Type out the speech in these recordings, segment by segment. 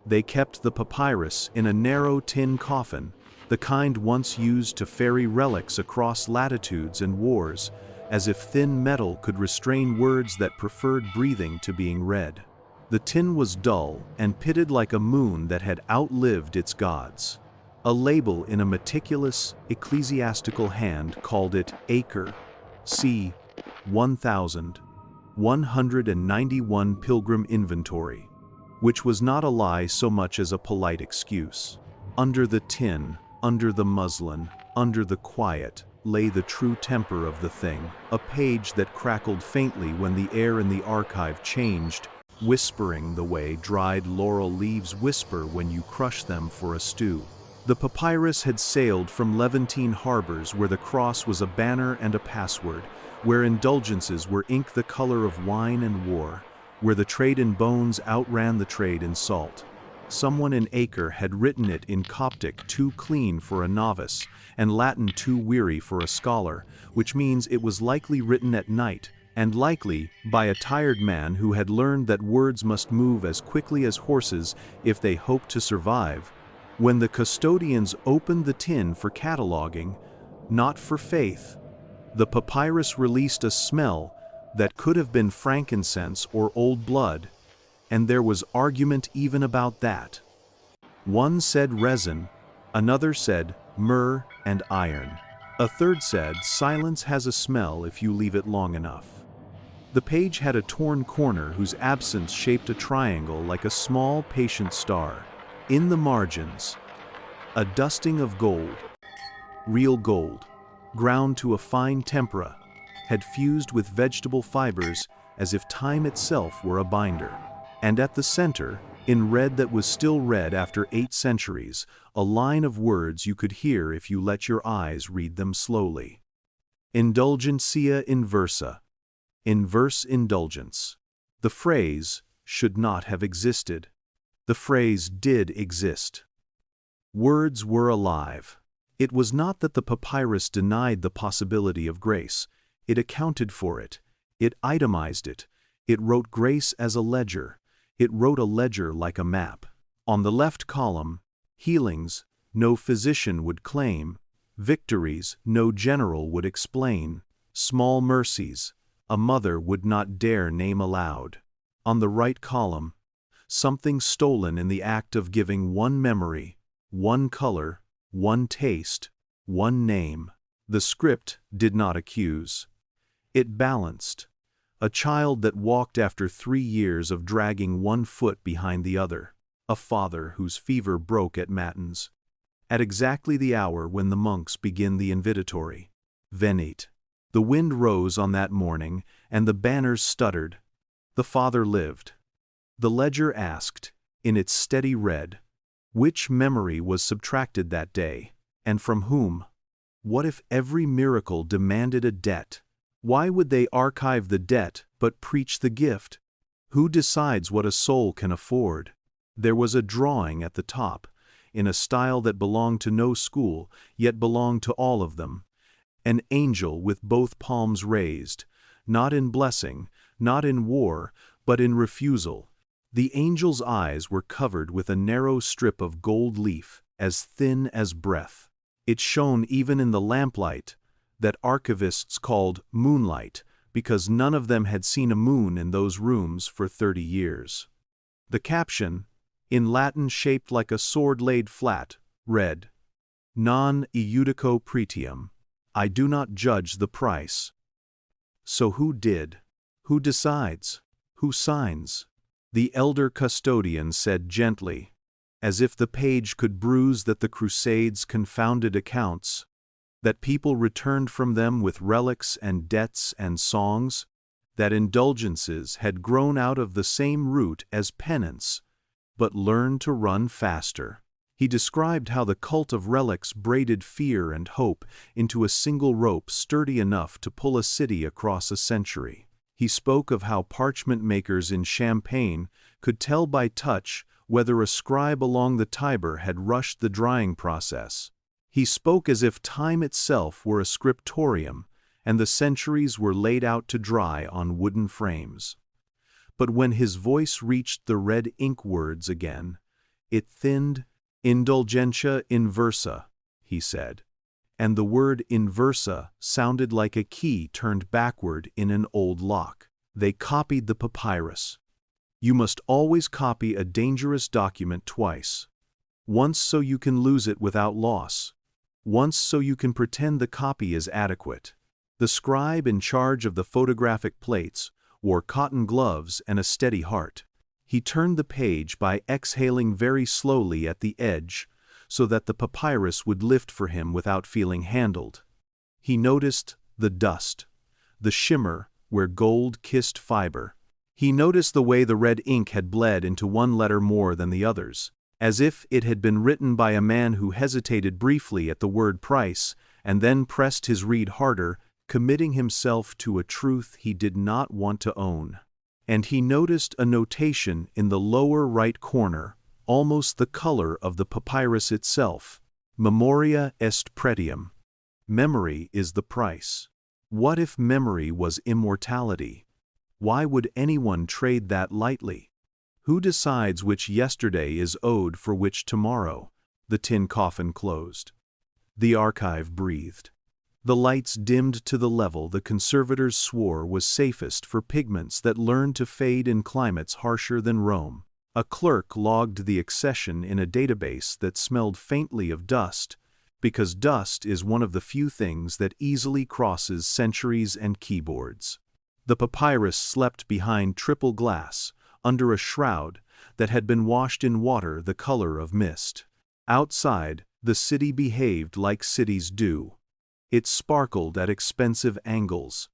They kept the papyrus in a narrow tin coffin, the kind once used to ferry relics across latitudes and wars, as if thin metal could restrain words that preferred breathing to being read. The tin was dull and pitted like a moon that had outlived its gods. A label in a meticulous, ecclesiastical hand called it Acre, c. 1191 Pilgrim Inventory, which was not a lie so much as a polite excuse. Under the tin, under the muslin, under the quiet, lay the true temper of the thing, a page that crackled faintly when the air in the archive changed, whispering the way dried laurel leaves whisper when you crush them for a stew. The papyrus had sailed from Levantine harbors where the cross was a banner and a password, where indulgences were ink the color of wine and war, where the trade in bones outran the trade in salt. Someone in Acre had written it in Coptic too clean for a novice, and Latin too weary for a scholar, which means it was likely written at night, and likely by a tired man who had learned that words must move as quickly as horses if they hoped to survive. When the custodians opened the tin for cataloging, not for faith, the papyrus released a smell that could have been frankincense or old blood, and there was argument even about that. One said resin, another said myrrh and iron. A third said silence has a smell if you leave it long enough. The page had a torn corner whose absence shaped a triangle like a small patient star. In the margins, a dusting of gold, real gold, ground to a fine tempera, had fused with vegetable fibers as if time itself were a binder. And at the center, in red that was still red after 8 centuries, a line of words you could hear if you let your eyes read them slowly. Indulgentia inversa. Inverse indulgence. The phrase should not have existed. The phrase did exist. Words were alive. It was not that the papyrus denied the possibility of grace. It accounted for it. It itemized it. It wrote grace as a ledger. It wrote a ledger like a map. On the left column, healings no physician would claim, victories no general would explain, small mercies a mother would not dare name aloud. On the right column, something stolen in the act of giving one memory, one color, one taste, one name. The script did not accuse. It balanced. A child that walked after 3 years of dragging one foot behind the other. A father whose fever broke at matins. At exactly the hour when the monks begin the invitatory. Venite. The wind rose on that morning, and the banners stuttered. The father lived. The ledger asked, in its steady red, which memory was subtracted that day, and from whom? What if every miracle demanded a debt? Why would they archive the debt but preach the gift? Who decides what a soul can afford? There was a drawing at the top, in a style that belonged to no school, yet belonged to all of them. An angel with both palms raised, not in blessing, not in war, but in refusal. The angel's eyes were covered with a narrow strip of gold leaf, as thin as breath. It shone even in the lamplight, that archivists called moonlight, because none of them had seen a moon in those rooms for 30 years. The caption, in Latin shaped like a sword laid flat, read, Non iudico pretium. I do not judge the price. So who did? Who decides? Who signs? The elder custodian said gently, as if the page could bruise that the Crusades confounded accounts, that people returned from them with relics and debts and songs, that indulgences had grown out of the same root as penance, but learned to run faster. He described how the cult of relics braided fear and hope into a single rope sturdy enough to pull a city across a century. He spoke of how parchment makers in Champagne could tell by touch whether a scribe along the Tiber had rushed the drying process. He spoke as if time itself were a scriptorium, and the centuries were laid out to dry on wooden frames. But when his voice reached the red ink words again, It thinned. Indulgentia inversa, he said. And the word inversa sounded like a key turned backward in an old lock. They copied the papyrus. You must always copy a dangerous document twice. Once so you can lose it without loss. Once so you can pretend the copy is adequate. The scribe in charge of the photographic plates wore cotton gloves and a steady heart. He turned the page by exhaling very slowly at the edge so that the papyrus would lift for him without feeling handled. He noticed the dust, the shimmer where gold kissed fiber. He noticed the way the red ink had bled into one letter more than the others, as if it had been written by a man who hesitated briefly at the word price and then pressed his reed harder, committing himself to a truth he did not want to own. And he noticed a notation in the lower right corner, almost the color of the papyrus itself. Memoria est pretium. Memory is the price. What if memory was immortality? Why would anyone trade that lightly? Who decides which yesterday is owed for which tomorrow? The tin coffin closed. The archive breathed. The lights dimmed to the level the conservators swore was safest for pigments that learned to fade in climates harsher than Rome. A clerk logged the accession in a database that smelled faintly of dust, because dust is one of the few things that easily crosses centuries and keyboards. The papyrus slept behind triple glass, under a shroud that had been washed in water the color of mist. Outside, the city behaved like cities do. It sparkled at expensive angles.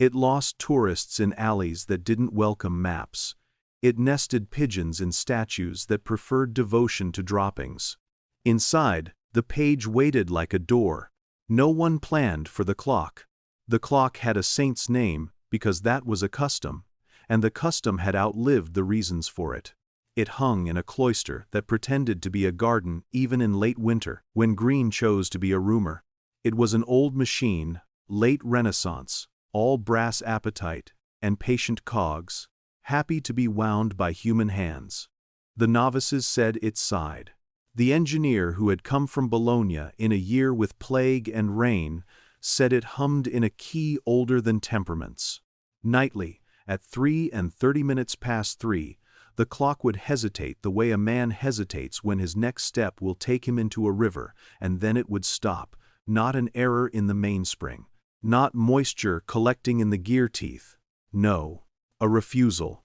It lost tourists in alleys that didn't welcome maps. It nested pigeons in statues that preferred devotion to droppings. Inside, the page waited like a door. No one planned for the clock. The clock had a saint's name because that was a custom, and the custom had outlived the reasons for it. It hung in a cloister that pretended to be a garden even in late winter, when green chose to be a rumor. It was an old machine, late Renaissance, all brass appetite and patient cogs, happy to be wound by human hands. The novices said it sighed. The engineer who had come from Bologna in a year with plague and rain said it hummed in a key older than temperaments. Nightly, at 3:30 the clock would hesitate the way a man hesitates when his next step will take him into a river, and then it would stop. Not an error in the mainspring, not moisture collecting in the gear teeth. No, a refusal.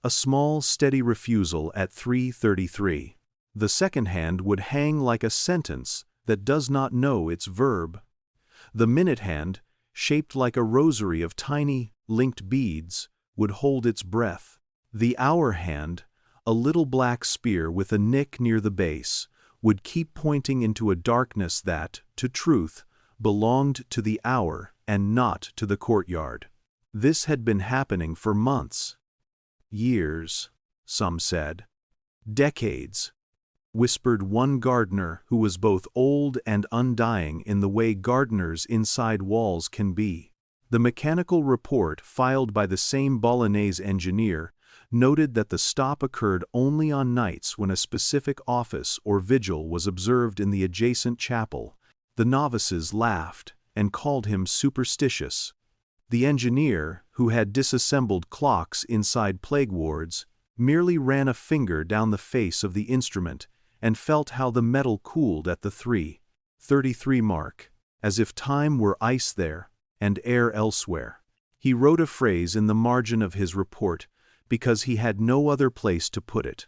A small, steady refusal at 3:33. The second hand would hang like a sentence that does not know its verb. The minute hand, shaped like a rosary of tiny, linked beads, would hold its breath. The hour hand, a little black spear with a nick near the base, would keep pointing into a darkness that, to truth, belonged to the hour and not to the courtyard. This had been happening for months. Years, some said. Decades, whispered one gardener who was both old and undying in the way gardeners inside walls can be. The mechanical report filed by the same Bolognese engineer noted that the stop occurred only on nights when a specific office or vigil was observed in the adjacent chapel. The novices laughed and called him superstitious. The engineer, who had disassembled clocks inside plague wards, merely ran a finger down the face of the instrument and felt how the metal cooled at the 3:33 mark, as if time were ice there and air elsewhere. He wrote a phrase in the margin of his report because he had no other place to put it.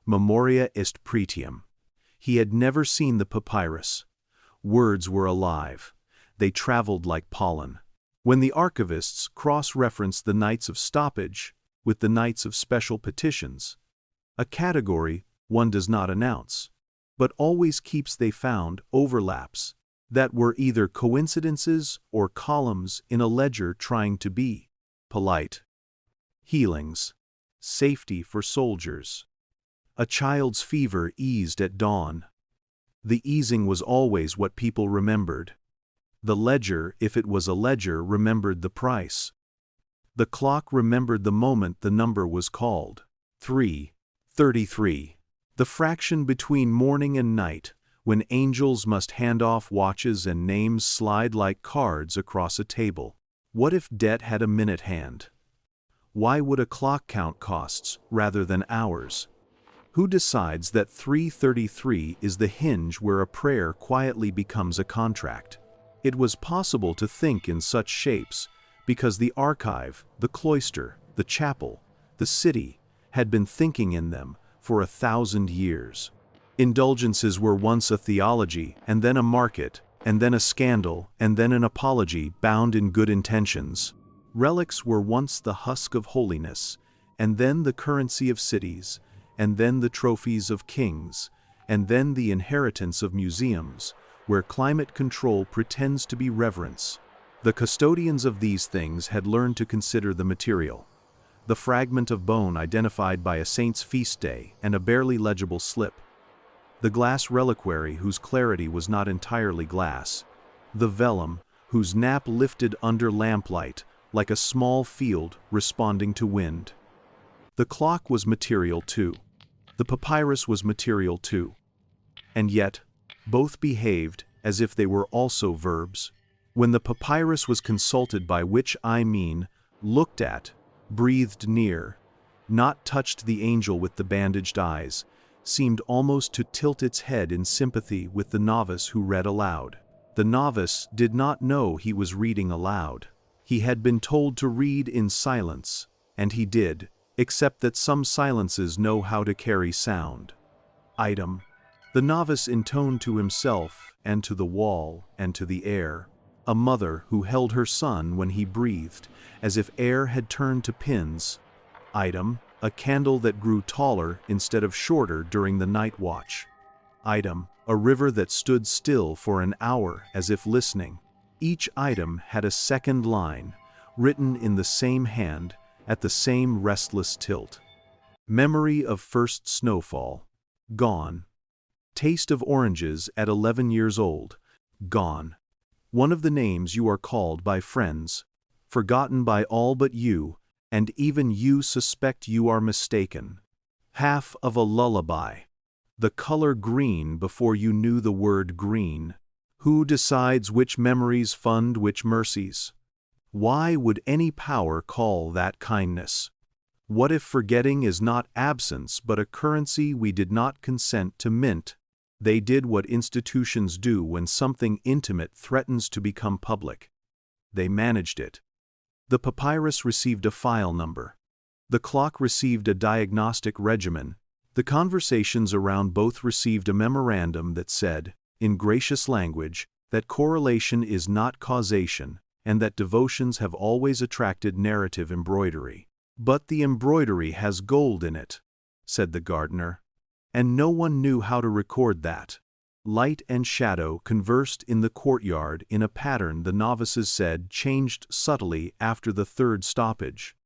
Memoria est pretium. He had never seen the papyrus. Words were alive. They traveled like pollen. When the archivists cross-referenced the nights of stoppage with the nights of special petitions, a category one does not announce, but always keeps they found overlaps that were either coincidences or columns in a ledger trying to be polite. Healings. Safety for soldiers. A child's fever eased at dawn. The easing was always what people remembered. The ledger, if it was a ledger, remembered the price. The clock remembered the moment the number was called. 3:33. The fraction between morning and night, when angels must hand off watches and names slide like cards across a table. What if debt had a minute hand? Why would a clock count costs rather than hours? Who decides that 3:33 is the hinge where a prayer quietly becomes a contract? It was possible to think in such shapes because the archive, the cloister, the chapel, the city had been thinking in them for 1,000 years. Indulgences were once a theology, and then a market, and then a scandal, and then an apology bound in good intentions. Relics were once the husk of holiness, and then the currency of cities, and then the trophies of kings, and then the inheritance of museums, where climate control pretends to be reverence. The custodians of these things had learned to consider the material. The fragment of bone identified by a saint's feast day and a barely legible slip. The glass reliquary whose clarity was not entirely glass. The vellum whose nap lifted under lamplight like a small field responding to wind. The clock was material too. The papyrus was material too. And yet, both behaved as if they were also verbs. When the papyrus was consulted, by which I mean looked at, breathed near, not touched the angel with the bandaged eyes, seemed almost to tilt its head in sympathy with the novice who read aloud. The novice did not know he was reading aloud. He had been told to read in silence, and he did, except that some silences know how to carry sound. Item. The novice intoned to himself, and to the wall, and to the air, a mother who held her son when he breathed, as if air had turned to pins. Item. A candle that grew taller instead of shorter during the night watch. Item. A river that stood still for an hour as if listening. Each item had a second line, written in the same hand, at the same restless tilt. Memory of first snowfall. Gone. Taste of oranges at 11 years old. Gone. One of the names you are called by friends. Forgotten by all but you, and even you suspect you are mistaken. Half of a lullaby. The color green before you knew the word green. Who decides which memories fund which mercies? Why would any power call that kindness? What if forgetting is not absence but a currency we did not consent to mint? They did what institutions do when something intimate threatens to become public. They managed it. The papyrus received a file number. The clock received a diagnostic regimen. The conversations around both received a memorandum that said, in gracious language, that correlation is not causation, and that devotions have always attracted narrative embroidery. But the embroidery has gold in it, said the gardener. And no one knew how to record that. Light and shadow conversed in the courtyard in a pattern the novices said changed subtly after the third stoppage.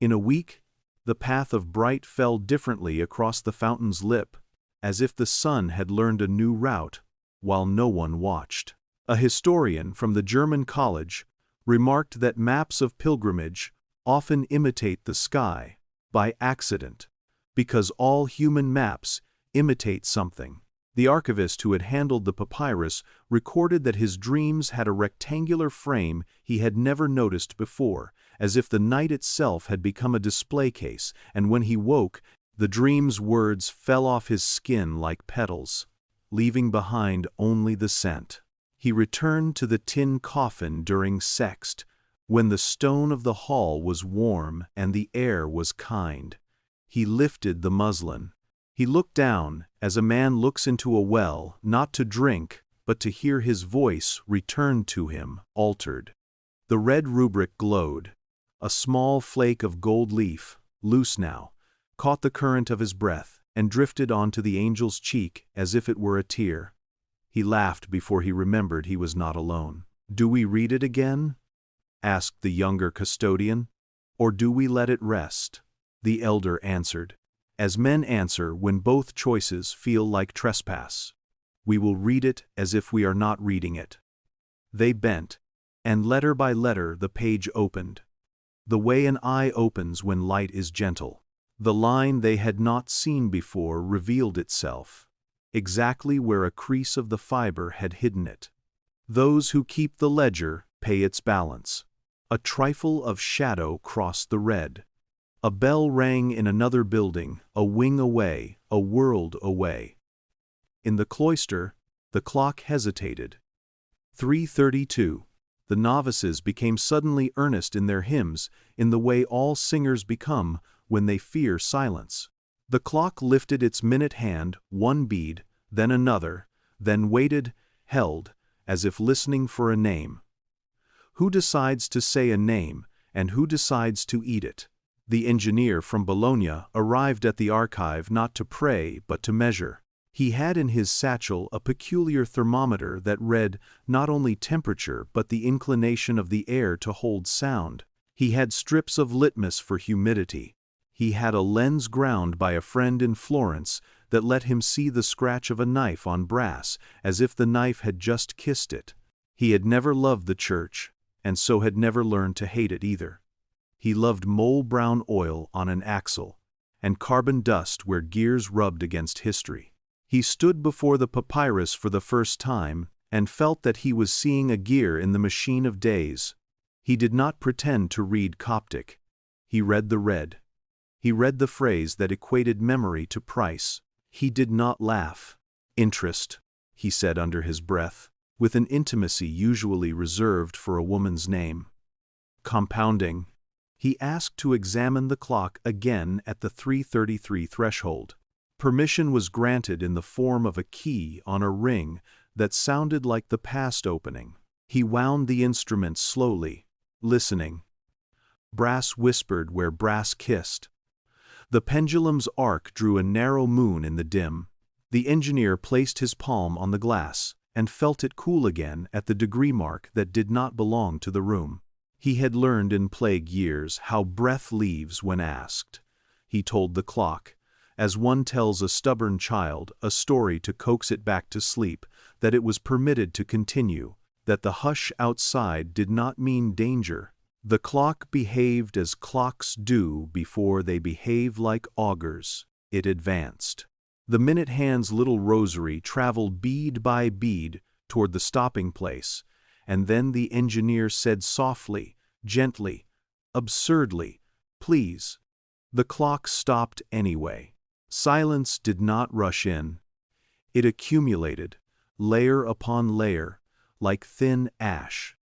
In a week, the path of bright fell differently across the fountain's lip, as if the sun had learned a new route, while no one watched. A historian from the German college remarked that maps of pilgrimage often imitate the sky, by accident, because all human maps imitate something. The archivist who had handled the papyrus recorded that his dreams had a rectangular frame he had never noticed before, as if the night itself had become a display case, and when he woke, the dream's words fell off his skin like petals, leaving behind only the scent. He returned to the tin coffin during sext, when the stone of the hall was warm and the air was kind. He lifted the muslin. He looked down, as a man looks into a well, not to drink, but to hear his voice returned to him, altered. The red rubric glowed. A small flake of gold leaf, loose now, caught the current of his breath and drifted onto the angel's cheek as if it were a tear. He laughed before he remembered he was not alone. "Do we read it again?" asked the younger custodian. "Or do we let it rest?" The elder answered, as men answer when both choices feel like trespass. "We will read it as if we are not reading it." They bent, and letter by letter the page opened. The way an eye opens when light is gentle. The line they had not seen before revealed itself, exactly where a crease of the fiber had hidden it. Those who keep the ledger pay its balance. A trifle of shadow crossed the red. A bell rang in another building, a wing away, a world away. In the cloister, the clock hesitated. 3:32. The novices became suddenly earnest in their hymns, in the way all singers become when they fear silence. The clock lifted its minute hand, one bead, then another, then waited, held, as if listening for a name. Who decides to say a name, and who decides to eat it? The engineer from Bologna arrived at the archive not to pray but to measure. He had in his satchel a peculiar thermometer that read not only temperature but the inclination of the air to hold sound. He had strips of litmus for humidity. He had a lens ground by a friend in Florence that let him see the scratch of a knife on brass as if the knife had just kissed it. He had never loved the church, and so had never learned to hate it either. He loved mole-brown oil on an axle, and carbon dust where gears rubbed against history. He stood before the papyrus for the first time, and felt that he was seeing a gear in the machine of days. He did not pretend to read Coptic. He read the red. He read the phrase that equated memory to price. He did not laugh. "Interest," he said under his breath, with an intimacy usually reserved for a woman's name. "Compounding." He asked to examine the clock again at the 3:33 threshold. Permission was granted in the form of a key on a ring that sounded like the past opening. He wound the instrument slowly, listening. Brass whispered where brass kissed. The pendulum's arc drew a narrow moon in the dim. The engineer placed his palm on the glass and felt it cool again at the degree mark that did not belong to the room. He had learned in plague years how breath leaves when asked. He told the clock, as one tells a stubborn child a story to coax it back to sleep, that it was permitted to continue, that the hush outside did not mean danger. The clock behaved as clocks do before they behave like augurs. It advanced. The minute hand's little rosary traveled bead by bead toward the stopping place, and then the engineer said softly, gently, absurdly, "Please." The clock stopped anyway. Silence did not rush in. It accumulated, layer upon layer, like thin ash.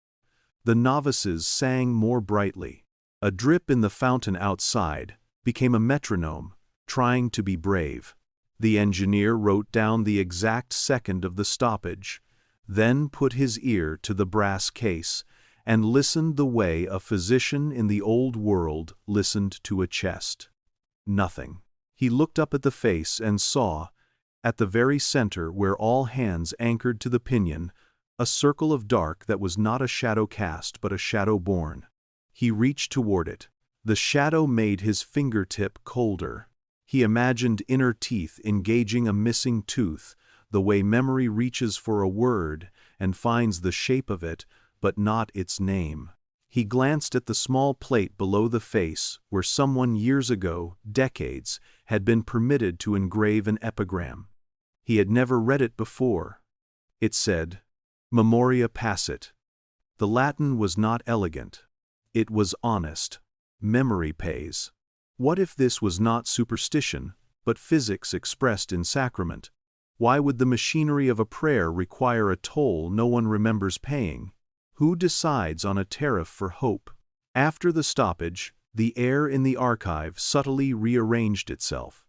The novices sang more brightly. A drip in the fountain outside became a metronome, trying to be brave. The engineer wrote down the exact second of the stoppage, then put his ear to the brass case, and listened the way a physician in the old world listened to a chest. Nothing. He looked up at the face and saw, at the very center where all hands anchored to the pinion, a circle of dark that was not a shadow cast but a shadow born. He reached toward it. The shadow made his fingertip colder. He imagined inner teeth engaging a missing tooth, the way memory reaches for a word and finds the shape of it, but not its name. He glanced at the small plate below the face where someone years ago, decades, had been permitted to engrave an epigram. He had never read it before. It said, "Memoria passit." The Latin was not elegant. It was honest. Memory pays. What if this was not superstition, but physics expressed in sacrament? Why would the machinery of a prayer require a toll no one remembers paying? Who decides on a tariff for hope? After the stoppage, the air in the archive subtly rearranged itself.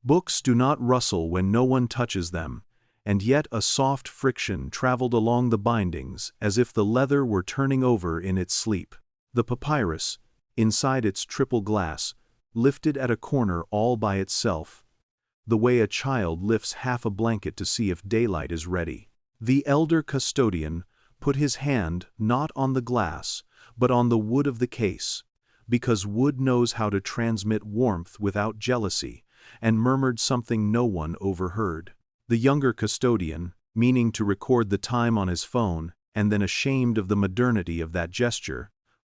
Books do not rustle when no one touches them, and yet a soft friction traveled along the bindings as if the leather were turning over in its sleep. The papyrus, inside its triple glass, lifted at a corner all by itself, the way a child lifts half a blanket to see if daylight is ready. The elder custodian put his hand not on the glass, but on the wood of the case, because wood knows how to transmit warmth without jealousy, and murmured something no one overheard. The younger custodian, meaning to record the time on his phone, and then ashamed of the modernity of that gesture,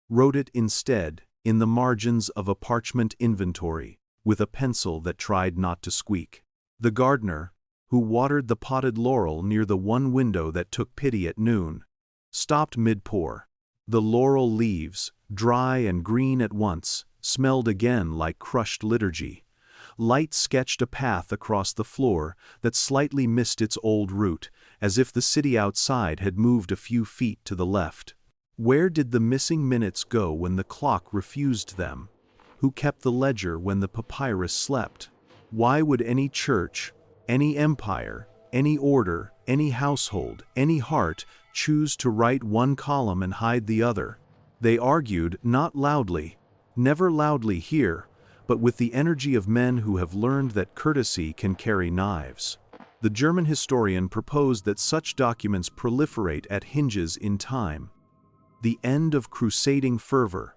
wrote it instead in the margins of a parchment inventory, with a pencil that tried not to squeak. The gardener, who watered the potted laurel near the one window that took pity at noon, stopped mid-pour. The laurel leaves, dry and green at once, smelled again like crushed liturgy. Light sketched a path across the floor that slightly missed its old route, as if the city outside had moved a few feet to the left. Where did the missing minutes go when the clock refused them? Who kept the ledger when the papyrus slept? Why would any church, any empire, any order, any household, any heart choose to write one column and hide the other? They argued not loudly, never loudly here, but with the energy of men who have learned that courtesy can carry knives. The German historian proposed that such documents proliferate at hinges in time. The end of crusading fervor,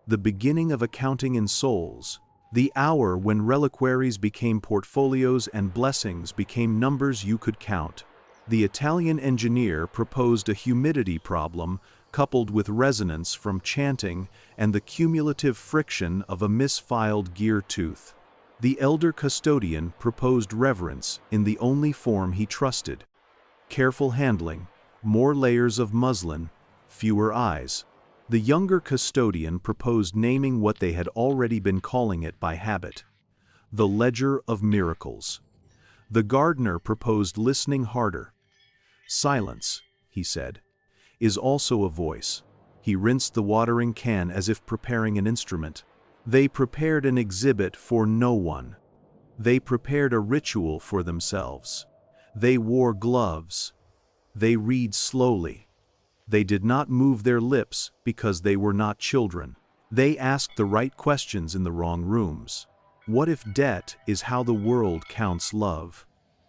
the beginning of accounting in souls, the hour when reliquaries became portfolios and blessings became numbers you could count. The Italian engineer proposed a humidity problem coupled with resonance from chanting and the cumulative friction of a misfiled gear tooth. The elder custodian proposed reverence in the only form he trusted. Careful handling, more layers of muslin, fewer eyes. The younger custodian proposed naming what they had already been calling it by habit: the Ledger of Miracles. The gardener proposed listening harder. Silence, he said, is also a voice. He rinsed the watering can as if preparing an instrument. They prepared an exhibit for no one. They prepared a ritual for themselves. They wore gloves. They read slowly. They did not move their lips because they were not children. They asked the right questions in the wrong rooms. What if debt is how the world counts love?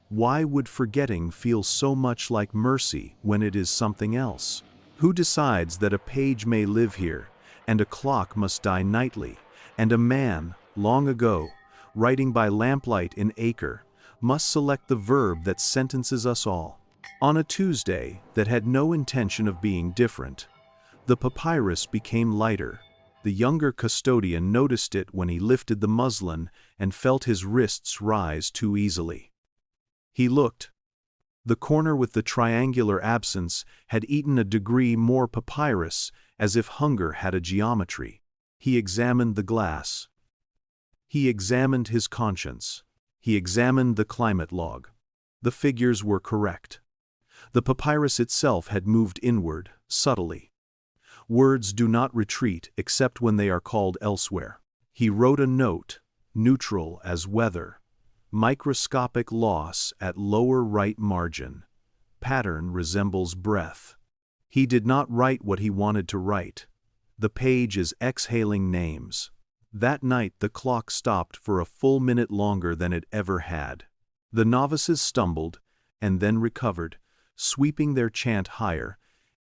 Why would forgetting feel so much like mercy when it is something else? Who decides that a page may live here, and a clock must die nightly, and a man, long ago, writing by lamplight in Acre, must select the verb that sentences us all? On a Tuesday that had no intention of being different, the papyrus became lighter. The younger custodian noticed it when he lifted the muslin and felt his wrists rise too easily. He looked. The corner with the triangular absence had eaten a degree more papyrus, as if hunger had a geometry. He examined the glass. He examined his conscience. He examined the climate log. The figures were correct. The papyrus itself had moved inward, subtly. Words do not retreat except when they are called elsewhere. He wrote a note, neutral as weather. Microscopic loss at lower right margin. Pattern resembles breath. He did not write what he wanted to write. The page is exhaling names. That night the clock stopped for a full minute longer than it ever had. The novices stumbled, and then recovered, sweeping their chant higher.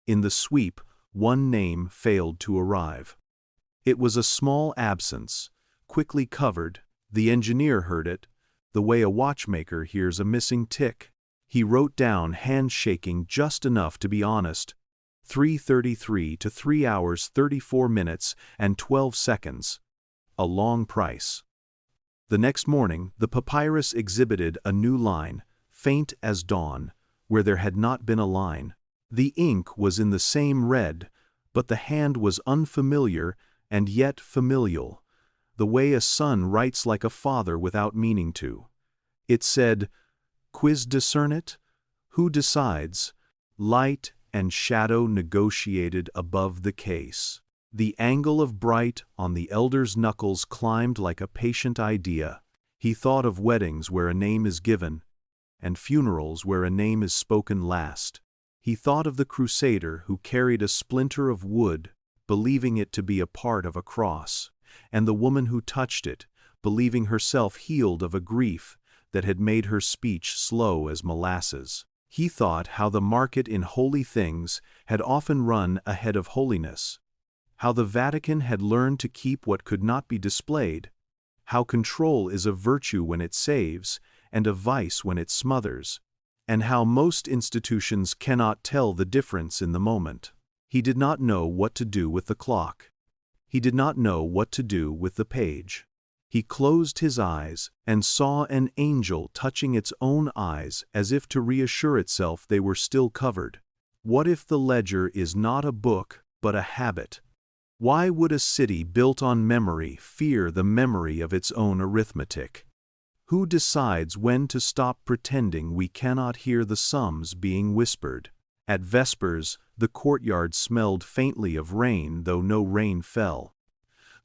In the sweep, one name failed to arrive. It was a small absence, quickly covered. The engineer heard it, the way a watchmaker hears a missing tick. He wrote down, handshaking just enough to be honest, 3:33 to 3 hours 34 minutes and 12 seconds. A long price. The next morning, the papyrus exhibited a new line, faint as dawn, where there had not been a line. The ink was in the same red, but the hand was unfamiliar and yet familial, the way a son writes like a father without meaning to. It said, "Quis discernit? Who decides? Light and shadow negotiated above the case." The angle of bright on the elder's knuckles climbed like a patient idea. He thought of weddings where a name is given, and funerals where a name is spoken last. He thought of the Crusader who carried a splinter of wood, believing it to be a part of a cross, and the woman who touched it, believing herself healed of a grief that had made her speech slow as molasses. He thought how the market in holy things had often run ahead of holiness, how the Vatican had learned to keep what could not be displayed, how control is a virtue when it saves and a vice when it smothers, and how most institutions cannot tell the difference in the moment. He did not know what to do with the clock. He did not know what to do with the page. He closed his eyes and saw an angel touching its own eyes as if to reassure itself they were still covered. What if the ledger is not a book, but a habit? Why would a city built on memory fear the memory of its own arithmetic? Who decides when to stop pretending we cannot hear the sums being whispered? At vespers, the courtyard smelled faintly of rain, though no rain fell.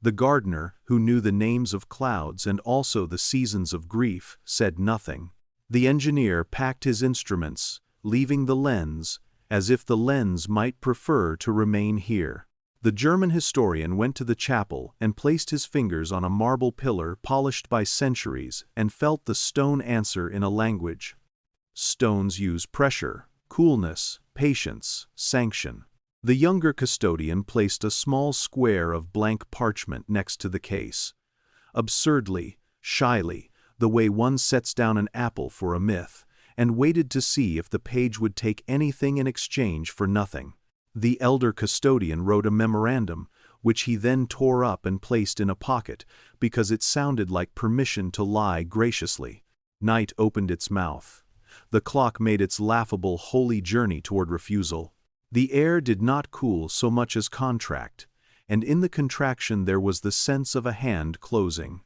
The gardener, who knew the names of clouds and also the seasons of grief, said nothing. The engineer packed his instruments, leaving the lens, as if the lens might prefer to remain here. The German historian went to the chapel and placed his fingers on a marble pillar polished by centuries and felt the stone answer in a language. Stones use pressure, coolness, patience, sanction. The younger custodian placed a small square of blank parchment next to the case. Absurdly, shyly, the way one sets down an apple for a myth, and waited to see if the page would take anything in exchange for nothing. The elder custodian wrote a memorandum, which he then tore up and placed in a pocket, because it sounded like permission to lie graciously. Night opened its mouth. The clock made its laughable holy journey toward refusal. The air did not cool so much as contract, and in the contraction there was the sense of a hand closing.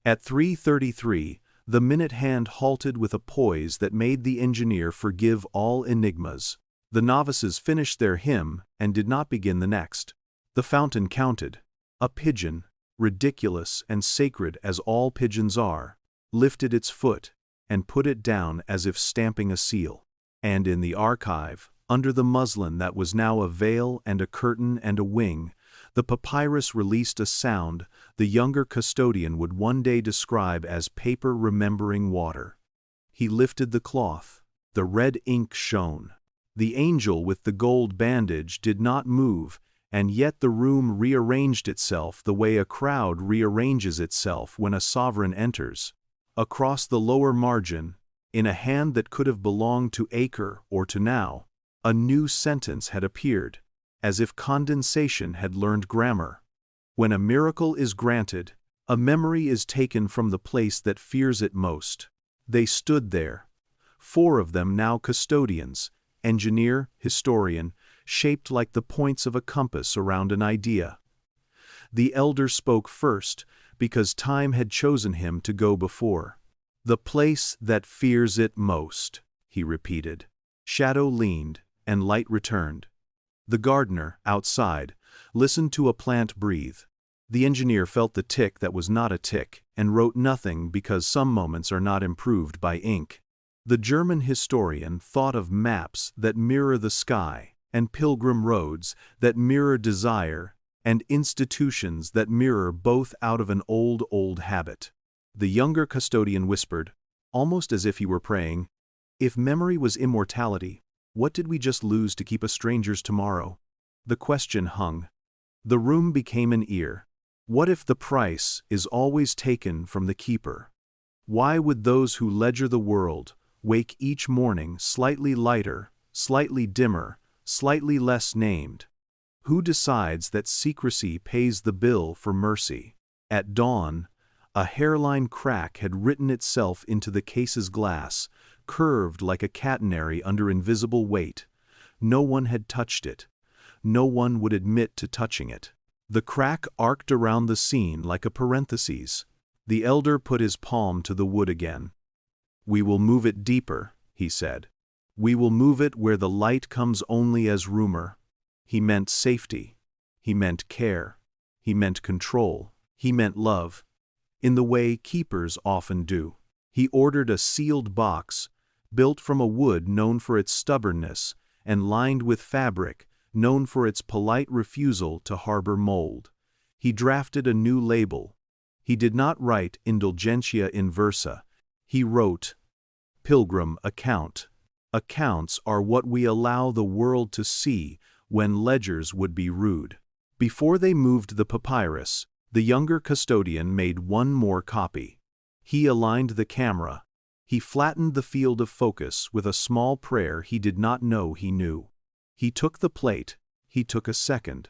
At 3:33, the minute hand halted with a poise that made the engineer forgive all enigmas. The novices finished their hymn and did not begin the next. The fountain counted. A pigeon, ridiculous and sacred as all pigeons are, lifted its foot and put it down as if stamping a seal. And in the archive, under the muslin that was now a veil and a curtain and a wing, the papyrus released a sound the younger custodian would one day describe as paper remembering water. He lifted the cloth. The red ink shone. The angel with the gold bandage did not move, and yet the room rearranged itself the way a crowd rearranges itself when a sovereign enters. Across the lower margin, in a hand that could have belonged to Acre or to Now, a new sentence had appeared, as if condensation had learned grammar. When a miracle is granted, a memory is taken from the place that fears it most. They stood there, 4 of them now custodians, engineer, historian, shaped like the points of a compass around an idea. The elder spoke first, because time had chosen him to go before. "The place that fears it most," he repeated. Shadow leaned, and light returned. The gardener, outside, listened to a plant breathe. The engineer felt the tick that was not a tick, and wrote nothing because some moments are not improved by ink. The German historian thought of maps that mirror the sky, and pilgrim roads that mirror desire, and institutions that mirror both out of an old habit. The younger custodian whispered, almost as if he were praying, "If memory was immortality, what did we just lose to keep us strangers tomorrow?" The question hung. The room became an ear. What if the price is always taken from the keeper? Why would those who ledger the world wake each morning slightly lighter, slightly dimmer, slightly less named? Who decides that secrecy pays the bill for mercy? At dawn, a hairline crack had written itself into the case's glass, curved like a catenary under invisible weight. No one had touched it. No one would admit to touching it. The crack arced around the scene like a parenthesis. The elder put his palm to the wood again. "We will move it deeper," he said. "We will move it where the light comes only as rumor." He meant safety. He meant care. He meant control. He meant love, in the way keepers often do. He ordered a sealed box, built from a wood known for its stubbornness, and lined with fabric, known for its polite refusal to harbor mold. He drafted a new label. He did not write Indulgentia inversa. He wrote, "Pilgrim account." Accounts are what we allow the world to see when ledgers would be rude. Before they moved the papyrus, the younger custodian made one more copy. He aligned the camera. He flattened the field of focus with a small prayer he did not know he knew. He took the plate. He took a second.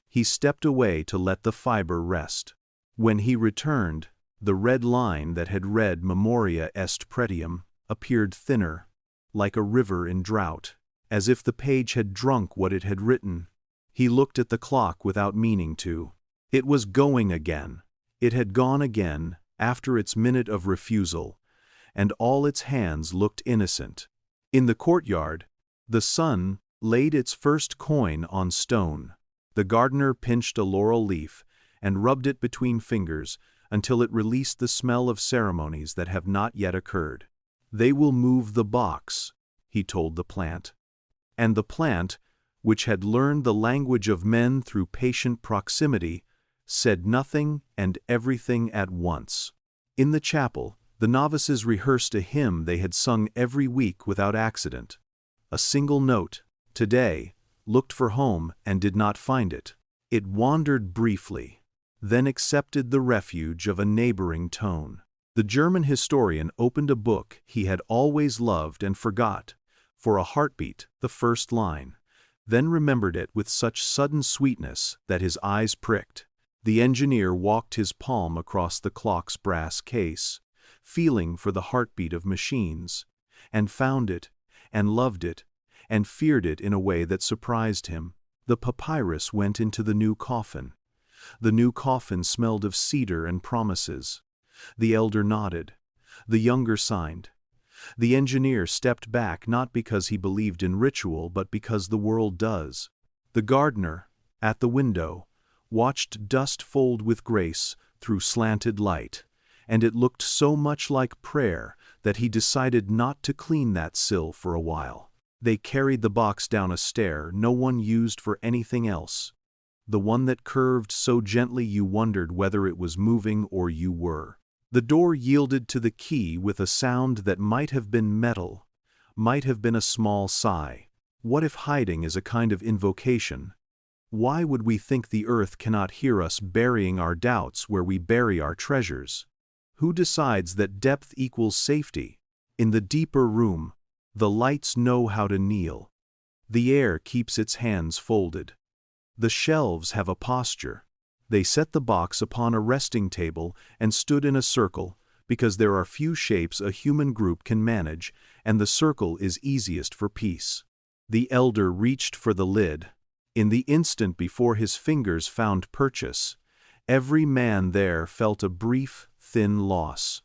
He stepped away to let the fiber rest. When he returned, The red line that had read Memoria est pretium appeared thinner, like a river in drought, as if the page had drunk what it had written. He looked at the clock without meaning to. It was going again. It had gone again, after its minute of refusal, and all its hands looked innocent. In the courtyard, the sun laid its first coin on stone. The gardener pinched a laurel leaf and rubbed it between fingers until it released the smell of ceremonies that have not yet occurred. "They will move the box," he told the plant. And the plant, which had learned the language of men through patient proximity, said nothing and everything at once. In the chapel, the novices rehearsed a hymn they had sung every week without accident. A single note, today, looked for home and did not find it. It wandered briefly, then accepted the refuge of a neighboring tone. The German historian opened a book he had always loved and forgot, for a heartbeat, the first line, then remembered it with such sudden sweetness that his eyes pricked. The engineer walked his palm across the clock's brass case, feeling for the heartbeat of machines, and found it, and loved it, and feared it in a way that surprised him. The papyrus went into the new coffin. The new coffin smelled of cedar and promises. The elder nodded. The younger signed. The engineer stepped back not because he believed in ritual but because the world does. The gardener, at the window, watched dust fold with grace through slanted light, and it looked so much like prayer that he decided not to clean that sill for a while. They carried the box down a stair no one used for anything else, the one that curved so gently you wondered whether it was moving or you were. The door yielded to the key with a sound that might have been metal, might have been a small sigh. What if hiding is a kind of invocation? Why would we think the earth cannot hear us burying our doubts where we bury our treasures? Who decides that depth equals safety? In the deeper room, the lights know how to kneel. The air keeps its hands folded. The shelves have a posture. They set the box upon a resting table and stood in a circle, because there are few shapes a human group can manage, and the circle is easiest for peace. The elder reached for the lid. In the instant before his fingers found purchase, every man there felt a brief, thin loss.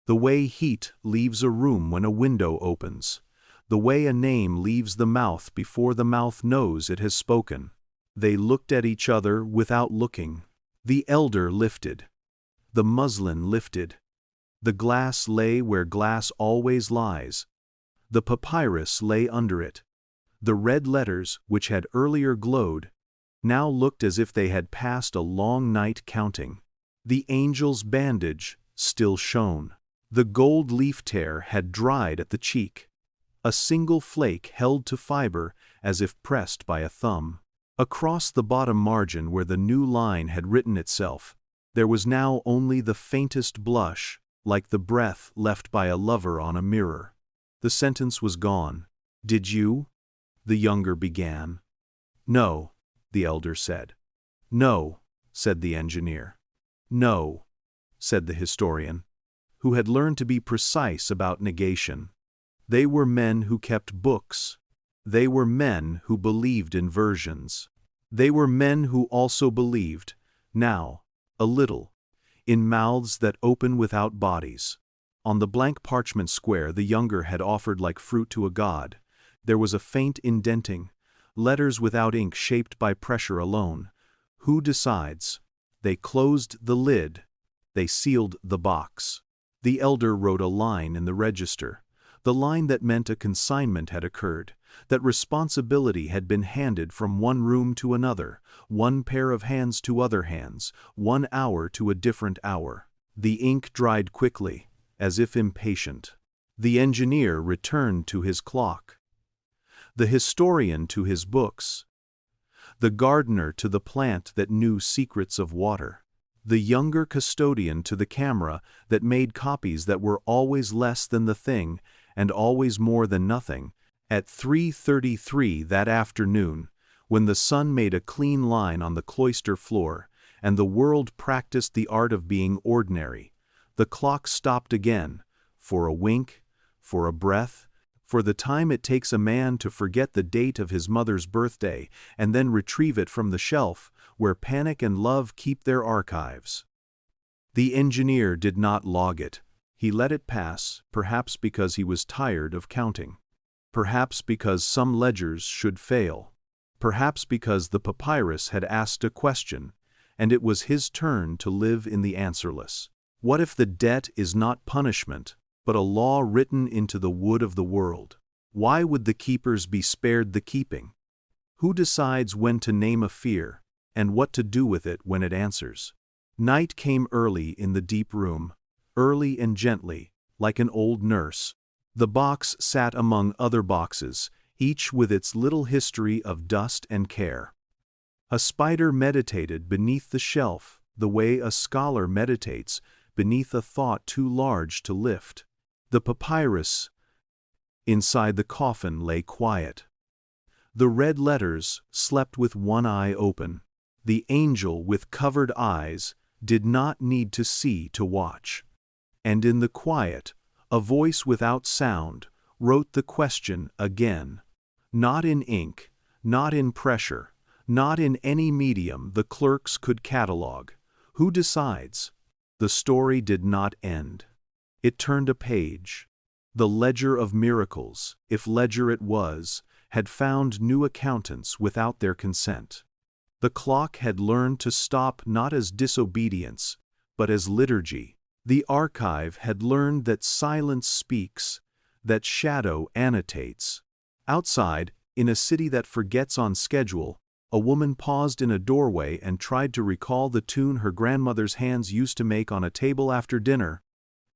The way heat leaves a room when a window opens, the way a name leaves the mouth before the mouth knows it has spoken. They looked at each other without looking. The elder lifted. The muslin lifted. The glass lay where glass always lies. The papyrus lay under it. The red letters, which had earlier glowed, now looked as if they had passed a long night counting. The angel's bandage still shone. The gold leaf tear had dried at the cheek. A single flake held to fiber as if pressed by a thumb. Across the bottom margin where the new line had written itself, there was now only the faintest blush, like the breath left by a lover on a mirror. The sentence was gone. "Did you?" the younger began. "No," the elder said. "No," said the engineer. "No," said the historian, who had learned to be precise about negation. They were men who kept books. They were men who believed in versions. They were men who also believed, now, a little, in mouths that open without bodies. On the blank parchment square the younger had offered like fruit to a god, there was a faint indenting, letters without ink shaped by pressure alone. Who decides? They closed the lid. They sealed the box. The elder wrote a line in the register, the line that meant a consignment had occurred, that responsibility had been handed from one room to another, one pair of hands to other hands, one hour to a different hour. The ink dried quickly, as if impatient. The engineer returned to his clock. The historian to his books. The gardener to the plant that knew secrets of water. The younger custodian to the camera that made copies that were always less than the thing and always more than nothing. At 3:33 that afternoon, when the sun made a clean line on the cloister floor and the world practiced the art of being ordinary, The clock stopped again, for a wink, for a breath, for the time it takes a man to forget the date of his mother's birthday and then retrieve it from the shelf where panic and love keep their archives. The engineer did not log it. He let it pass, perhaps because he was tired of counting. Perhaps because some ledgers should fail. Perhaps because the papyrus had asked a question, and it was his turn to live in the answerless. What if the debt is not punishment, but a law written into the wood of the world? Why would the keepers be spared the keeping? Who decides when to name a fear, and what to do with it when it answers? Night came early in the deep room, early and gently, like an old nurse. The box sat among other boxes, each with its little history of dust and care. A spider meditated beneath the shelf, the way a scholar meditates beneath a thought too large to lift. The papyrus inside the coffin lay quiet. The red letters slept with one eye open. The angel with covered eyes did not need to see to watch. And in the quiet, a voice without sound wrote the question again. Not in ink, not in pressure, not in any medium the clerks could catalog. Who decides? The story did not end. It turned a page. The ledger of miracles, if ledger it was, had found new accountants without their consent. The clock had learned to stop not as disobedience, but as liturgy. The archive had learned that silence speaks, that shadow annotates. Outside, in a city that forgets on schedule, a woman paused in a doorway and tried to recall the tune her grandmother's hands used to make on a table after dinner.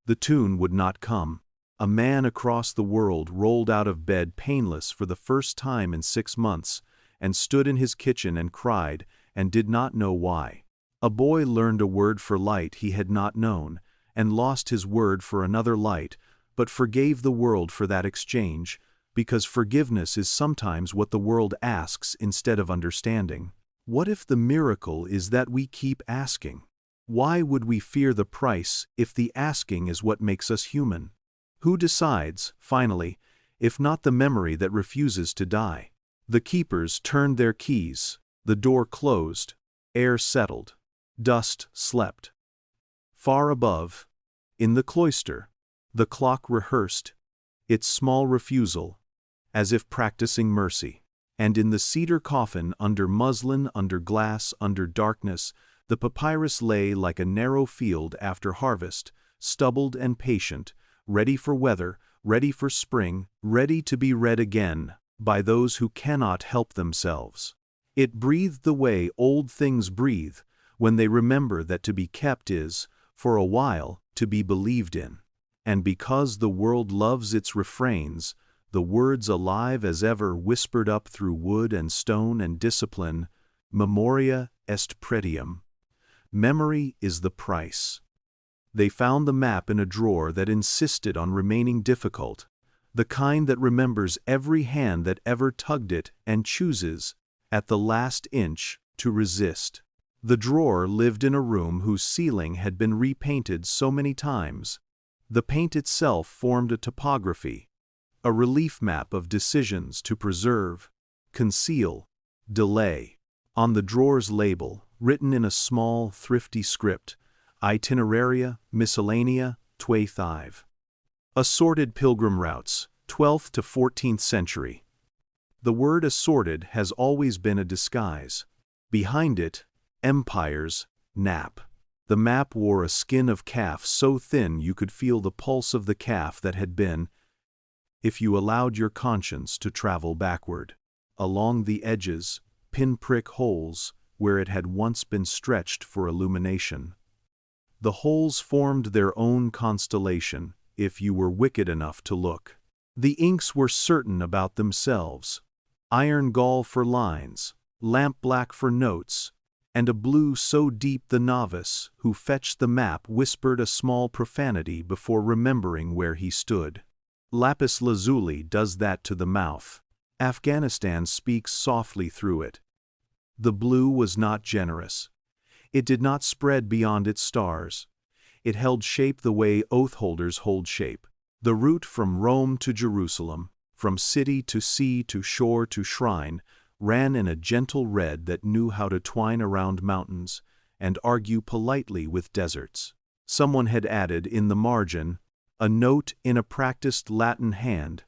The tune would not come. A man across the world rolled out of bed painless for the first time in 6 months, and stood in his kitchen and cried, and did not know why. A boy learned a word for light he had not known, and lost his word for another light, but forgave the world for that exchange, because forgiveness is sometimes what the world asks instead of understanding. What if the miracle is that we keep asking? Why would we fear the price if the asking is what makes us human? Who decides, finally, if not the memory that refuses to die? The keepers turned their keys, the door closed, air settled, dust slept. Far above, in the cloister, the clock rehearsed its small refusal, as if practicing mercy. And in the cedar coffin, under muslin, under glass, under darkness, the papyrus lay like a narrow field after harvest, stubbled and patient, ready for weather, ready for spring, ready to be read again by those who cannot help themselves. It breathed the way old things breathe when they remember that to be kept is, for a while, to be believed in. And because the world loves its refrains, the words alive as ever whispered up through wood and stone and discipline, memoria est pretium. Memory is the price. They found the map in a drawer that insisted on remaining difficult, the kind that remembers every hand that ever tugged it and chooses, at the last inch, to resist. The drawer lived in a room whose ceiling had been repainted so many times. The paint itself formed a topography, a relief map of decisions to preserve, conceal, delay. On the drawer's label, written in a small, thrifty script, Itineraria Miscellanea XIII. Assorted pilgrim routes, 12th to 14th century. The word assorted has always been a disguise. Behind it, empire's nap. The map wore a skin of calf so thin you could feel the pulse of the calf that had been, if you allowed your conscience to travel backward. Along the edges, pinprick holes where it had once been stretched for illumination. The holes formed their own constellation, if you were wicked enough to look. The inks were certain about themselves. Iron gall for lines, lampblack for notes, and a blue so deep the novice who fetched the map whispered a small profanity before remembering where he stood. Lapis lazuli does that to the mouth. Afghanistan speaks softly through it. The blue was not generous. It did not spread beyond its stars. It held shape the way oath holders hold shape. The route from Rome to Jerusalem, from city to sea to shore to shrine, ran in a gentle red that knew how to twine around mountains and argue politely with deserts. Someone had added in the margin a note in a practiced Latin hand,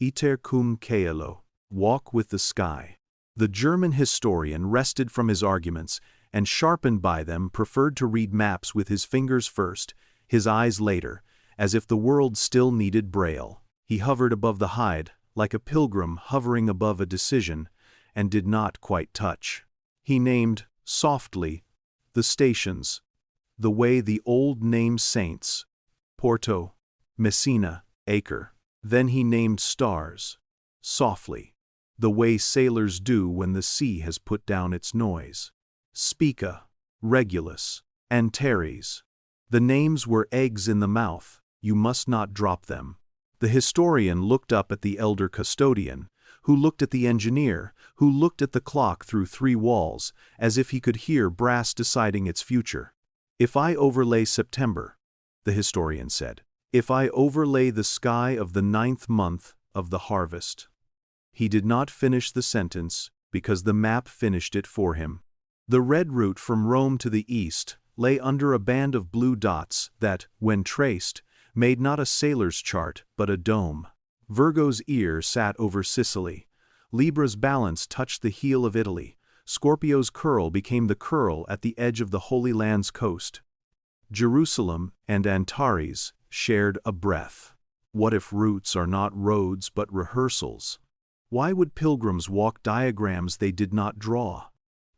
iter cum caelo, walk with the sky. The German historian rested from his arguments and, sharpened by them, preferred to read maps with his fingers first, his eyes later, as if the world still needed Braille. He hovered above the hide, like a pilgrim hovering above a decision, and did not quite touch. He named, softly, the stations, the way the old named saints, Porto, Messina, Acre. Then he named stars, softly, the way sailors do when the sea has put down its noise. Spica, Regulus, Antares. The names were eggs in the mouth, you must not drop them. The historian looked up at the elder custodian, who looked at the engineer, who looked at the clock through 3 walls, as if he could hear brass deciding its future. If I overlay September, the historian said, if I overlay the sky of the 9th month of the harvest. He did not finish the sentence because the map finished it for him. The red route from Rome to the east lay under a band of blue dots that, when traced, made not a sailor's chart but a dome. Virgo's ear sat over Sicily. Libra's balance touched the heel of Italy. Scorpio's curl became the curl at the edge of the Holy Land's coast. Jerusalem and Antares shared a breath. What if routes are not roads but rehearsals? Why would pilgrims walk diagrams they did not draw?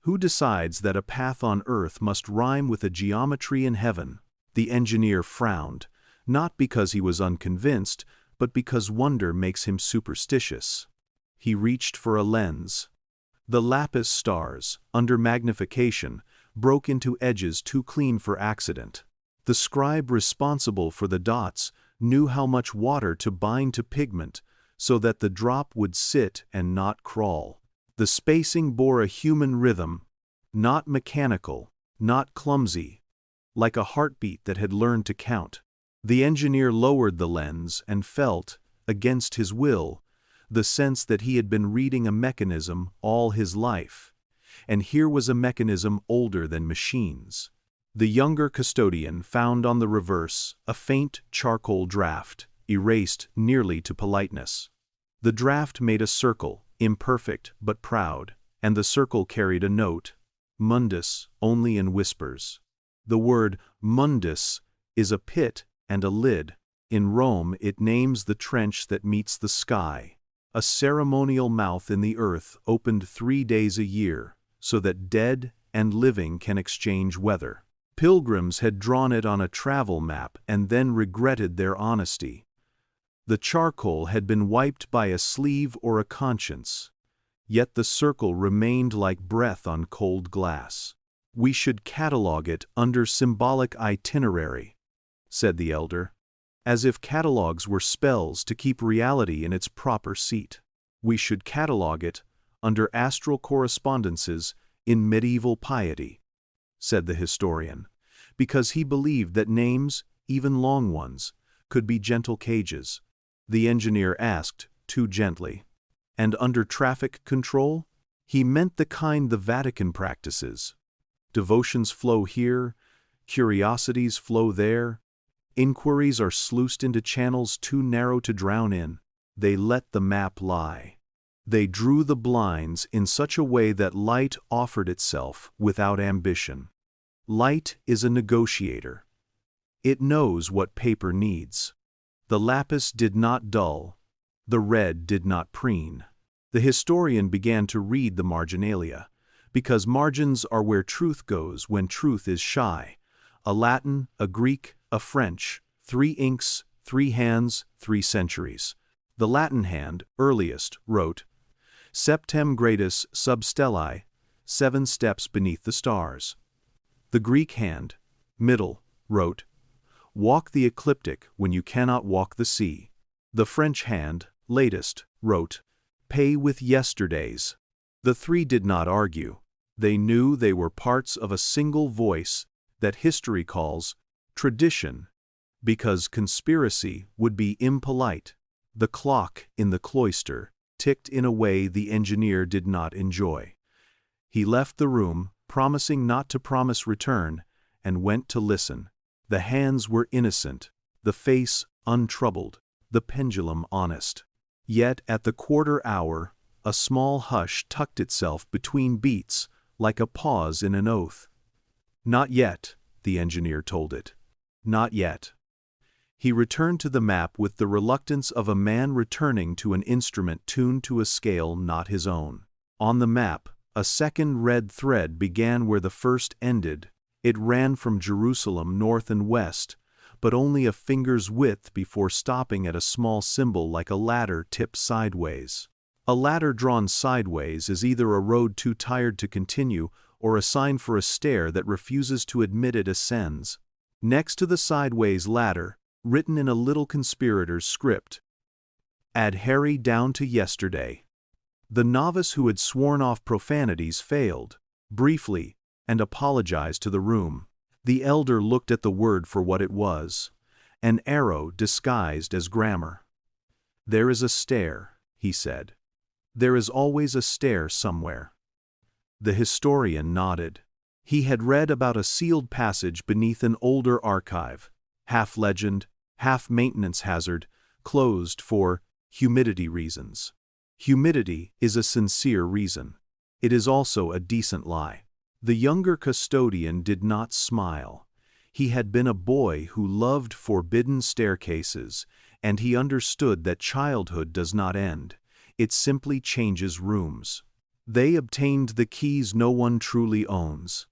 Who decides that a path on earth must rhyme with a geometry in heaven? The engineer frowned, not because he was unconvinced, but because wonder makes him superstitious. He reached for a lens. The lapis stars, under magnification, broke into edges too clean for accident. The scribe responsible for the dots knew how much water to bind to pigment so that the drop would sit and not crawl. The spacing bore a human rhythm, not mechanical, not clumsy, like a heartbeat that had learned to count. The engineer lowered the lens and felt, against his will, the sense that he had been reading a mechanism all his life. And here was a mechanism older than machines. The younger custodian found on the reverse a faint charcoal draft, erased nearly to politeness. The draft made a circle, imperfect but proud, and the circle carried a note, mundus, only in whispers. The word mundus is a pit and a lid. In Rome it names the trench that meets the sky. A ceremonial mouth in the earth opened 3 days a year, so that dead and living can exchange weather. Pilgrims had drawn it on a travel map and then regretted their honesty. The charcoal had been wiped by a sleeve or a conscience, yet the circle remained like breath on cold glass. We should catalogue it under symbolic itinerary, said the elder, as if catalogues were spells to keep reality in its proper seat. We should catalogue it under astral correspondences in medieval piety, said the historian, because he believed that names, even long ones, could be gentle cages. The engineer asked, too gently, and under traffic control? He meant the kind the Vatican practices. Devotions flow here, curiosities flow there. Inquiries are sluiced into channels too narrow to drown in. They let the map lie. They drew the blinds in such a way that light offered itself without ambition. Light is a negotiator. It knows what paper needs. The lapis did not dull. The red did not preen. The historian began to read the marginalia, because margins are where truth goes when truth is shy. A Latin, a Greek, a French, 3 inks, 3 hands, 3 centuries. The Latin hand, earliest, wrote, Septem gradus sub stellae, 7 steps beneath the stars. The Greek hand, middle, wrote, Walk the ecliptic when you cannot walk the sea. The French hand, latest, wrote, Pay with yesterdays. The 3 did not argue. They knew they were parts of a single voice that history calls tradition, because conspiracy would be impolite. The clock in the cloister ticked in a way the engineer did not enjoy. He left the room, promising not to promise return, and went to listen. The hands were innocent, the face untroubled, the pendulum honest. Yet at the quarter hour, a small hush tucked itself between beats, like a pause in an oath. "Not yet," the engineer told it. "Not yet." He returned to the map with the reluctance of a man returning to an instrument tuned to a scale not his own. On the map, a second red thread began where the first ended. It ran from Jerusalem north and west, but only a finger's width before stopping at a small symbol like a ladder tipped sideways. A ladder drawn sideways is either a road too tired to continue or a sign for a stair that refuses to admit it ascends. Next to the sideways ladder, written in a little conspirator's script, "Add Harry down to yesterday." The novice who had sworn off profanities failed, briefly, and apologized to the room. The elder looked at the word for what it was, an arrow disguised as grammar. "There is a stair," he said. "There is always a stair somewhere." The historian nodded. He had read about a sealed passage beneath an older archive, half legend, half maintenance hazard, closed for humidity reasons. Humidity is a sincere reason. It is also a decent lie. The younger custodian did not smile. He had been a boy who loved forbidden staircases, and he understood that childhood does not end. It simply changes rooms. They obtained the keys no one truly owns.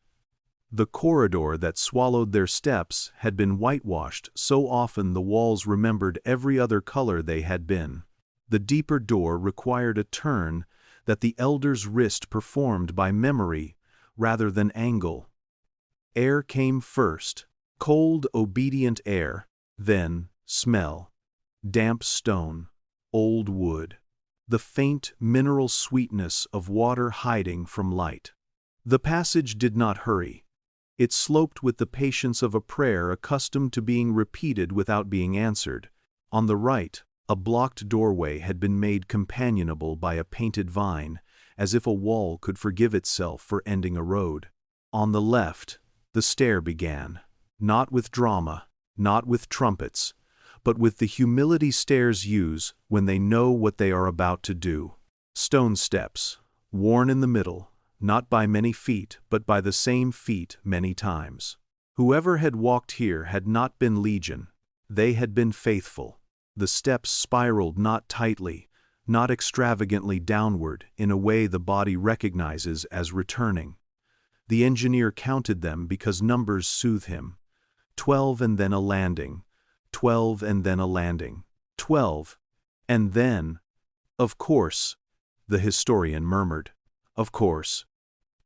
The corridor that swallowed their steps had been whitewashed so often the walls remembered every other color they had been. The deeper door required a turn that the elder's wrist performed by memory rather than angle. Air came first, cold, obedient air, then smell, damp stone, old wood, the faint mineral sweetness of water hiding from light. The passage did not hurry. It sloped with the patience of a prayer accustomed to being repeated without being answered. On the right, a blocked doorway had been made companionable by a painted vine, as if a wall could forgive itself for ending a road. On the left, the stair began, not with drama, not with trumpets, but with the humility stairs use when they know what they are about to do. Stone steps, worn in the middle, not by many feet, but by the same feet many times. Whoever had walked here had not been legion. They had been faithful. The steps spiraled not tightly, not extravagantly downward in a way the body recognizes as returning. The engineer counted them because numbers soothe him. 12 and then a landing. 12 and then a landing. 12 and then, of course, the historian murmured. Of course.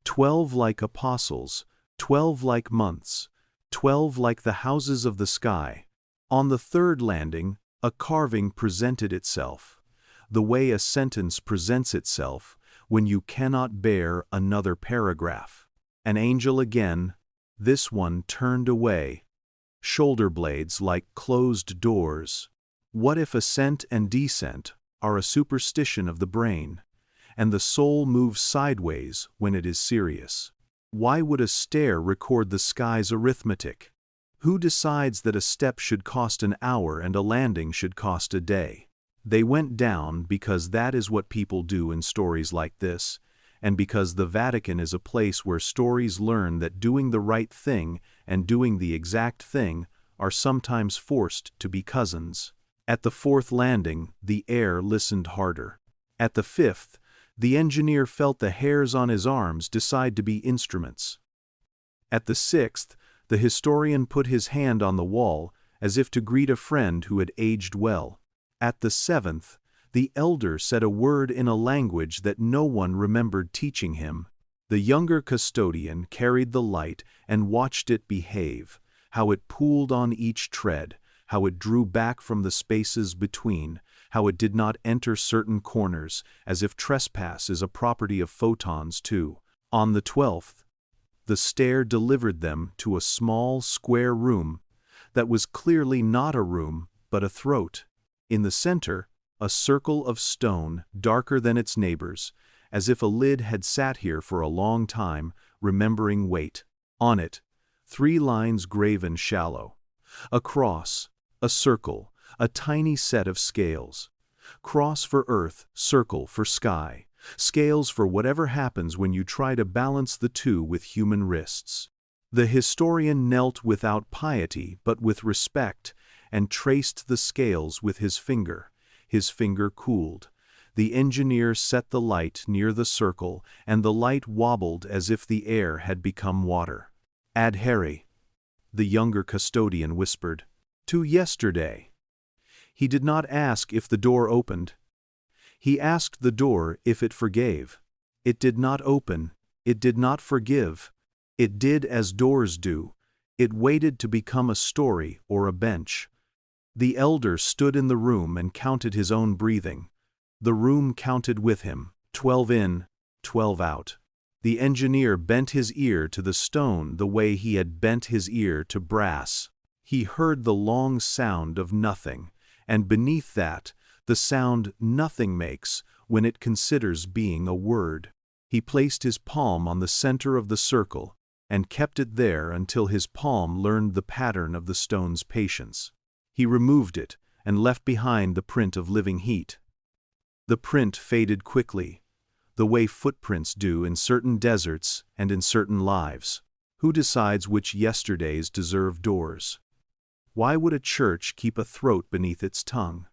12 like apostles, 12 like months, 12 like the houses of the sky. On the third landing, a carving presented itself, the way a sentence presents itself when you cannot bear another paragraph. An angel again, this one turned away. Shoulder blades like closed doors. What if ascent and descent are a superstition of the brain, and the soul moves sideways when it is serious? Why would a stair record the sky's arithmetic? Who decides that a step should cost an hour and a landing should cost a day? They went down because that is what people do in stories like this, and because the Vatican is a place where stories learn that doing the right thing and doing the exact thing are sometimes forced to be cousins. At the fourth landing, the air listened harder. At the fifth, the engineer felt the hairs on his arms decide to be instruments. At the sixth, the historian put his hand on the wall as if to greet a friend who had aged well. At the seventh, the elder said a word in a language that no one remembered teaching him. The younger custodian carried the light and watched it behave, how it pooled on each tread, how it drew back from the spaces between, how it did not enter certain corners, as if trespass is a property of photons too. On the 12th, the stair delivered them to a small, square room, that was clearly not a room, but a throat. In the center, a circle of stone, darker than its neighbors, as if a lid had sat here for a long time, remembering weight. On it, 3 lines graven shallow. A cross, a circle, a tiny set of scales. Cross for earth, circle for sky. Scales for whatever happens when you try to balance the two with human wrists. The historian knelt without piety but with respect, and traced the scales with his finger. His finger cooled. The engineer set the light near the circle, and the light wobbled as if the air had become water. Adhere, the younger custodian whispered. To yesterday. He did not ask if the door opened. He asked the door if it forgave. It did not open. It did not forgive. It did as doors do. It waited to become a story or a bench. The elder stood in the room and counted his own breathing. The room counted with him, 12 in, 12 out. The engineer bent his ear to the stone the way he had bent his ear to brass. He heard the long sound of nothing, and beneath that, the sound nothing makes when it considers being a word. He placed his palm on the center of the circle, and kept it there until his palm learned the pattern of the stone's patience. He removed it, and left behind the print of living heat. The print faded quickly, the way footprints do in certain deserts and in certain lives. Who decides which yesterdays deserve doors? Why would a church keep a throat beneath its tongue?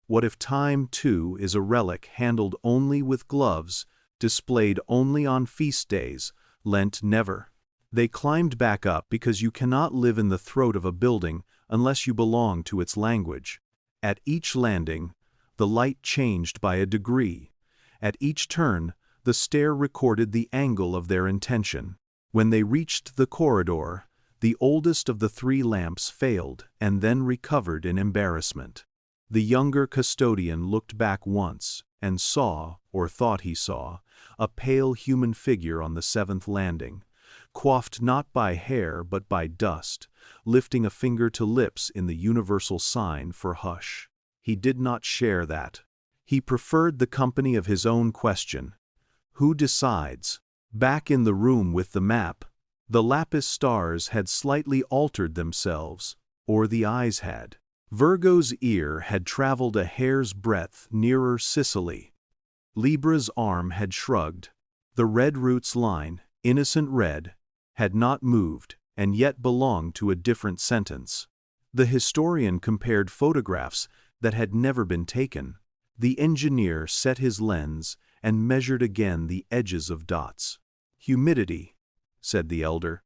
What if time, too, is a relic handled only with gloves, displayed only on feast days, Lent never? They climbed back up because you cannot live in the throat of a building unless you belong to its language. At each landing, the light changed by a degree. At each turn, the stair recorded the angle of their intention. When they reached the corridor, the oldest of the 3 lamps failed and then recovered in embarrassment. The younger custodian looked back once and saw, or thought he saw, a pale human figure on the 7th landing, coiffed not by hair but by dust, lifting a finger to lips in the universal sign for hush. He did not share that. He preferred the company of his own question. Who decides? Back in the room with the map, the lapis stars had slightly altered themselves, or the eyes had. Virgo's ear had traveled a hair's breadth nearer Sicily. Libra's arm had shrugged. The red root's line, innocent red, had not moved, and yet belonged to a different sentence. The historian compared photographs that had never been taken. The engineer set his lens and measured again the edges of dots. Humidity, said the elder,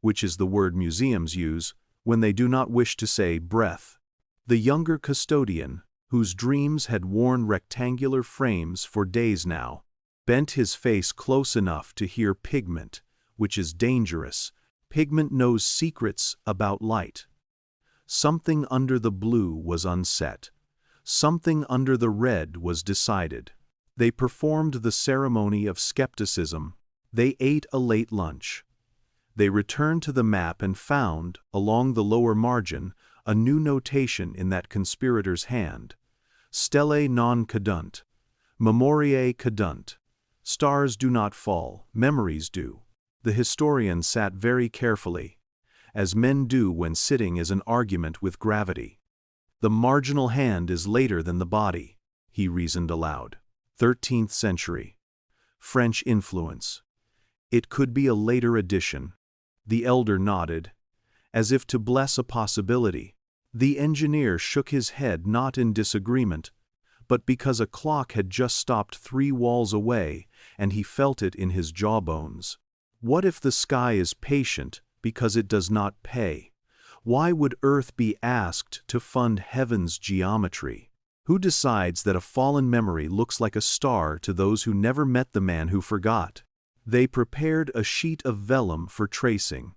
which is the word museums use when they do not wish to say breath. The younger custodian, whose dreams had worn rectangular frames for days now, bent his face close enough to hear pigment, which is dangerous. Pigment knows secrets about light. Something under the blue was unset. Something under the red was decided. They performed the ceremony of skepticism. They ate a late lunch. They returned to the map and found, along the lower margin, a new notation in that conspirator's hand. Stellae non cadunt. Memoriae cadunt. Stars do not fall, memories do. The historian sat very carefully, as men do when sitting is an argument with gravity. The marginal hand is later than the body, he reasoned aloud. 13th century. French influence. It could be a later edition. The elder nodded, as if to bless a possibility. The engineer shook his head not in disagreement, but because a clock had just stopped 3 walls away, and he felt it in his jawbones. What if the sky is patient because it does not pay? Why would Earth be asked to fund heaven's geometry? Who decides that a fallen memory looks like a star to those who never met the man who forgot? They prepared a sheet of vellum for tracing.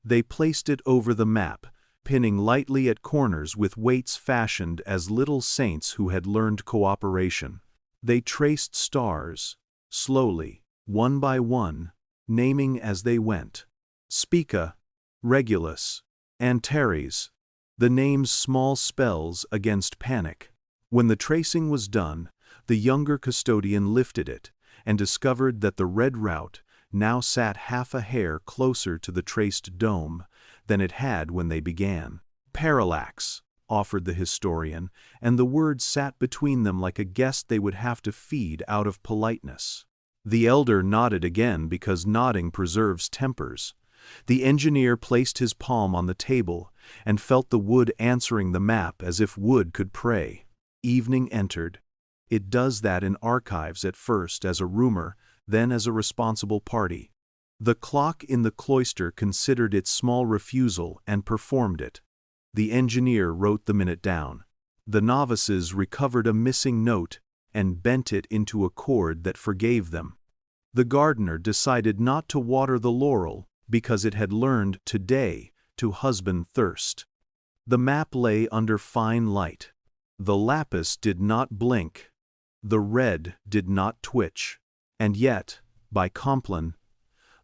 They placed it over the map, pinning lightly at corners with weights fashioned as little saints who had learned cooperation. They traced stars, slowly, one by one, naming as they went. Spica, Regulus, Antares, The name's small spells against panic. When the tracing was done, the younger custodian lifted it and discovered that the red route now sat half a hair closer to the traced dome than it had when they began. Parallax, offered the historian, and the word sat between them like a guest they would have to feed out of politeness. The elder nodded again because nodding preserves tempers. The engineer placed his palm on the table and felt the wood answering the map as if wood could pray. Evening entered. It does that in archives at first as a rumor, then as a responsible party. The clock in the cloister considered its small refusal and performed it. The engineer wrote the minute down. The novices recovered a missing note and bent it into a chord that forgave them. The gardener decided not to water the laurel because it had learned today to husband thirst. The map lay under fine light. The lapis did not blink. The red did not twitch. And yet, by Compline,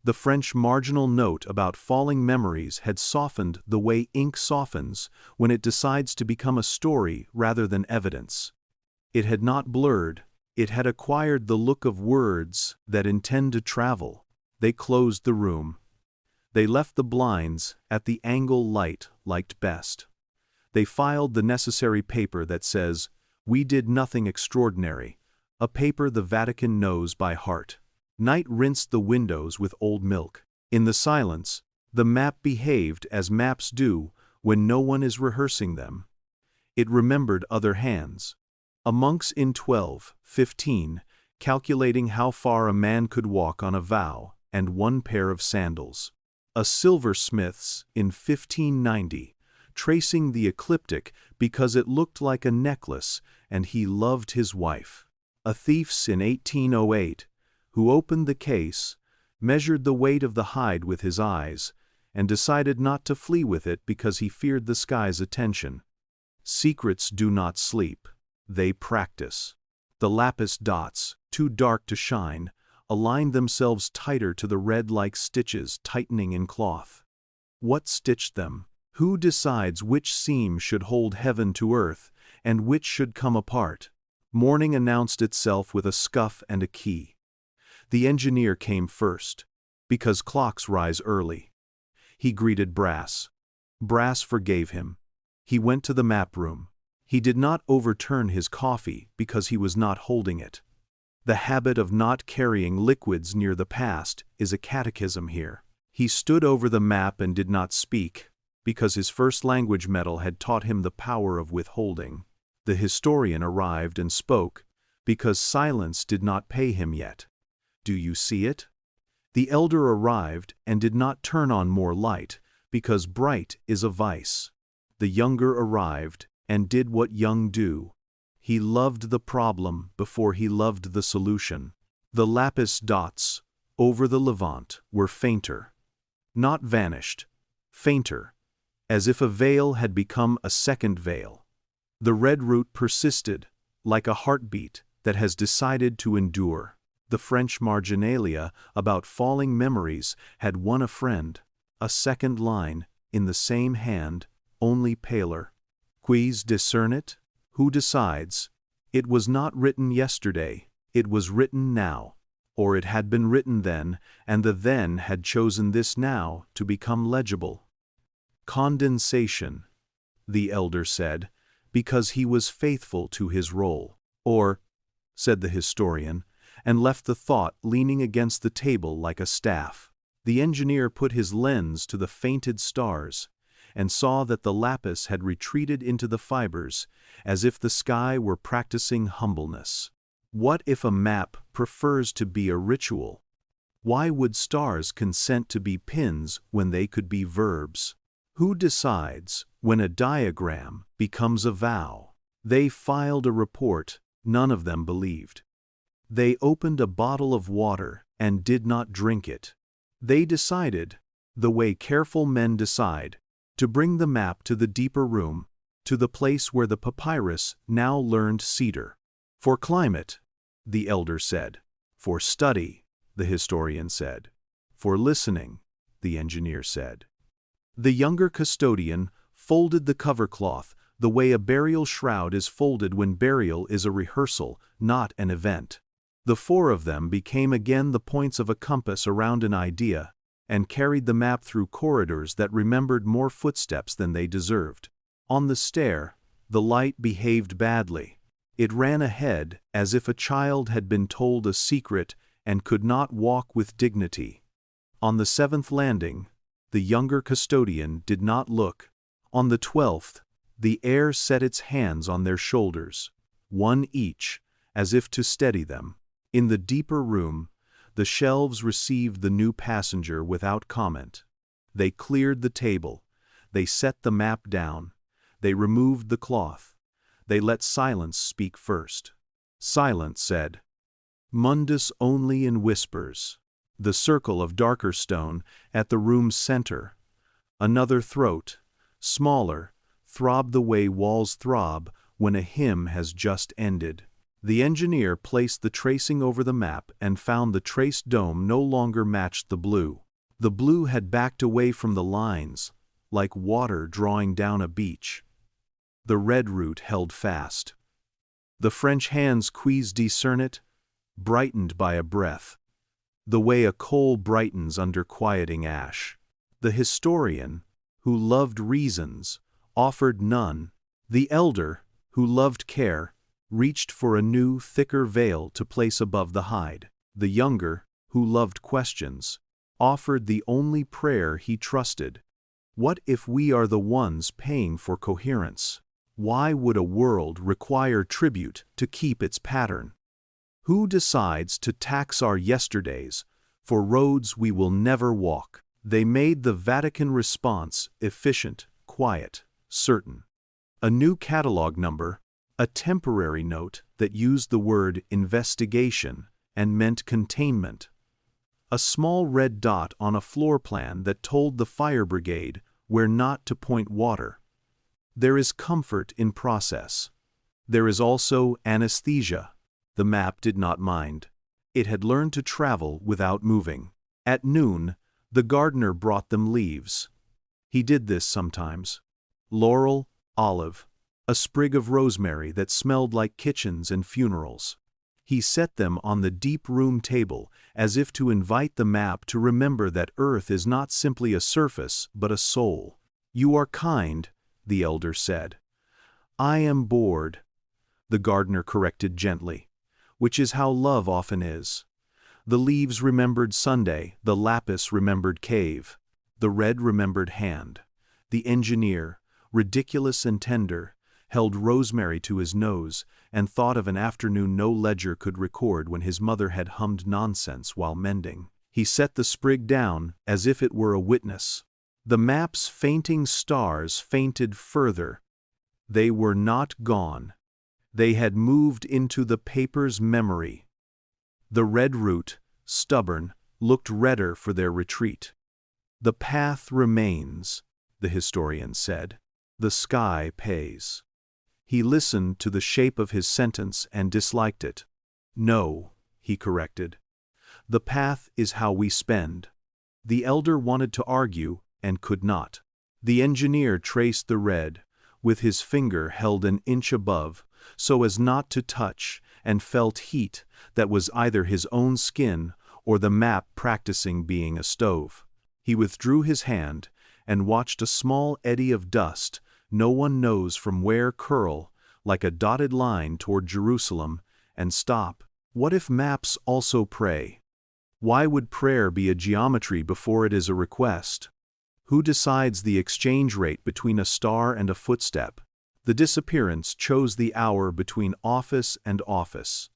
the French marginal note about falling memories had softened the way ink softens when it decides to become a story rather than evidence. It had not blurred. It had acquired the look of words that intend to travel. They closed the room. They left the blinds at the angle light liked best. They filed the necessary paper that says, "We did nothing extraordinary," a paper the Vatican knows by heart. Night rinsed the windows with old milk. In the silence, the map behaved as maps do when no one is rehearsing them. It remembered other hands. A monk's in 1215, calculating how far a man could walk on a vow and one pair of sandals. A silversmith's in 1590, tracing the ecliptic because it looked like a necklace and he loved his wife. A thief's in 1808, who opened the case, measured the weight of the hide with his eyes, and decided not to flee with it because he feared the sky's attention. Secrets do not sleep. They practice. The lapis dots, too dark to shine, aligned themselves tighter to the red like stitches tightening in cloth. What stitched them? Who decides which seam should hold heaven to earth and which should come apart? Morning announced itself with a scuff and a key. The engineer came first, because clocks rise early. He greeted Brass. Brass forgave him. He went to the map room. He did not overturn his coffee because he was not holding it. The habit of not carrying liquids near the past is a catechism here. He stood over the map and did not speak, because his first language medal had taught him the power of withholding. The historian arrived and spoke, because silence did not pay him yet. Do you see it? The elder arrived and did not turn on more light, because bright is a vice. The younger arrived and did what young do. He loved the problem before he loved the solution. The lapis dots over the Levant were fainter. Not vanished, fainter, as if a veil had become a second veil. The red root persisted, like a heartbeat that has decided to endure. The French marginalia about falling memories had won a friend. A second line, in the same hand, only paler. Quis discernit? Who decides? It was not written yesterday, it was written now. Or it had been written then, and the then had chosen this now to become legible. Condensation, the elder said, because he was faithful to his role. Or, said the historian, and left the thought leaning against the table like a staff. The engineer put his lens to the fainted stars, and saw that the lapis had retreated into the fibers, as if the sky were practicing humbleness. What if a map prefers to be a ritual? Why would stars consent to be pins when they could be verbs? Who decides when a diagram becomes a vow? They filed a report, none of them believed. They opened a bottle of water and did not drink it. They decided, the way careful men decide, to bring the map to the deeper room, to the place where the papyrus now learned cedar. For climate, the elder said. For study, the historian said. For listening, the engineer said. The younger custodian folded the cover cloth, the way a burial shroud is folded when burial is a rehearsal, not an event. The four of them became again the points of a compass around an idea, and carried the map through corridors that remembered more footsteps than they deserved. On the stair, the light behaved badly. It ran ahead as if a child had been told a secret and could not walk with dignity. On the 7th landing, the younger custodian did not look. On the 12th, the air set its hands on their shoulders, one each, as if to steady them. In the deeper room, the shelves received the new passenger without comment. They cleared the table. They set the map down. They removed the cloth. They let silence speak first. Silence said, "Mundus only in whispers." The circle of darker stone at the room's center. Another throat, smaller, throbbed the way walls throb when a hymn has just ended. The engineer placed the tracing over the map and found the traced dome no longer matched the blue. The blue had backed away from the lines, like water drawing down a beach. The red root held fast. The French hands quis discernit, brightened by a breath, the way a coal brightens under quieting ash. The historian, who loved reasons, offered none. The elder, who loved care, reached for a new, thicker veil to place above the hide. The younger, who loved questions, offered the only prayer he trusted. What if we are the ones paying for coherence? Why would a world require tribute to keep its pattern? Who decides to tax our yesterdays for roads we will never walk? They made the Vatican response efficient, quiet, certain. A new catalog number, a temporary note that used the word investigation and meant containment. A small red dot on a floor plan that told the fire brigade where not to point water. There is comfort in process. There is also anesthesia. The map did not mind. It had learned to travel without moving. At noon, the gardener brought them leaves. He did this sometimes. Laurel, olive, a sprig of rosemary that smelled like kitchens and funerals. He set them on the deep room table as if to invite the map to remember that earth is not simply a surface but a soul. "You are kind," the elder said. "I am bored," the gardener corrected gently, which is how love often is. The leaves remembered Sunday, the lapis remembered cave, the red remembered hand. The engineer, ridiculous and tender, held rosemary to his nose and thought of an afternoon no ledger could record when his mother had hummed nonsense while mending. He set the sprig down as if it were a witness. The map's fainting stars fainted further. They were not gone. They had moved into the paper's memory. The red root, stubborn, looked redder for their retreat. "The path remains," the historian said. "The sky pays." He listened to the shape of his sentence and disliked it. "No," he corrected. "The path is how we spend." The elder wanted to argue and could not. The engineer traced the red, with his finger held an inch above, so as not to touch, and felt heat that was either his own skin or the map practicing being a stove. He withdrew his hand and watched a small eddy of dust, no one knows from where, curl, like a dotted line toward Jerusalem, and stop. What if maps also pray? Why would prayer be a geometry before it is a request? Who decides the exchange rate between a star and a footstep? The disappearance chose the hour between office and office,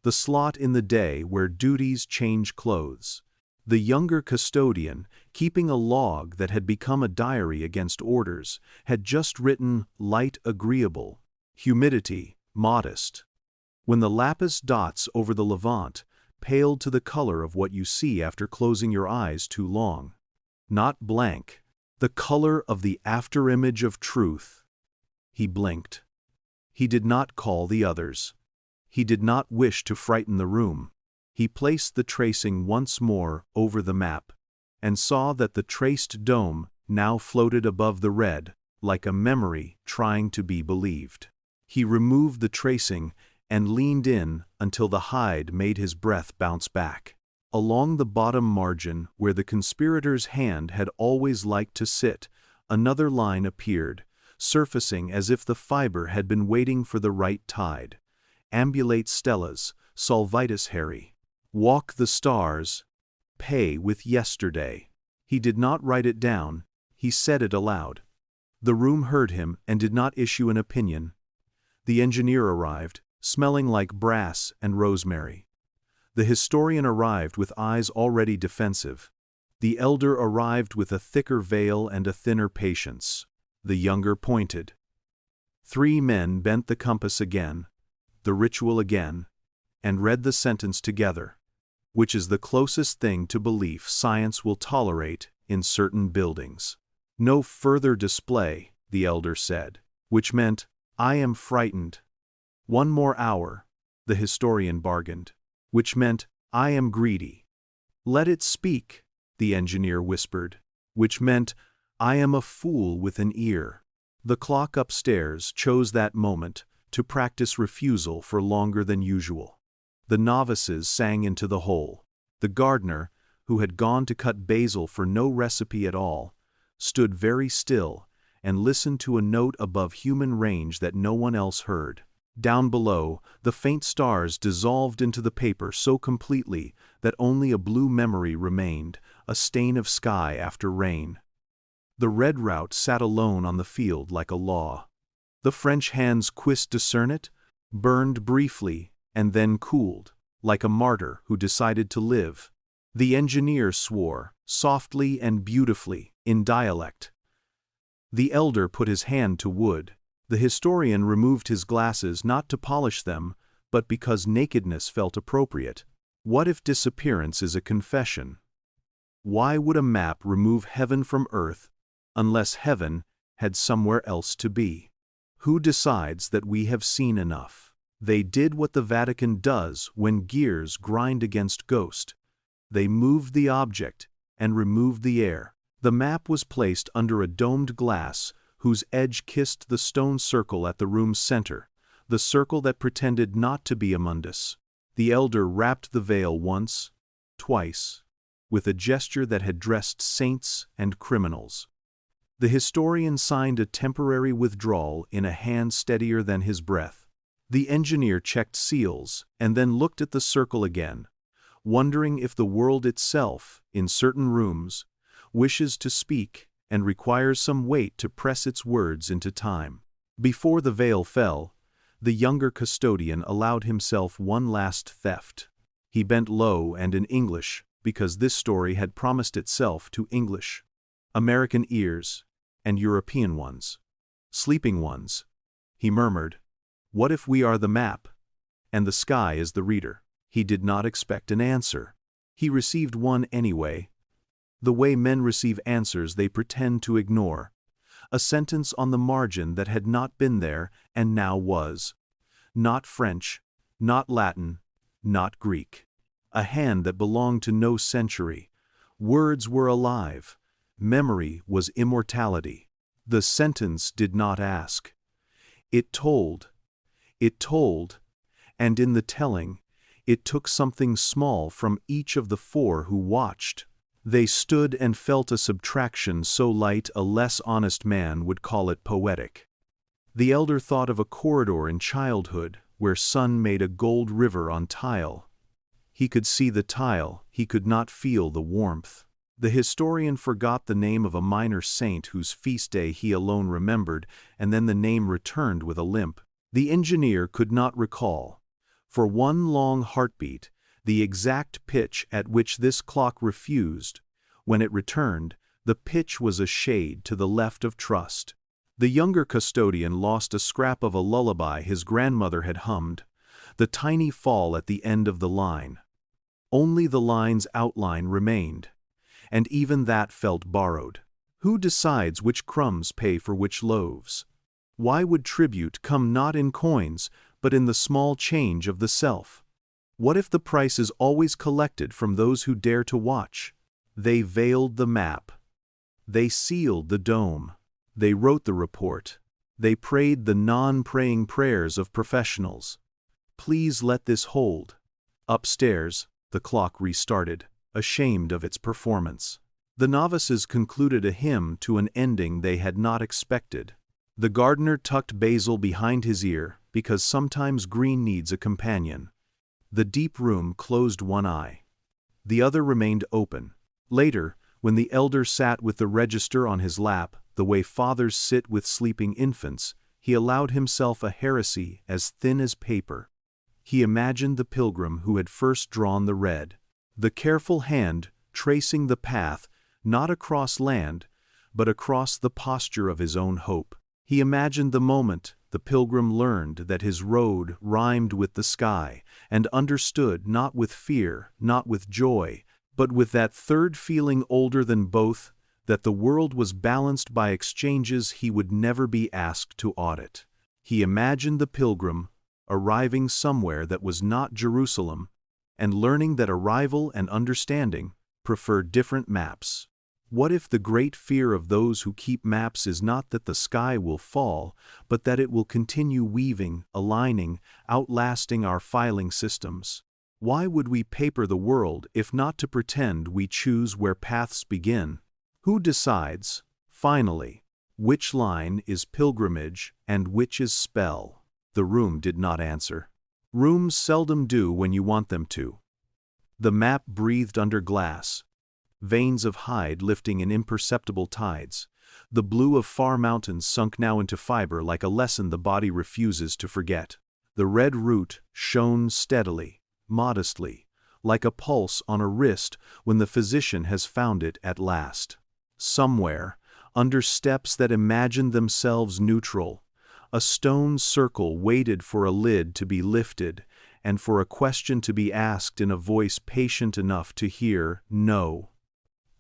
the slot in the day where duties change clothes. The younger custodian, keeping a log that had become a diary against orders, had just written light agreeable, humidity modest. When the lapis dots over the levant paled to the color of what you see after closing your eyes too long. Not blank, the color of the afterimage of truth. He blinked. He did not call the others. He did not wish to frighten the room. He placed the tracing once more over the map, and saw that the traced dome now floated above the red, like a memory trying to be believed. He removed the tracing and leaned in until the hide made his breath bounce back. Along the bottom margin, where the conspirator's hand had always liked to sit, another line appeared, surfacing as if the fiber had been waiting for the right tide. Ambulate stellas, solvitus Harry. Walk the stars, pay with yesterday. He did not write it down, he said it aloud. The room heard him and did not issue an opinion. The engineer arrived, smelling like brass and rosemary. The historian arrived with eyes already defensive. The elder arrived with a thicker veil and a thinner patience. The younger pointed. 3 men bent the compass again, the ritual again, and read the sentence together, which is the closest thing to belief science will tolerate in certain buildings. No further display, the elder said, which meant, I am frightened. 1 more hour, the historian bargained, which meant, I am greedy. Let it speak, the engineer whispered, which meant, I am a fool with an ear. The clock upstairs chose that moment to practice refusal for longer than usual. The novices sang into the hole. The gardener, who had gone to cut basil for no recipe at all, stood very still and listened to a note above human range that no one else heard. Down below, the faint stars dissolved into the paper so completely that only a blue memory remained, a stain of sky after rain. The red rout sat alone on the field like a law. The French hands quist discern it, burned briefly, and then cooled, like a martyr who decided to live. The engineer swore, softly and beautifully, in dialect. The elder put his hand to wood. The historian removed his glasses not to polish them, but because nakedness felt appropriate. What if disappearance is a confession? Why would a map remove heaven from earth, unless heaven had somewhere else to be? Who decides that we have seen enough? They did what the Vatican does when gears grind against ghost. They moved the object and removed the air. The map was placed under a domed glass whose edge kissed the stone circle at the room's center, the circle that pretended not to be a mundus. The elder wrapped the veil once, twice, with a gesture that had dressed saints and criminals. The historian signed a temporary withdrawal in a hand steadier than his breath. The engineer checked seals and then looked at the circle again, wondering if the world itself, in certain rooms, wishes to speak and requires some weight to press its words into time. Before the veil fell, the younger custodian allowed himself one last theft. He bent low and in English, because this story had promised itself to English, American ears, and European ones. Sleeping ones. He murmured, what if we are the map, and the sky is the reader? He did not expect an answer. He received one anyway. The way men receive answers they pretend to ignore. A sentence on the margin that had not been there and now was. Not French, not Latin, not Greek. A hand that belonged to no century. Words were alive. Memory was immortality. The sentence did not ask. It told. It told. And in the telling, it took something small from each of the 4 who watched. They stood and felt a subtraction so light a less honest man would call it poetic. The elder thought of a corridor in childhood where sun made a gold river on tile. He could see the tile, he could not feel the warmth. The historian forgot the name of a minor saint whose feast day he alone remembered, and then the name returned with a limp. The engineer could not recall, for one long heartbeat, the exact pitch at which this clock refused. When it returned, the pitch was a shade to the left of trust. The younger custodian lost a scrap of a lullaby his grandmother had hummed, the tiny fall at the end of the line. Only the line's outline remained, and even that felt borrowed. Who decides which crumbs pay for which loaves? Why would tribute come not in coins, but in the small change of the self? What if the price is always collected from those who dare to watch? They veiled the map. They sealed the dome. They wrote the report. They prayed the non-praying prayers of professionals. Please let this hold. Upstairs, the clock restarted, ashamed of its performance. The novices concluded a hymn to an ending they had not expected. The gardener tucked basil behind his ear, because sometimes green needs a companion. The deep room closed one eye. The other remained open. Later, when the elder sat with the register on his lap, the way fathers sit with sleeping infants, he allowed himself a heresy as thin as paper. He imagined the pilgrim who had first drawn the red, the careful hand tracing the path, not across land, but across the posture of his own hope. He imagined the moment the pilgrim learned that his road rhymed with the sky, and understood not with fear, not with joy, but with that third feeling older than both, that the world was balanced by exchanges he would never be asked to audit. He imagined the pilgrim arriving somewhere that was not Jerusalem, and learning that arrival and understanding prefer different maps. What if the great fear of those who keep maps is not that the sky will fall, but that it will continue weaving, aligning, outlasting our filing systems? Why would we paper the world if not to pretend we choose where paths begin? Who decides, finally, which line is pilgrimage and which is spell? The room did not answer. Rooms seldom do when you want them to. The map breathed under glass, veins of hide lifting in imperceptible tides. The blue of far mountains sunk now into fiber like a lesson the body refuses to forget. The red root shone steadily, modestly, like a pulse on a wrist when the physician has found it at last. Somewhere, under steps that imagined themselves neutral, a stone circle waited for a lid to be lifted and for a question to be asked in a voice patient enough to hear no.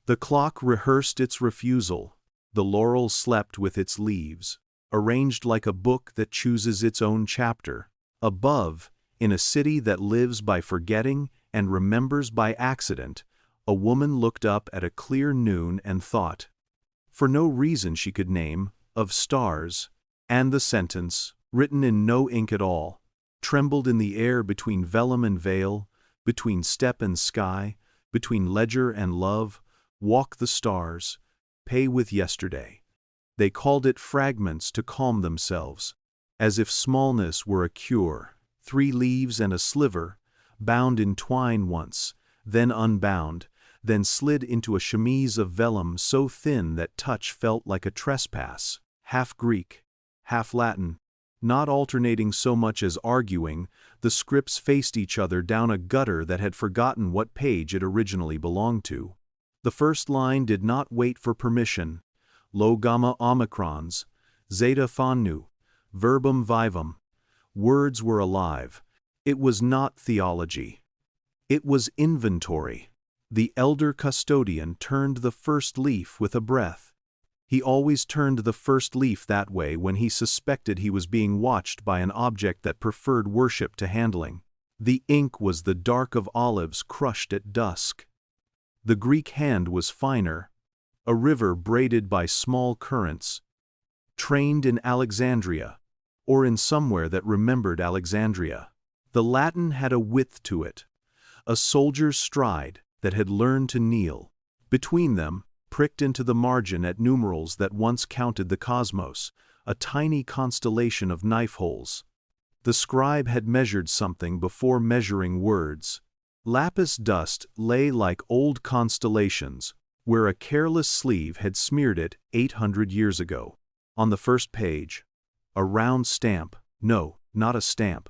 The clock rehearsed its refusal. The laurel slept with its leaves, arranged like a book that chooses its own chapter. Above, in a city that lives by forgetting and remembers by accident, a woman looked up at a clear noon and thought, for no reason she could name, of stars, and the sentence, written in no ink at all, trembled in the air between vellum and veil, between step and sky, between ledger and love. Walk the stars, pay with yesterday. They called it fragments to calm themselves, as if smallness were a cure. 3 leaves and a sliver, bound in twine once, then unbound, then slid into a chemise of vellum so thin that touch felt like a trespass, half Greek, half Latin, not alternating so much as arguing. The scripts faced each other down a gutter that had forgotten what page it originally belonged to. The first line did not wait for permission. Lo gamma omicrons, zeta fanu, verbum vivum. Words were alive. It was not theology. It was inventory. The elder custodian turned the first leaf with a breath. He always turned the first leaf that way when he suspected he was being watched by an object that preferred worship to handling. The ink was the dark of olives crushed at dusk. The Greek hand was finer, a river braided by small currents, trained in Alexandria, or in somewhere that remembered Alexandria. The Latin had a width to it, a soldier's stride that had learned to kneel. Between them, pricked into the margin at numerals that once counted the cosmos, a tiny constellation of knife holes. The scribe had measured something before measuring words. Lapis dust lay like old constellations, where a careless sleeve had smeared it 800 years ago. On the first page, a round stamp, no, not a stamp.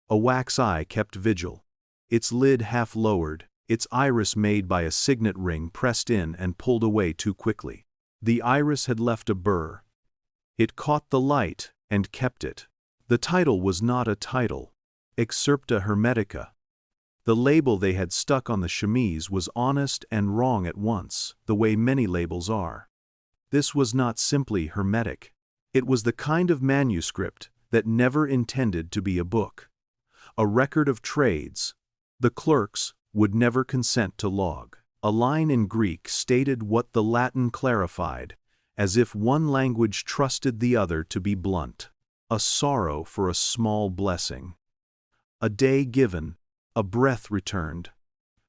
A wax eye kept vigil, its lid half lowered, its iris made by a signet ring pressed in and pulled away too quickly. The iris had left a burr. It caught the light and kept it. The title was not a title, Excerpta Hermetica. The label they had stuck on the chemise was honest and wrong at once, the way many labels are. This was not simply hermetic. It was the kind of manuscript that never intended to be a book, a record of trades. The clerks would never consent to log. A line in Greek stated what the Latin clarified, as if one language trusted the other to be blunt. A sorrow for a small blessing. A day given, a breath returned.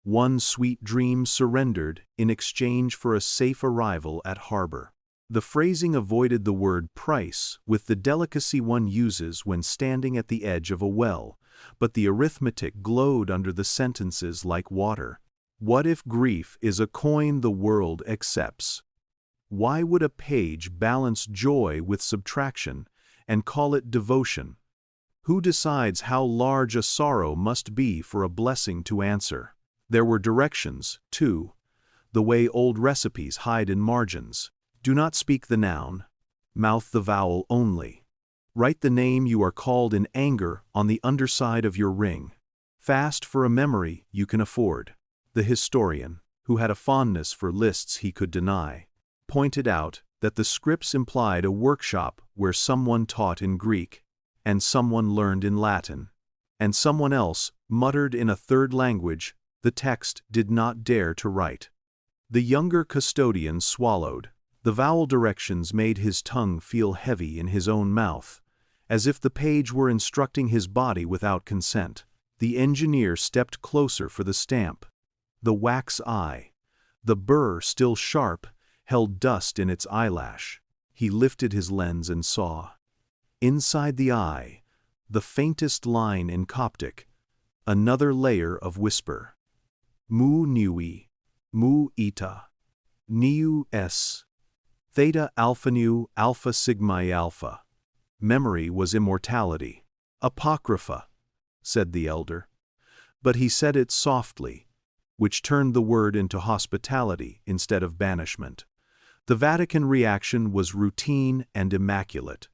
One sweet dream surrendered in exchange for a safe arrival at harbor. The phrasing avoided the word price with the delicacy one uses when standing at the edge of a well, but the arithmetic glowed under the sentences like water. What if grief is a coin the world accepts? Why would a page balance joy with subtraction and call it devotion? Who decides how large a sorrow must be for a blessing to answer? There were directions, too, the way old recipes hide in margins. Do not speak the noun, mouth the vowel only. Write the name you are called in anger on the underside of your ring. Fast for a memory you can afford. The historian, who had a fondness for lists he could deny, pointed out that the scripts implied a workshop where someone taught in Greek, and someone learned in Latin, and someone else muttered in a third language the text did not dare to write. The younger custodian swallowed. The vowel directions made his tongue feel heavy in his own mouth, as if the page were instructing his body without consent. The engineer stepped closer for the stamp. The wax eye, the burr still sharp, held dust in its eyelash. He lifted his lens and saw. Inside the eye, the faintest line in Coptic, another layer of whisper. Mu nui, mu eta, niu s. Theta alpha nu alpha sigma alpha. Memory was immortality. Apocrypha, said the elder. But he said it softly, which turned the word into hospitality instead of banishment. The Vatican reaction was routine and immaculate.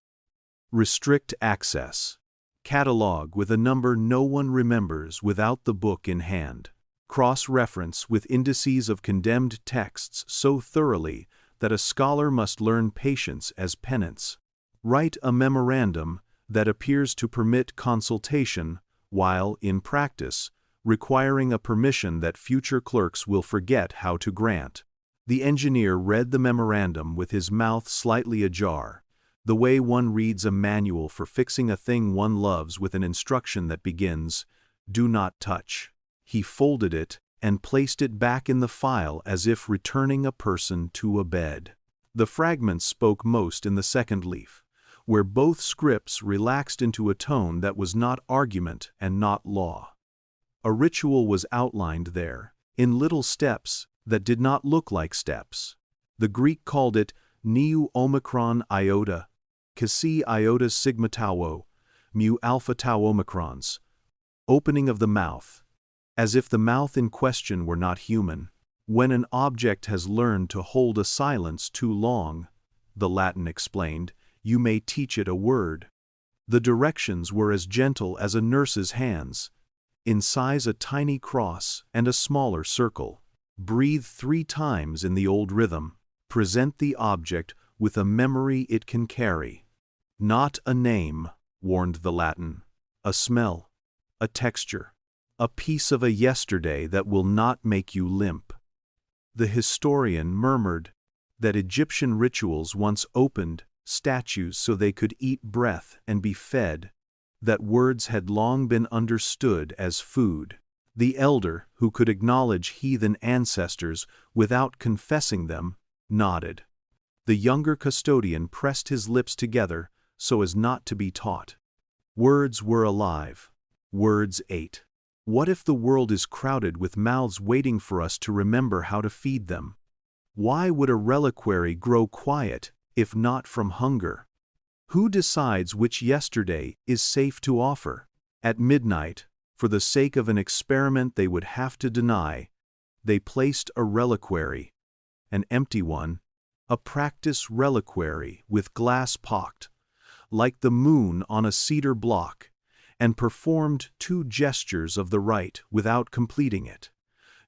Restrict access. Catalog with a number no one remembers without the book in hand. Cross-reference with indices of condemned texts so thoroughly that a scholar must learn patience as penance. Write a memorandum that appears to permit consultation while, in practice, requiring a permission that future clerks will forget how to grant. The engineer read the memorandum with his mouth slightly ajar, the way one reads a manual for fixing a thing one loves with an instruction that begins, "Do not touch." He folded it and placed it back in the file as if returning a person to a bed. The fragments spoke most in the second leaf, where both scripts relaxed into a tone that was not argument and not law. A ritual was outlined there, in little steps that did not look like steps. The Greek called it Niu Omicron Iota, Xi Iota Sigma Tau, Mu Alpha Tau Omicrons. Opening of the mouth. As if the mouth in question were not human. When an object has learned to hold a silence too long, the Latin explained, you may teach it a word. The directions were as gentle as a nurse's hands. In size a tiny cross and a smaller circle. Breathe 3 times in the old rhythm. Present the object with a memory it can carry. Not a name, warned the Latin. A smell. A texture. A piece of a yesterday that will not make you limp. The historian murmured that Egyptian rituals once opened statues so they could eat breath and be fed, that words had long been understood as food. The elder, who could acknowledge heathen ancestors without confessing them, nodded. The younger custodian pressed his lips together so as not to be taught. Words were alive. Words ate. What if the world is crowded with mouths waiting for us to remember how to feed them? Why would a reliquary grow quiet, if not from hunger? Who decides which yesterday is safe to offer? At midnight, for the sake of an experiment they would have to deny, they placed a reliquary, an empty one, a practice reliquary with glass pocked, like the moon on a cedar block, and performed 2 gestures of the rite without completing it.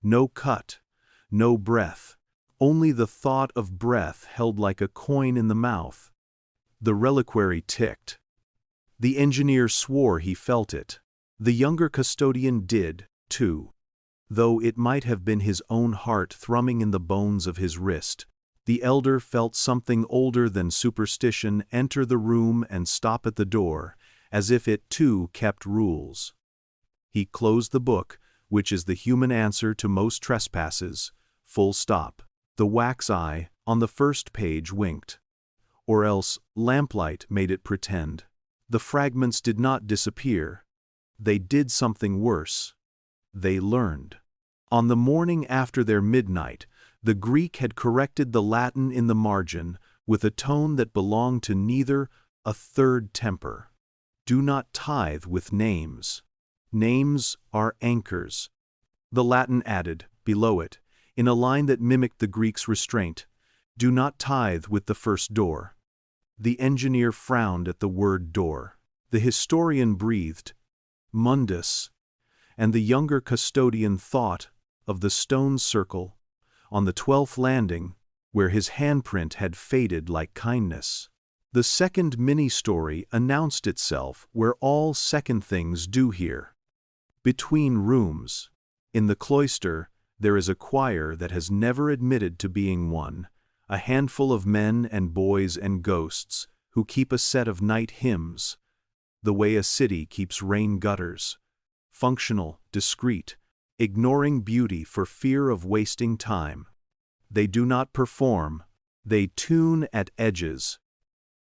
No cut, no breath, only the thought of breath held like a coin in the mouth. The reliquary ticked. The engineer swore he felt it. The younger custodian did, too, though it might have been his own heart thrumming in the bones of his wrist. The elder felt something older than superstition enter the room and stop at the door, as if it too kept rules. He closed the book, which is the human answer to most trespasses, full stop. The wax eye on the first page winked. Or else lamplight made it pretend. The fragments did not disappear. They did something worse. They learned. On the morning after their midnight, the Greek had corrected the Latin in the margin with a tone that belonged to neither a third temper. Do not tithe with names. Names are anchors. The Latin added, below it, in a line that mimicked the Greek's restraint, do not tithe with the first door. The engineer frowned at the word door. The historian breathed, mundus, and the younger custodian thought of the stone circle on the 12th landing, where his handprint had faded like kindness. The second mini-story announced itself where all second things do here. Between rooms. In the cloister, there is a choir that has never admitted to being one, a handful of men and boys and ghosts who keep a set of night hymns, the way a city keeps rain gutters, functional, discreet, ignoring beauty for fear of wasting time. They do not perform, they tune at edges.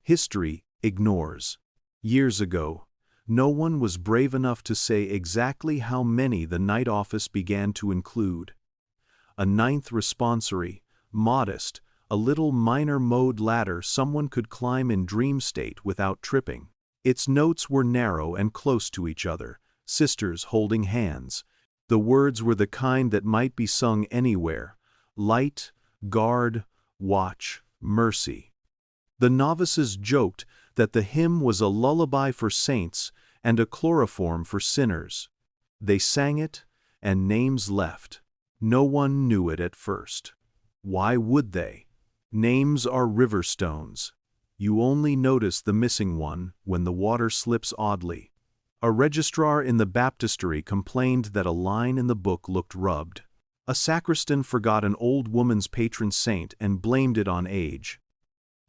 History ignores. Years ago, no one was brave enough to say exactly how many the night office began to include. A 9th responsory, modest, a little minor mode ladder someone could climb in dream state without tripping. Its notes were narrow and close to each other, sisters holding hands. The words were the kind that might be sung anywhere: light, guard, watch, mercy. The novices joked that the hymn was a lullaby for saints and a chloroform for sinners. They sang it, and names left. No one knew it at first. Why would they? Names are river stones. You only notice the missing one when the water slips oddly. A registrar in the baptistery complained that a line in the book looked rubbed. A sacristan forgot an old woman's patron saint and blamed it on age.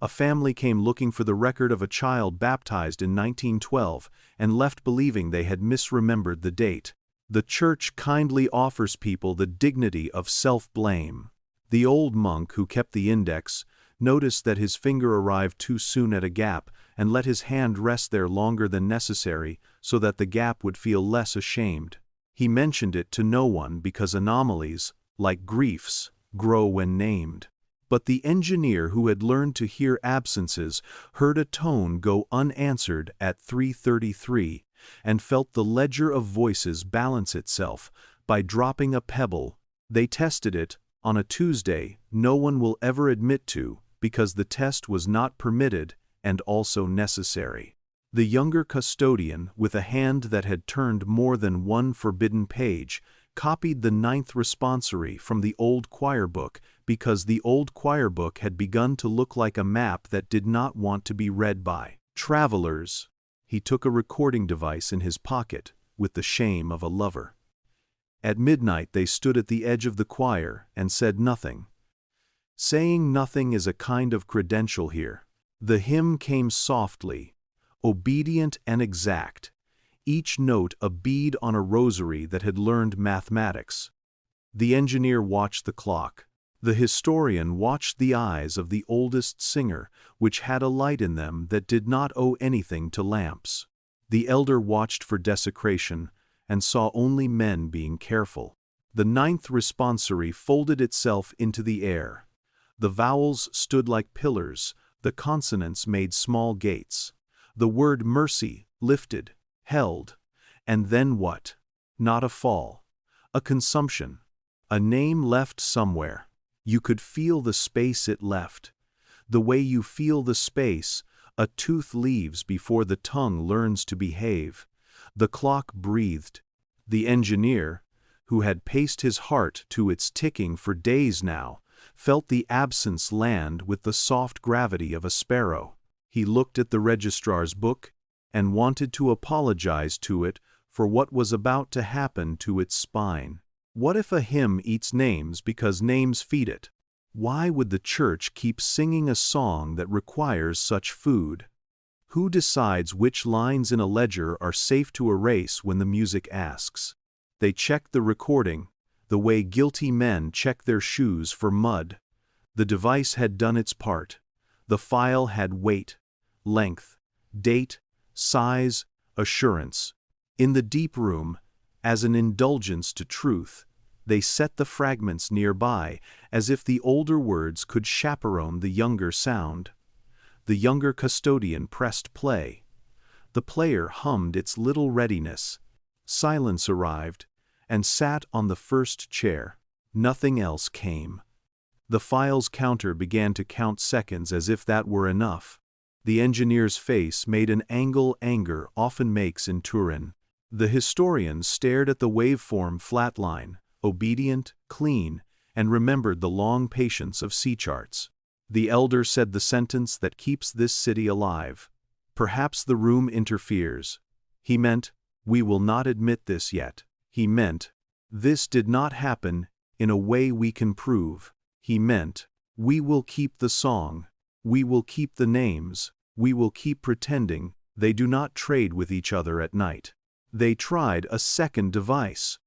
A family came looking for the record of a child baptized in 1912 and left believing they had misremembered the date. The Church kindly offers people the dignity of self-blame. The old monk who kept the index noticed that his finger arrived too soon at a gap and let his hand rest there longer than necessary so that the gap would feel less ashamed. He mentioned it to no one because anomalies, like griefs, grow when named. But the engineer who had learned to hear absences heard a tone go unanswered at 3:33 and felt the ledger of voices balance itself by dropping a pebble. They tested it on a Tuesday no one will ever admit to because the test was not permitted and also necessary. The younger custodian, with a hand that had turned more than one forbidden page, copied the 9th responsory from the old choir book because the old choir book had begun to look like a map that did not want to be read by travelers. He took a recording device in his pocket with the shame of a lover. At midnight they stood at the edge of the choir and said nothing. Saying nothing is a kind of credential here. The hymn came softly, obedient and exact, each note a bead on a rosary that had learned mathematics. The engineer watched the clock. The historian watched the eyes of the oldest singer, which had a light in them that did not owe anything to lamps. The elder watched for desecration and saw only men being careful. The 9th responsory folded itself into the air. The vowels stood like pillars, the consonants made small gates. The word mercy lifted, held, and then what? Not a fall, a consumption, a name left somewhere. You could feel the space it left, the way you feel the space a tooth leaves before the tongue learns to behave. The clock breathed. The engineer, who had paced his heart to its ticking for days now, felt the absence land with the soft gravity of a sparrow. He looked at the registrar's book and wanted to apologize to it for what was about to happen to its spine. What if a hymn eats names because names feed it? Why would the church keep singing a song that requires such food? Who decides which lines in a ledger are safe to erase when the music asks? They checked the recording, the way guilty men check their shoes for mud. The device had done its part. The file had weight, length, date, size, assurance. In the deep room, as an indulgence to truth, they set the fragments nearby, as if the older words could chaperone the younger sound. The younger custodian pressed play. The player hummed its little readiness. Silence arrived, and sat on the first chair. Nothing else came. The file's counter began to count seconds as if that were enough. The engineer's face made an angle anger often makes in Turin. The historian stared at the waveform flatline, obedient, clean, and remembered the long patience of sea charts. The elder said the sentence that keeps this city alive. Perhaps the room interferes. He meant, we will not admit this yet. He meant, this did not happen in a way we can prove. He meant, we will keep the song. We will keep the names. We will keep pretending they do not trade with each other at night. They tried a second device.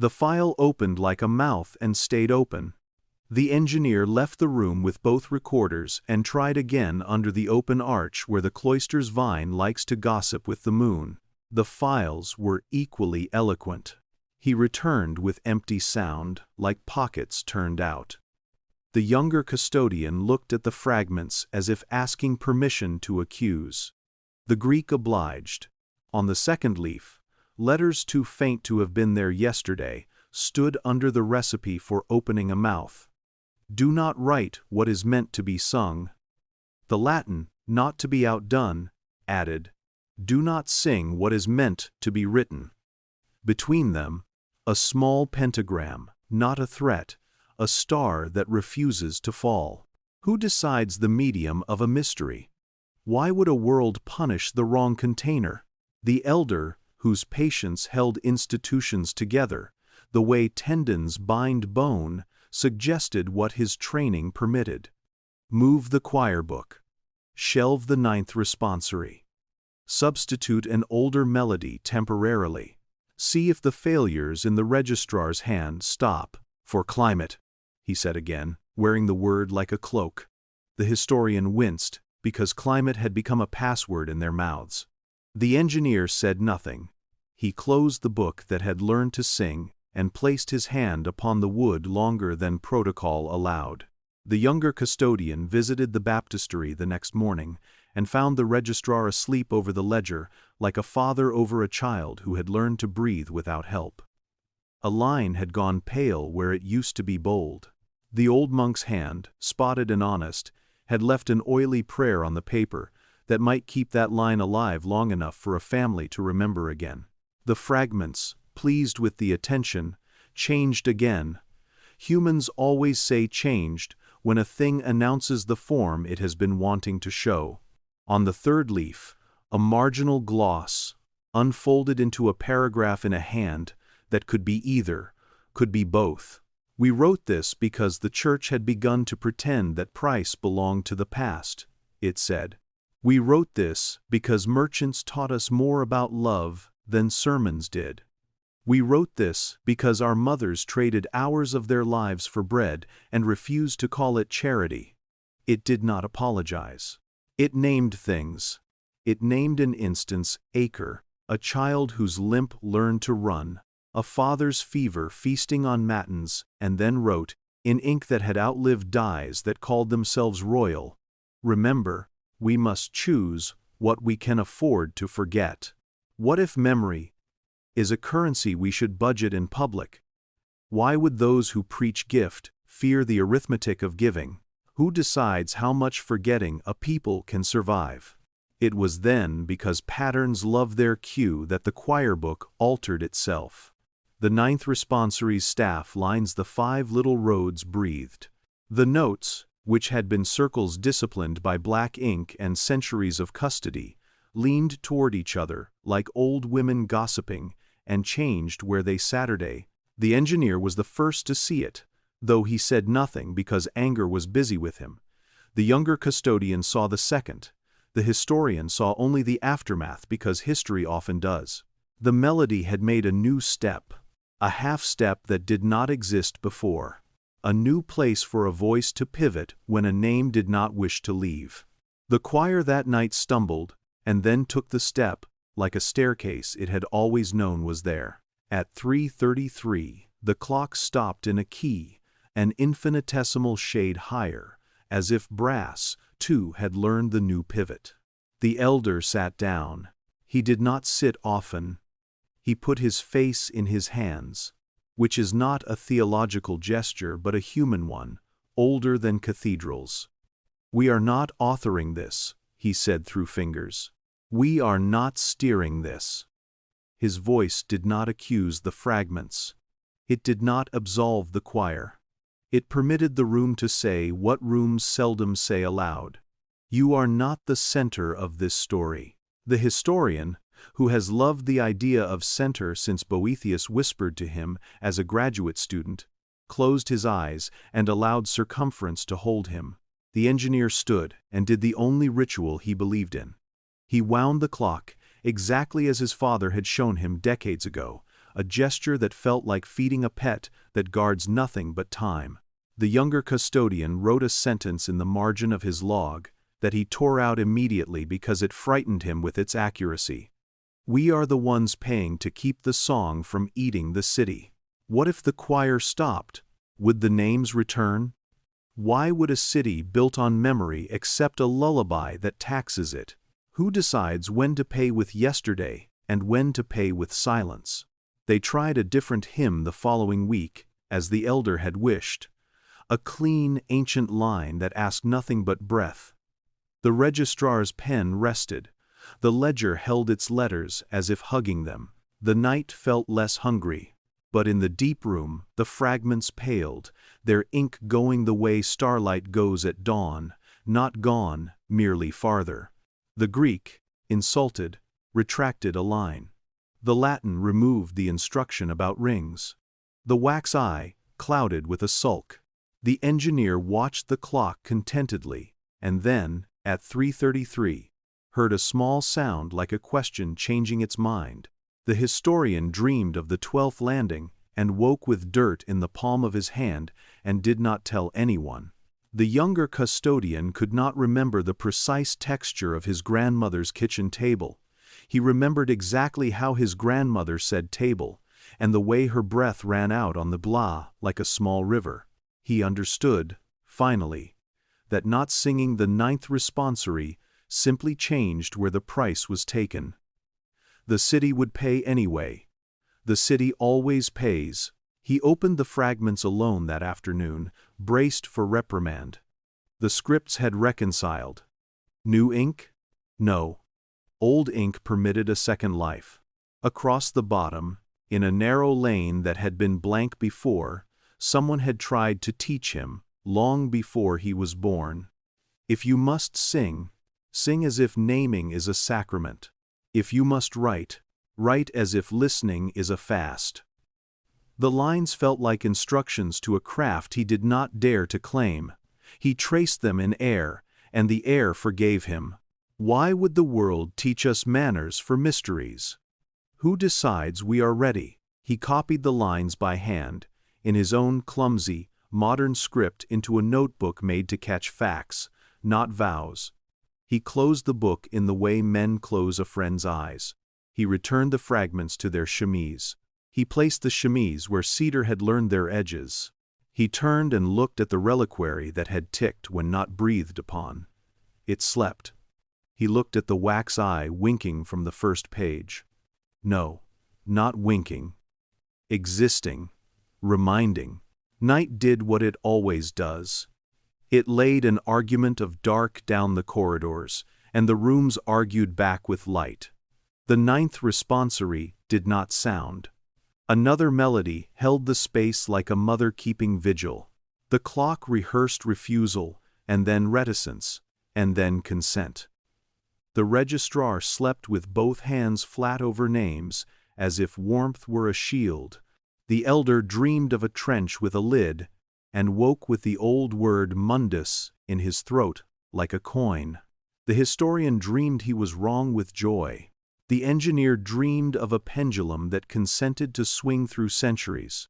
The file opened like a mouth and stayed open. The engineer left the room with both recorders and tried again under the open arch where the cloister's vine likes to gossip with the moon. The files were equally eloquent. He returned with empty sound, like pockets turned out. The younger custodian looked at the fragments as if asking permission to accuse. The Greek obliged. On the second leaf, letters too faint to have been there yesterday stood under the recipe for opening a mouth. Do not write what is meant to be sung. The Latin, not to be outdone, added, do not sing what is meant to be written. Between them, a small pentagram, not a threat, a star that refuses to fall. Who decides the medium of a mystery? Why would a world punish the wrong container? The elder, whose patience held institutions together, the way tendons bind bone, suggested what his training permitted. Move the choir book. Shelve the 9th responsory. Substitute an older melody temporarily. See if the failures in the registrar's hand stop. For climate, he said again, wearing the word like a cloak. The historian winced, because climate had become a password in their mouths. The engineer said nothing. He closed the book that had learned to sing and placed his hand upon the wood longer than protocol allowed. The younger custodian visited the baptistery the next morning and found the registrar asleep over the ledger like a father over a child who had learned to breathe without help. A line had gone pale where it used to be bold. The old monk's hand, spotted and honest, had left an oily prayer on the paper that might keep that line alive long enough for a family to remember again. The fragments, pleased with the attention, changed again. Humans always say changed when a thing announces the form it has been wanting to show. On the third leaf, a marginal gloss, unfolded into a paragraph in a hand that could be either, could be both. We wrote this because the church had begun to pretend that price belonged to the past, it said. We wrote this because merchants taught us more about love than sermons did. We wrote this because our mothers traded hours of their lives for bread and refused to call it charity. It did not apologize. It named things. It named an instance acre, a child whose limp learned to run, a father's fever feasting on matins, and then wrote, in ink that had outlived dyes that called themselves royal, remember, we must choose what we can afford to forget. What if memory is a currency we should budget in public? Why would those who preach gift fear the arithmetic of giving? Who decides how much forgetting a people can survive? It was then because patterns love their cue that the choir book altered itself. The 9th responsory's staff lines the 5 little roads breathed. The notes, which had been circles disciplined by black ink and centuries of custody, leaned toward each other like old women gossiping and changed where they Saturday. The engineer was the first to see it. though he said nothing because anger was busy with him. The younger custodian saw the second. The historian saw only the aftermath because history often does. The melody had made a new step, a half-step that did not exist before. A new place for a voice to pivot when a name did not wish to leave. The choir that night stumbled, and then took the step, like a staircase it had always known was there. At 3:33, the clock stopped in a key, an infinitesimal shade higher, as if brass, too, had learned the new pivot. The elder sat down. He did not sit often. He put his face in his hands, which is not a theological gesture but a human one, older than cathedrals. "We are not authoring this," he said through fingers. "We are not steering this." His voice did not accuse the fragments. It did not absolve the choir. It permitted the room to say what rooms seldom say aloud. "You are not the center of this story." The historian, who has loved the idea of center since Boethius whispered to him as a graduate student, closed his eyes and allowed circumference to hold him. The engineer stood and did the only ritual he believed in. He wound the clock, exactly as his father had shown him decades ago, a gesture that felt like feeding a pet that guards nothing but time. The younger custodian wrote a sentence in the margin of his log that he tore out immediately because it frightened him with its accuracy. "We are the ones paying to keep the song from eating the city." What if the choir stopped? Would the names return? Why would a city built on memory accept a lullaby that taxes it? Who decides when to pay with yesterday and when to pay with silence? They tried a different hymn the following week, as the elder had wished. A clean, ancient line that asked nothing but breath. The registrar's pen rested. The ledger held its letters as if hugging them. The night felt less hungry. But in the deep room, the fragments paled, their ink going the way starlight goes at dawn, not gone, merely farther. The Greek, insulted, retracted a line. The Latin removed the instruction about rings. The wax eye clouded with a sulk. The engineer watched the clock contentedly, and then, at 3:33, heard a small sound like a question changing its mind. The historian dreamed of the 12th landing and woke with dirt in the palm of his hand and did not tell anyone. The younger custodian could not remember the precise texture of his grandmother's kitchen table. He remembered exactly how his grandmother said table, and the way her breath ran out on the blah like a small river. He understood, finally, that not singing the 9th responsory simply changed where the price was taken. The city would pay anyway. The city always pays. He opened the fragments alone that afternoon, braced for reprimand. The scripts had reconciled. New ink? No. Old ink permitted a second life. Across the bottom, in a narrow lane that had been blank before, someone had tried to teach him, long before he was born. If you must sing, sing as if naming is a sacrament. If you must write, write as if listening is a fast. The lines felt like instructions to a craft he did not dare to claim. He traced them in air, and the air forgave him. Why would the world teach us manners for mysteries? Who decides we are ready? He copied the lines by hand, in his own clumsy, modern script into a notebook made to catch facts, not vows. He closed the book in the way men close a friend's eyes. He returned the fragments to their chemise. He placed the chemise where cedar had learned their edges. He turned and looked at the reliquary that had ticked when not breathed upon. It slept. He looked at the wax eye winking from the first page. No, not winking. Existing. Reminding. Night did what it always does. It laid an argument of dark down the corridors, and the rooms argued back with light. The 9th responsory did not sound. Another melody held the space like a mother keeping vigil. The clock rehearsed refusal, and then reticence, and then consent. The registrar slept with both hands flat over names, as if warmth were a shield. The elder dreamed of a trench with a lid, and woke with the old word mundus in his throat, like a coin. The historian dreamed he was wrong with joy. The engineer dreamed of a pendulum that consented to swing through centuries.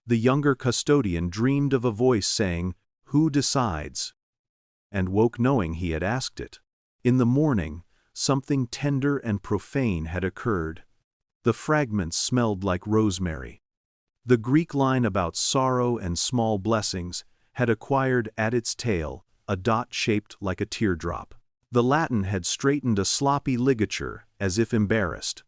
The younger custodian dreamed of a voice saying, "Who decides?" and woke knowing he had asked it. In the morning, something tender and profane had occurred. The fragments smelled like rosemary. The Greek line about sorrow and small blessings had acquired at its tail a dot shaped like a teardrop. The Latin had straightened a sloppy ligature as if embarrassed.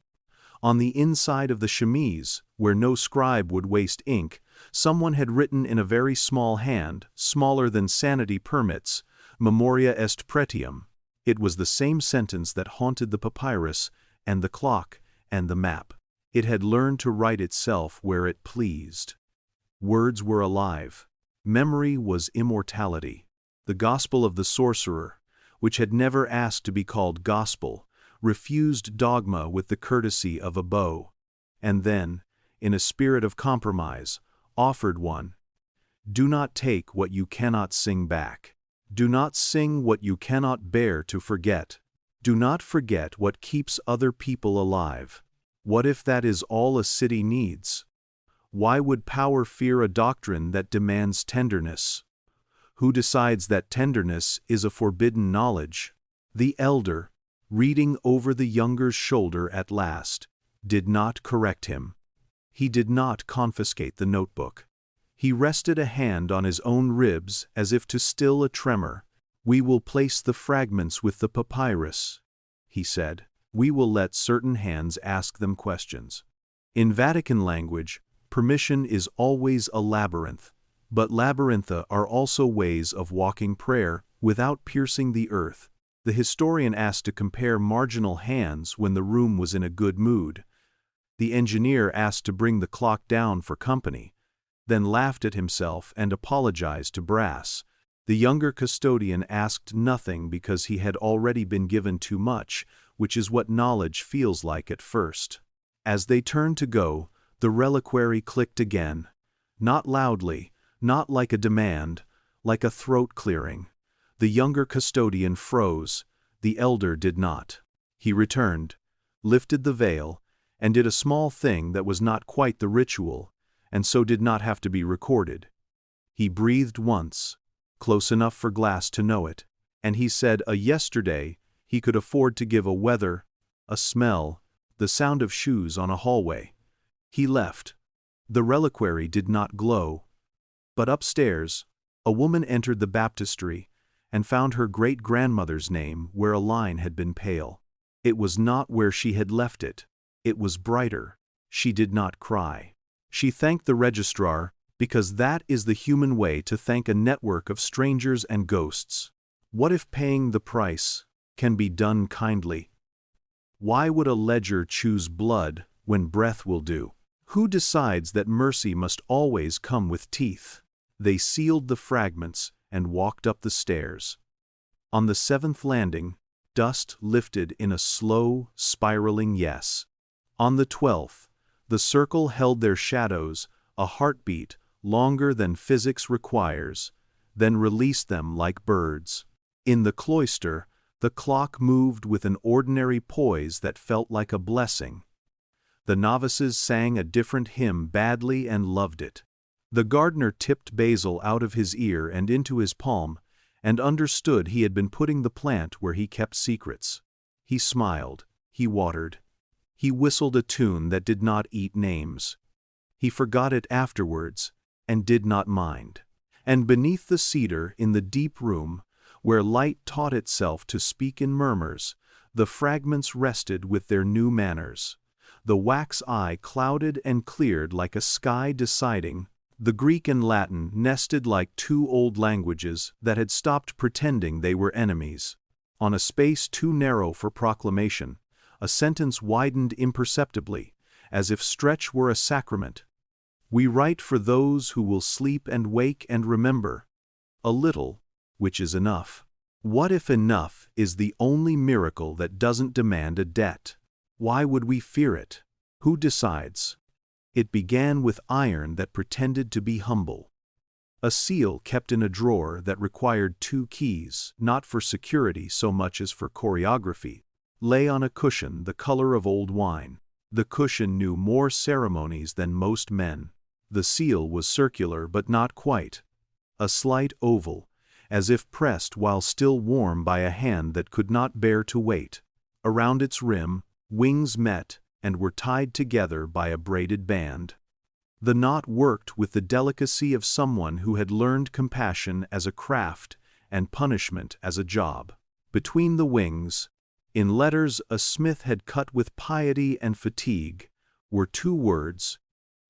On the inside of the chemise, where no scribe would waste ink, someone had written in a very small hand, smaller than sanity permits, "Memoria est pretium." It was the same sentence that haunted the papyrus and the clock and the map. It had learned to write itself where it pleased. Words were alive. Memory was immortality. The gospel of the sorcerer, which had never asked to be called gospel, refused dogma with the courtesy of a bow, and then, in a spirit of compromise, offered one. Do not take what you cannot sing back. Do not sing what you cannot bear to forget. Do not forget what keeps other people alive. What if that is all a city needs? Why would power fear a doctrine that demands tenderness? Who decides that tenderness is a forbidden knowledge? The elder, reading over the younger's shoulder at last, did not correct him. He did not confiscate the notebook. He rested a hand on his own ribs as if to still a tremor. "We will place the fragments with the papyrus," he said. "We will let certain hands ask them questions." In Vatican language, permission is always a labyrinth, but labyrintha are also ways of walking prayer without piercing the earth. The historian asked to compare marginal hands when the room was in a good mood. The engineer asked to bring the clock down for company, then laughed at himself and apologized to brass. The younger custodian asked nothing because he had already been given too much, which is what knowledge feels like at first. As they turned to go, the reliquary clicked again. Not loudly, not like a demand, like a throat clearing. The younger custodian froze, the elder did not. He returned, lifted the veil, and did a small thing that was not quite the ritual, and so did not have to be recorded. He breathed once, close enough for glass to know it, and he said a yesterday he could afford to give a weather, a smell, the sound of shoes on a hallway. He left. The reliquary did not glow. But upstairs, a woman entered the baptistry and found her great-grandmother's name where a line had been pale. It was not where she had left it. It was brighter. She did not cry. She thanked the registrar because that is the human way to thank a network of strangers and ghosts. What if paying the price can be done kindly? Why would a ledger choose blood when breath will do? Who decides that mercy must always come with teeth? They sealed the fragments and walked up the stairs. On the 7th landing, dust lifted in a slow, spiraling yes. On the 12th, the circle held their shadows, a heartbeat longer than physics requires, then released them like birds. In the cloister, the clock moved with an ordinary poise that felt like a blessing. The novices sang a different hymn badly and loved it. The gardener tipped basil out of his ear and into his palm, and understood he had been putting the plant where he kept secrets. He smiled, he watered. He whistled a tune that did not eat names. He forgot it afterwards, and did not mind. And beneath the cedar in the deep room, where light taught itself to speak in murmurs, the fragments rested with their new manners. The wax eye clouded and cleared like a sky deciding. The Greek and Latin nested like two old languages that had stopped pretending they were enemies. On a space too narrow for proclamation, a sentence widened imperceptibly, as if stretch were a sacrament. We write for those who will sleep and wake and remember. A little, which is enough. What if enough is the only miracle that doesn't demand a debt? Why would we fear it? Who decides? It began with iron that pretended to be humble. A seal kept in a drawer that required 2 keys, not for security so much as for choreography, lay on a cushion the color of old wine. The cushion knew more ceremonies than most men. The seal was circular but not quite. A slight oval, as if pressed while still warm by a hand that could not bear to wait. Around its rim, wings met and were tied together by a braided band. The knot worked with the delicacy of someone who had learned compassion as a craft and punishment as a job. Between the wings, in letters a smith had cut with piety and fatigue, were 2 words: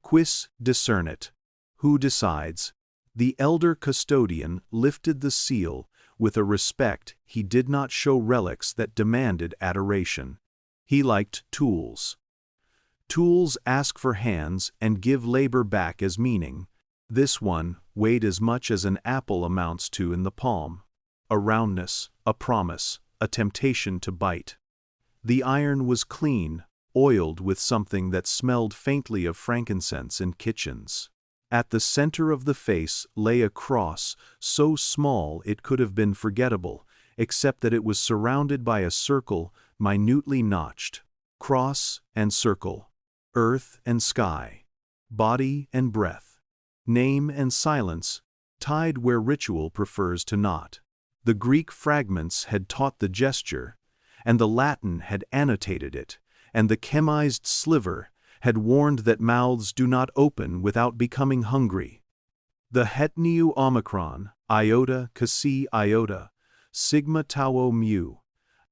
Quis discernit? Who decides? The elder custodian lifted the seal with a respect he did not show relics that demanded adoration. He liked tools. Tools ask for hands and give labor back as meaning. This one weighed as much as an apple amounts to in the palm. A roundness, a promise, a temptation to bite. The iron was clean, oiled with something that smelled faintly of frankincense in kitchens. At the center of the face lay a cross so small it could have been forgettable, except that it was surrounded by a circle minutely notched. Cross and circle. Earth and sky, body and breath, name and silence, tied where ritual prefers to knot. The Greek fragments had taught the gesture, and the Latin had annotated it, and the chemized sliver had warned that mouths do not open without becoming hungry. The het nu omicron, iota Xi iota, sigma tau mu,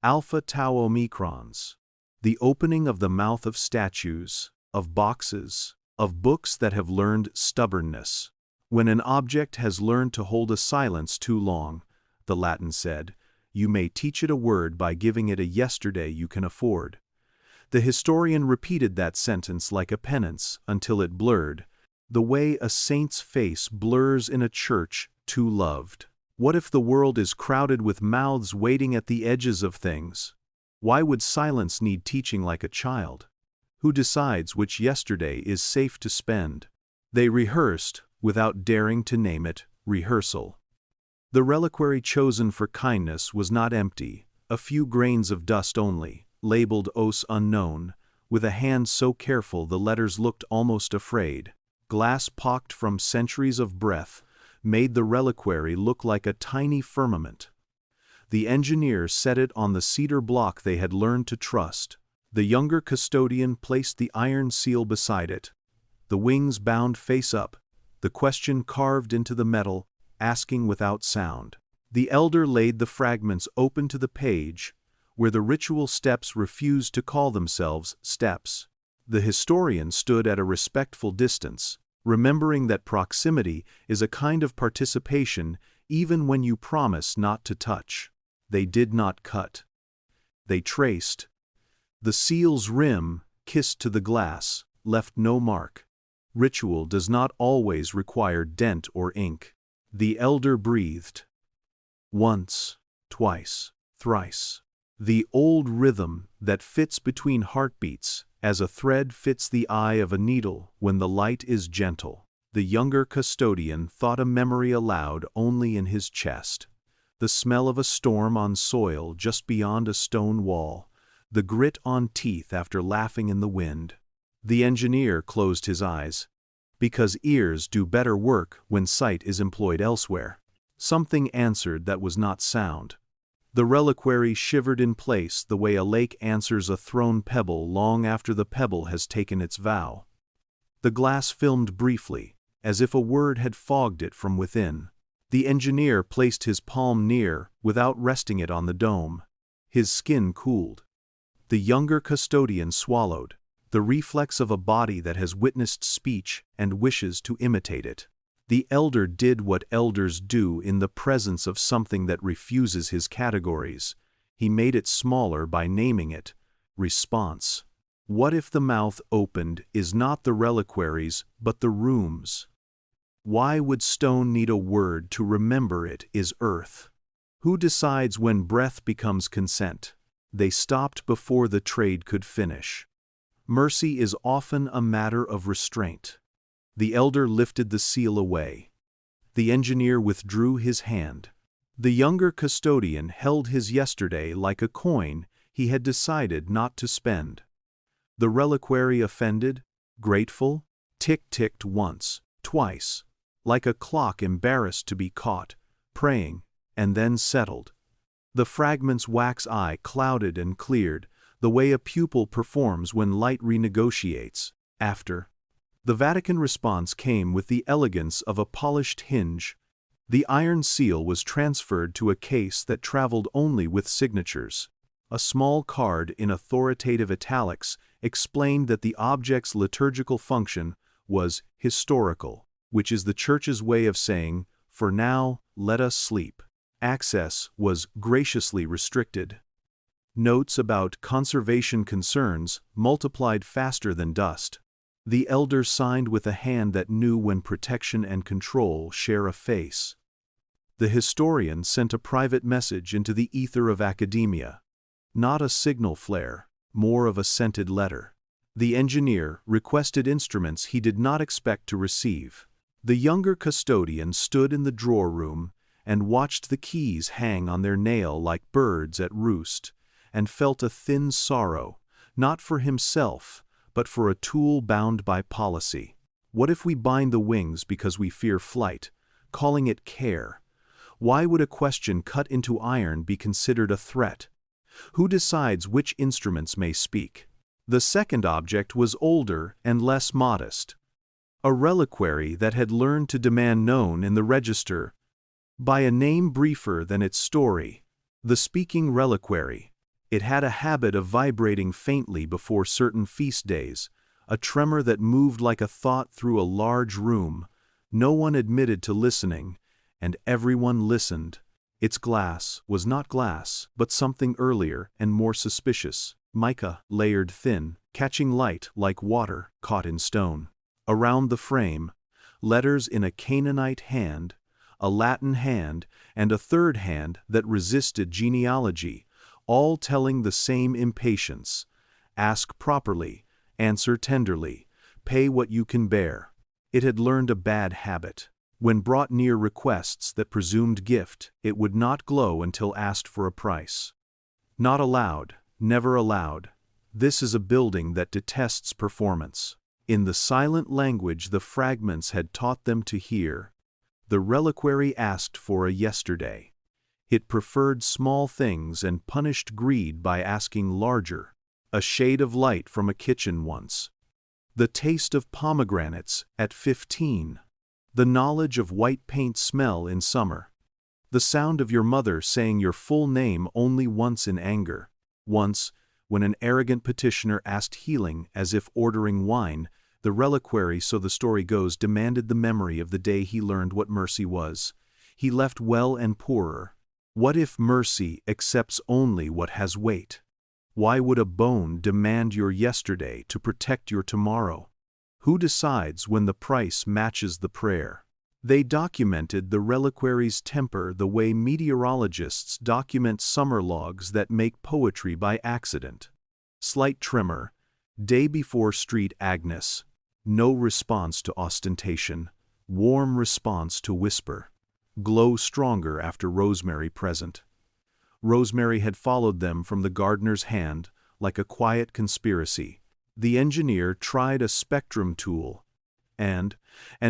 alpha tau omicrons. The opening of the mouth of statues, of boxes, of books that have learned stubbornness. When an object has learned to hold a silence too long, the Latin said, you may teach it a word by giving it a yesterday you can afford. The historian repeated that sentence like a penance until it blurred, the way a saint's face blurs in a church too loved. What if the world is crowded with mouths waiting at the edges of things? Why would silence need teaching like a child? Who decides which yesterday is safe to spend? They rehearsed, without daring to name it, rehearsal. The reliquary chosen for kindness was not empty, a few grains of dust only, labeled os unknown, with a hand so careful the letters looked almost afraid. Glass pocked from centuries of breath made the reliquary look like a tiny firmament. The engineer set it on the cedar block they had learned to trust. The younger custodian placed the iron seal beside it. The wings bound face up, the question carved into the metal, asking without sound. The elder laid the fragments open to the page, where the ritual steps refused to call themselves steps. The historian stood at a respectful distance, remembering that proximity is a kind of participation even when you promise not to touch. They did not cut. They traced. The seal's rim, kissed to the glass, left no mark. Ritual does not always require dent or ink. The elder breathed. Once, twice, thrice. The old rhythm that fits between heartbeats, as a thread fits the eye of a needle when the light is gentle. The younger custodian thought a memory aloud only in his chest. The smell of a storm on soil just beyond a stone wall. The grit on teeth after laughing in the wind. The engineer closed his eyes, because ears do better work when sight is employed elsewhere. Something answered that was not sound. The reliquary shivered in place the way a lake answers a thrown pebble long after the pebble has taken its vow. The glass filmed briefly, as if a word had fogged it from within. The engineer placed his palm near, without resting it on the dome. His skin cooled. The younger custodian swallowed, the reflex of a body that has witnessed speech and wishes to imitate it. The elder did what elders do in the presence of something that refuses his categories. He made it smaller by naming it response. What if the mouth opened is not the reliquaries but the room's? Why would stone need a word to remember it is earth? Who decides when breath becomes consent? They stopped before the trade could finish. Mercy is often a matter of restraint. The elder lifted the seal away. The engineer withdrew his hand. The younger custodian held his yesterday like a coin he had decided not to spend. The reliquary offended, grateful, tick-ticked once, twice, like a clock embarrassed to be caught, praying, and then settled. The fragment's wax eye clouded and cleared, the way a pupil performs when light renegotiates. After. The Vatican response came with the elegance of a polished hinge. The iron seal was transferred to a case that traveled only with signatures. A small card in authoritative italics explained that the object's liturgical function was historical, which is the Church's way of saying, "For now, let us sleep." Access was graciously restricted. Notes about conservation concerns multiplied faster than dust. The elder signed with a hand that knew when protection and control share a face. The historian sent a private message into the ether of academia. Not a signal flare, more of a scented letter. The engineer requested instruments he did not expect to receive. The younger custodian stood in the drawer room and watched the keys hang on their nail like birds at roost, and felt a thin sorrow, not for himself, but for a tool bound by policy. What if we bind the wings because we fear flight, calling it care? Why would a question cut into iron be considered a threat? Who decides which instruments may speak? The second object was older and less modest. A reliquary that had learned to demand known in the register by a name briefer than its story. The speaking reliquary. It had a habit of vibrating faintly before certain feast days, a tremor that moved like a thought through a large room. No one admitted to listening, and everyone listened. Its glass was not glass, but something earlier and more suspicious, mica, layered thin, catching light like water caught in stone. Around the frame, letters in a Canaanite hand, a Latin hand, and a third hand that resisted genealogy, all telling the same impatience. Ask properly, answer tenderly, pay what you can bear. It had learned a bad habit. When brought near requests that presumed gift, it would not glow until asked for a price. Not allowed, never allowed. This is a building that detests performance. In the silent language the fragments had taught them to hear, the reliquary asked for a yesterday. It preferred small things and punished greed by asking larger. A shade of light from a kitchen once. The taste of pomegranates at 15. The knowledge of white paint smell in summer. The sound of your mother saying your full name only once in anger. Once, when an arrogant petitioner asked healing as if ordering wine, the reliquary, so the story goes, demanded the memory of the day he learned what mercy was. He left well and poorer. What if mercy accepts only what has weight? Why would a bone demand your yesterday to protect your tomorrow? Who decides when the price matches the prayer? They documented the reliquary's temper the way meteorologists document summer logs that make poetry by accident. Slight tremor, day before street Agnes. No response to ostentation, warm response to whisper. Glow stronger after rosemary present. Rosemary had followed them from the gardener's hand, like a quiet conspiracy. The engineer tried a spectrum tool, and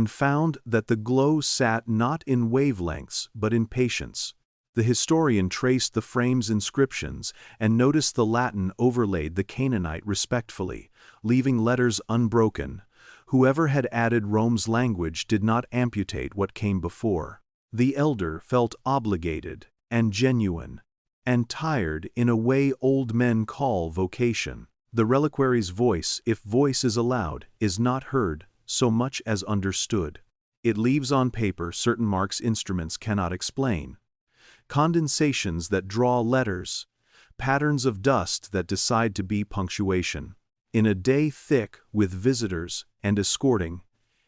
found that the glow sat not in wavelengths but in patience. The historian traced the frame's inscriptions and noticed the Latin overlaid the Canaanite respectfully, leaving letters unbroken. Whoever had added Rome's language did not amputate what came before. The elder felt obligated and genuine, and tired in a way old men call vocation. The reliquary's voice, if voice is allowed, is not heard so much as understood. It leaves on paper certain marks instruments cannot explain. Condensations that draw letters, patterns of dust that decide to be punctuation. In a day thick with visitors and escorting,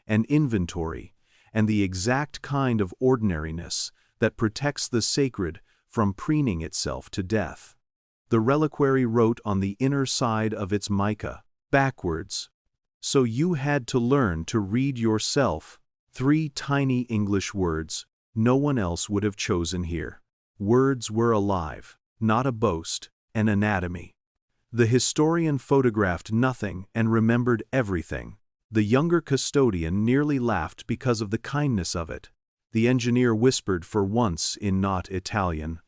an inventory, and the exact kind of ordinariness that protects the sacred from preening itself to death. The reliquary wrote on the inner side of its mica, backwards. So you had to learn to read yourself 3 tiny English words no one else would have chosen here. Words were alive, not a boast, an anatomy. The historian photographed nothing and remembered everything. The younger custodian nearly laughed because of the kindness of it. The engineer whispered for once in not Italian.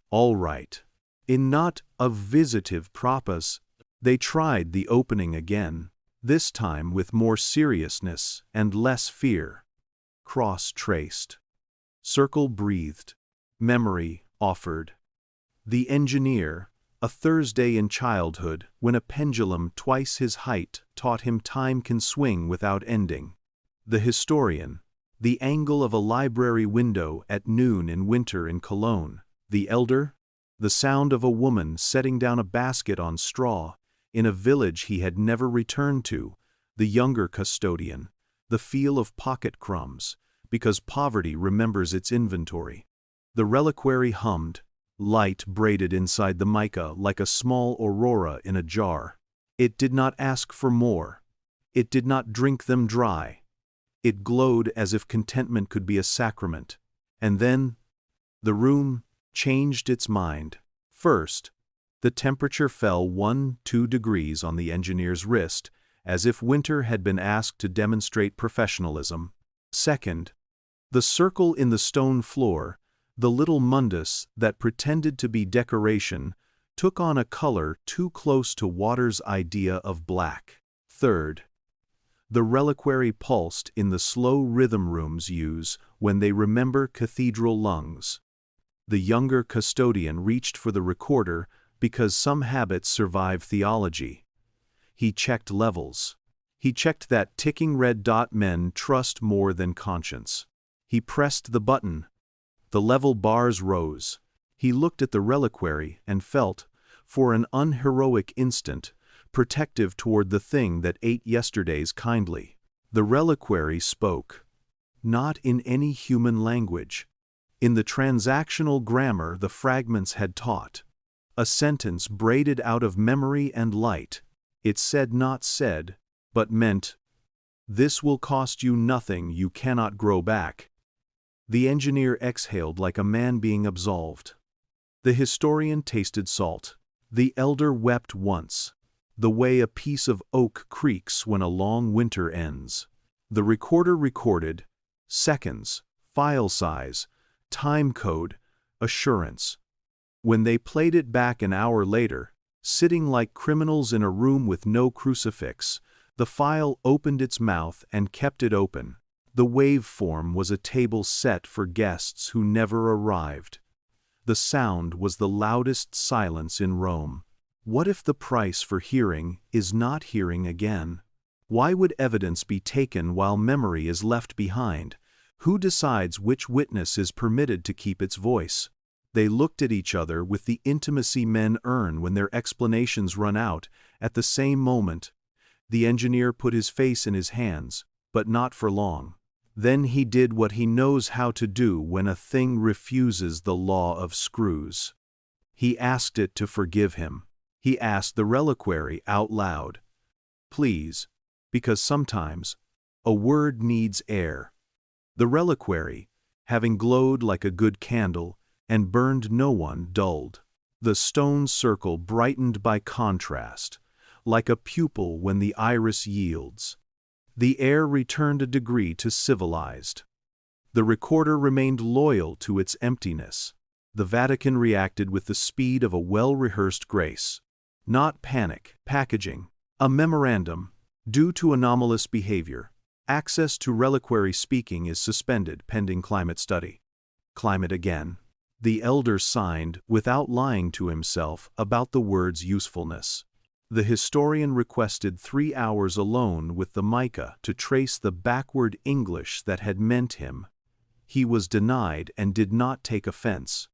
"All right." In not a visitive propos, they tried the opening again, this time with more seriousness and less fear. Cross traced. Circle breathed. Memory offered. The engineer, a Thursday in childhood when a pendulum twice his height taught him time can swing without ending. The historian, the angle of a library window at noon in winter in Cologne. The elder, the sound of a woman setting down a basket on straw in a village he had never returned to. The younger custodian, the feel of pocket crumbs, because poverty remembers its inventory. The reliquary hummed, light braided inside the mica like a small aurora in a jar. It did not ask for more. It did not drink them dry. It glowed as if contentment could be a sacrament. And then, the room changed its mind. First, the temperature fell 1-2 degrees on the engineer's wrist, as if winter had been asked to demonstrate professionalism. Second, the circle in the stone floor, the little mundus that pretended to be decoration, took on a color too close to water's idea of black. Third, the reliquary pulsed in the slow rhythm rooms use when they remember cathedral lungs. The younger custodian reached for the recorder because some habits survive theology. He checked levels. He checked that ticking red dot men trust more than conscience. He pressed the button. The level bars rose. He looked at the reliquary and felt, for an unheroic instant, protective toward the thing that ate yesterdays kindly. The reliquary spoke. Not in any human language. In the transactional grammar the fragments had taught. A sentence braided out of memory and light. It said not said, but meant, "This will cost you nothing you cannot grow back." The engineer exhaled like a man being absolved. The historian tasted salt. The elder wept once, the way a piece of oak creaks when a long winter ends. The recorder recorded seconds, file size, time code, assurance. When they played it back an hour later, sitting like criminals in a room with no crucifix, the file opened its mouth and kept it open. The waveform was a table set for guests who never arrived. The sound was the loudest silence in Rome. What if the price for hearing is not hearing again? Why would evidence be taken while memory is left behind? Who decides which witness is permitted to keep its voice? They looked at each other with the intimacy men earn when their explanations run out. At the same moment, the engineer put his face in his hands, but not for long. Then he did what he knows how to do when a thing refuses the law of screws. He asked it to forgive him. He asked the reliquary out loud. Please, because sometimes a word needs air. The reliquary, having glowed like a good candle and burned no one, dulled. The stone circle brightened by contrast, like a pupil when the iris yields. The air returned a degree to civilized. The recorder remained loyal to its emptiness. The Vatican reacted with the speed of a well-rehearsed grace. Not panic, packaging. A memorandum. Due to anomalous behavior, access to reliquary speaking is suspended pending climate study. Climate again. The elder signed without lying to himself about the word's usefulness. The historian requested 3 hours alone with the mica to trace the backward English that had meant him. He was denied and did not take offense,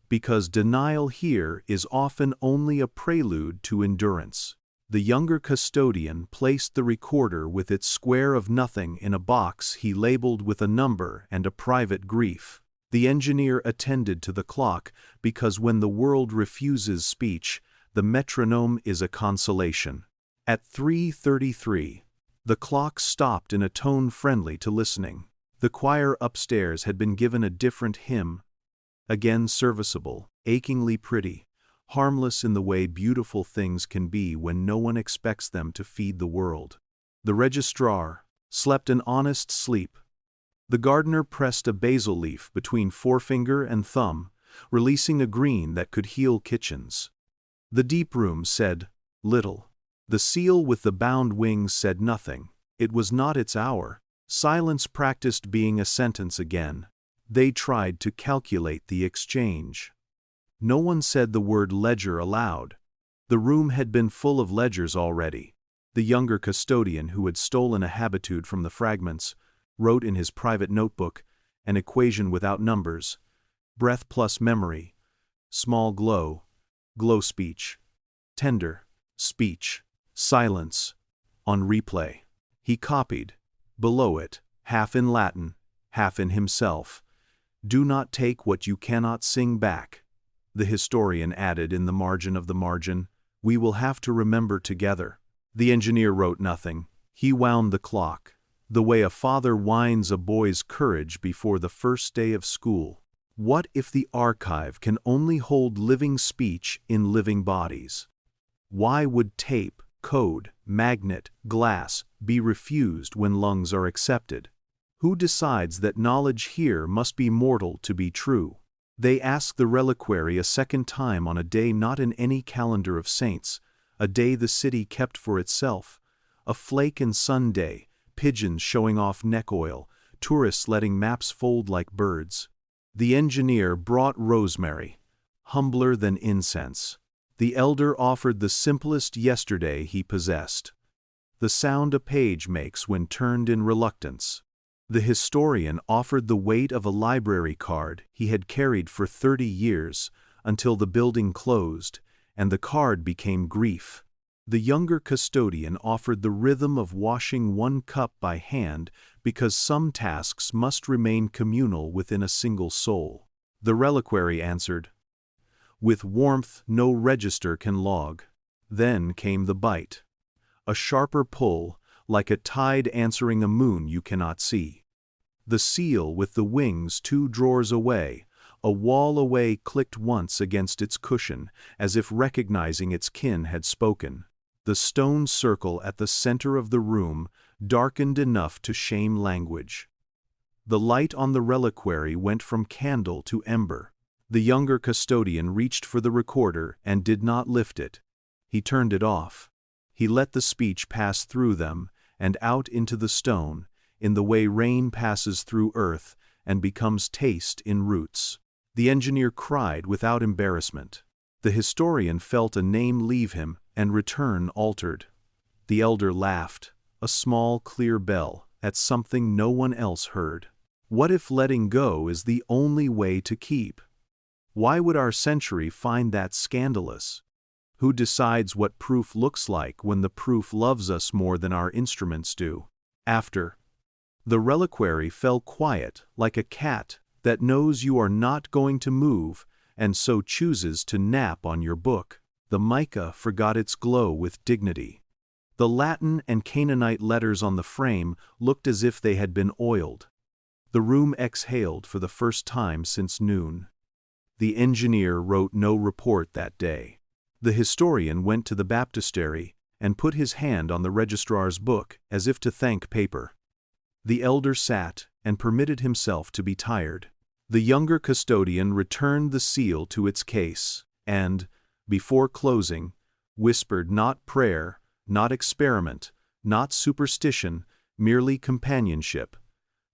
because denial here is often only a prelude to endurance. The younger custodian placed the recorder with its square of nothing in a box he labeled with a number and a private grief. The engineer attended to the clock because when the world refuses speech, the metronome is a consolation. At 3:33, the clock stopped in a tone friendly to listening. The choir upstairs had been given a different hymn, again serviceable, achingly pretty, harmless in the way beautiful things can be when no one expects them to feed the world. The registrar slept an honest sleep. The gardener pressed a basil leaf between forefinger and thumb, releasing a green that could heal kitchens. The deep room said little. The seal with the bound wings said nothing. It was not its hour. Silence practiced being a sentence again. They tried to calculate the exchange. No one said the word ledger aloud. The room had been full of ledgers already. The younger custodian, who had stolen a habitude from the fragments, wrote in his private notebook an equation without numbers: breath plus memory, small glow, glow speech, tender, speech, silence, on replay. He copied, below it, half in Latin, half in himself: do not take what you cannot sing back. The historian added in the margin of the margin, we will have to remember together. The engineer wrote nothing. He wound the clock, the way a father winds a boy's courage before the first day of school. What if the archive can only hold living speech in living bodies? Why would tape, code, magnet, glass be refused when lungs are accepted? Who decides that knowledge here must be mortal to be true? They asked the reliquary a second time on a day not in any calendar of saints, a day the city kept for itself, a flake and sun day, pigeons showing off neck oil, tourists letting maps fold like birds. The engineer brought rosemary, humbler than incense. The elder offered the simplest yesterday he possessed, the sound a page makes when turned in reluctance. The historian offered the weight of a library card he had carried for 30 years until the building closed, and the card became grief. The younger custodian offered the rhythm of washing one cup by hand because some tasks must remain communal within a single soul. The reliquary answered, with warmth no register can log. Then came the bite. A sharper pull, like a tide answering a moon you cannot see. The seal with the wings 2 drawers away, a wall away, clicked once against its cushion, as if recognizing its kin had spoken. The stone circle at the center of the room darkened enough to shame language. The light on the reliquary went from candle to ember. The younger custodian reached for the recorder and did not lift it. He turned it off. He let the speech pass through them and out into the stone, in the way rain passes through earth and becomes taste in roots. The engineer cried without embarrassment. The historian felt a name leave him and return altered. The elder laughed, a small clear bell, at something no one else heard. What if letting go is the only way to keep? Why would our century find that scandalous? Who decides what proof looks like when the proof loves us more than our instruments do? After. The reliquary fell quiet like a cat that knows you are not going to move and so chooses to nap on your book. The mica forgot its glow with dignity. The Latin and Canaanite letters on the frame looked as if they had been oiled. The room exhaled for the first time since noon. The engineer wrote no report that day. The historian went to the baptistery and put his hand on the registrar's book as if to thank paper. The elder sat and permitted himself to be tired. The younger custodian returned the seal to its case and, before closing, whispered not prayer, not experiment, not superstition, merely companionship.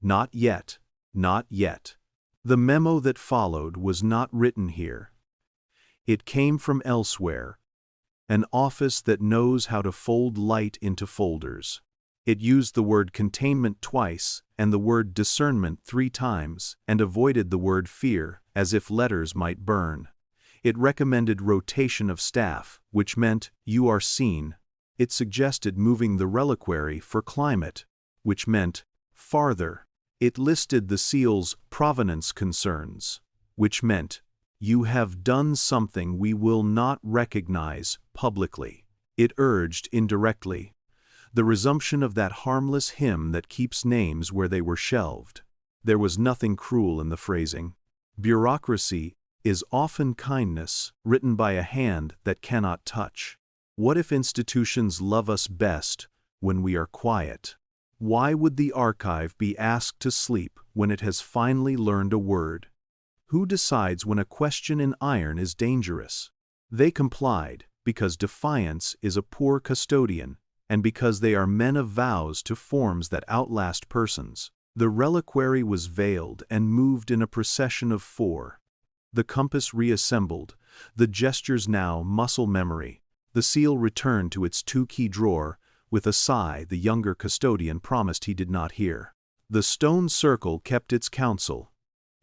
Not yet, not yet. The memo that followed was not written here. It came from elsewhere, an office that knows how to fold light into folders. It used the word containment twice and the word discernment 3 times and avoided the word fear, as if letters might burn. It recommended rotation of staff, which meant you are seen. It suggested moving the reliquary for climate, which meant farther. It listed the seal's provenance concerns, which meant you have done something we will not recognize publicly. It urged indirectly the resumption of that harmless hymn that keeps names where they were shelved. There was nothing cruel in the phrasing. Bureaucracy is often kindness written by a hand that cannot touch. What if institutions love us best when we are quiet? Why would the archive be asked to sleep when it has finally learned a word? Who decides when a question in iron is dangerous? They complied because defiance is a poor custodian, and because they are men of vows to forms that outlast persons. The reliquary was veiled and moved in a procession of four. The compass reassembled, the gestures now muscle memory. The seal returned to its two-key drawer. With a sigh, the younger custodian promised he did not hear. The stone circle kept its counsel.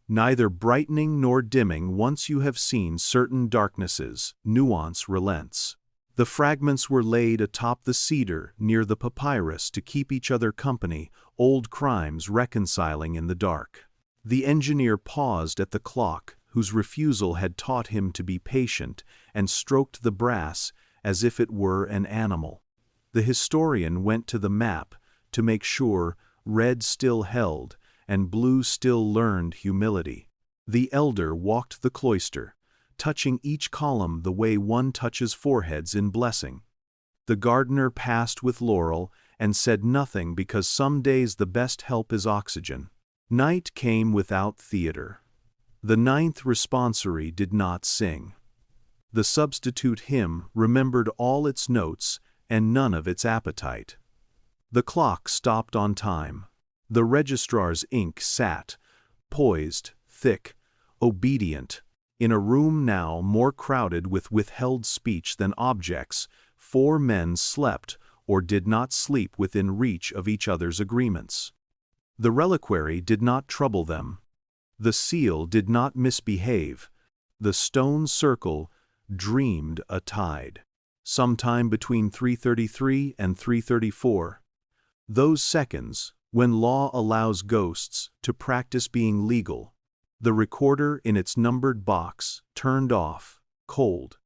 Neither brightening nor dimming once you have seen certain darknesses, nuance relents. The fragments were laid atop the cedar near the papyrus to keep each other company, old crimes reconciling in the dark. The engineer paused at the clock, whose refusal had taught him to be patient, and stroked the brass as if it were an animal. The historian went to the map to make sure red still held and blue still learned humility. The elder walked the cloister, touching each column the way one touches foreheads in blessing. The gardener passed with laurel and said nothing because some days the best help is oxygen. Night came without theater. The ninth responsory did not sing. The substitute hymn remembered all its notes and none of its appetite. The clock stopped on time. The registrar's ink sat, poised, thick, obedient. In a room now more crowded with withheld speech than objects, four men slept or did not sleep within reach of each other's agreements. The reliquary did not trouble them. The seal did not misbehave. The stone circle dreamed a tide. Sometime between 3:33 and 3:34. Those seconds, when law allows ghosts to practice being legal. The recorder in its numbered box turned off, cold,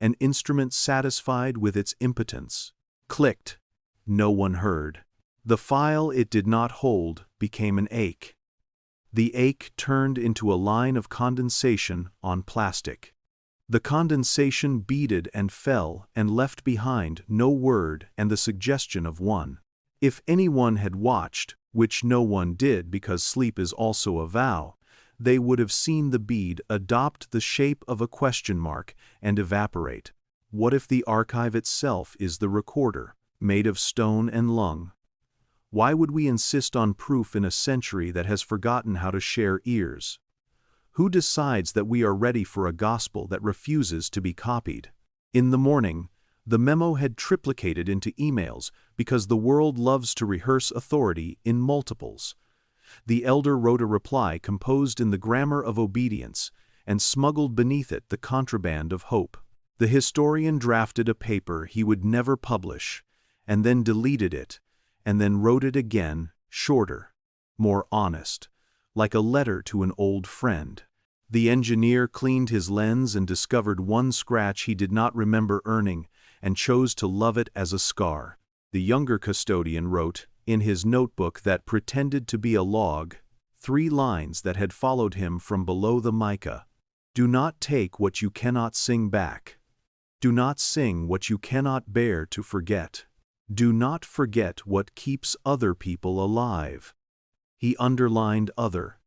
an instrument satisfied with its impotence. Clicked. No one heard. The file it did not hold became an ache. The ache turned into a line of condensation on plastic. The condensation beaded and fell and left behind no word and the suggestion of one. If anyone had watched, which no one did because sleep is also a vow, they would have seen the bead adopt the shape of a question mark and evaporate. What if the archive itself is the recorder, made of stone and lung? Why would we insist on proof in a century that has forgotten how to share ears? Who decides that we are ready for a gospel that refuses to be copied? In the morning, the memo had triplicated into emails because the world loves to rehearse authority in multiples. The elder wrote a reply composed in the grammar of obedience and smuggled beneath it the contraband of hope. The historian drafted a paper he would never publish, and then deleted it, and then wrote it again, shorter, more honest, like a letter to an old friend. The engineer cleaned his lens and discovered one scratch he did not remember earning, and chose to love it as a scar. The younger custodian wrote, in his notebook that pretended to be a log, 3 lines that had followed him from below the mica. Do not take what you cannot sing back. Do not sing what you cannot bear to forget. Do not forget what keeps other people alive. He underlined other,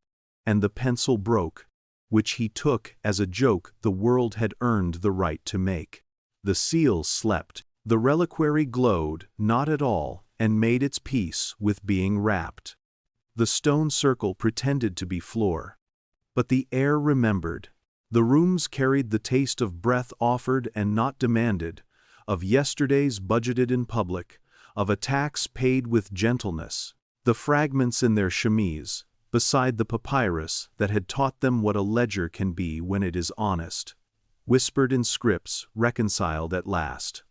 and the pencil broke, which he took as a joke the world had earned the right to make. The seal slept. The reliquary glowed not at all and made its peace with being wrapped. The stone circle pretended to be floor. But the air remembered. The rooms carried the taste of breath offered and not demanded, of yesterdays budgeted in public, of a tax paid with gentleness. The fragments in their chemise, beside the papyrus that had taught them what a ledger can be when it is honest, whispered in scripts reconciled at last.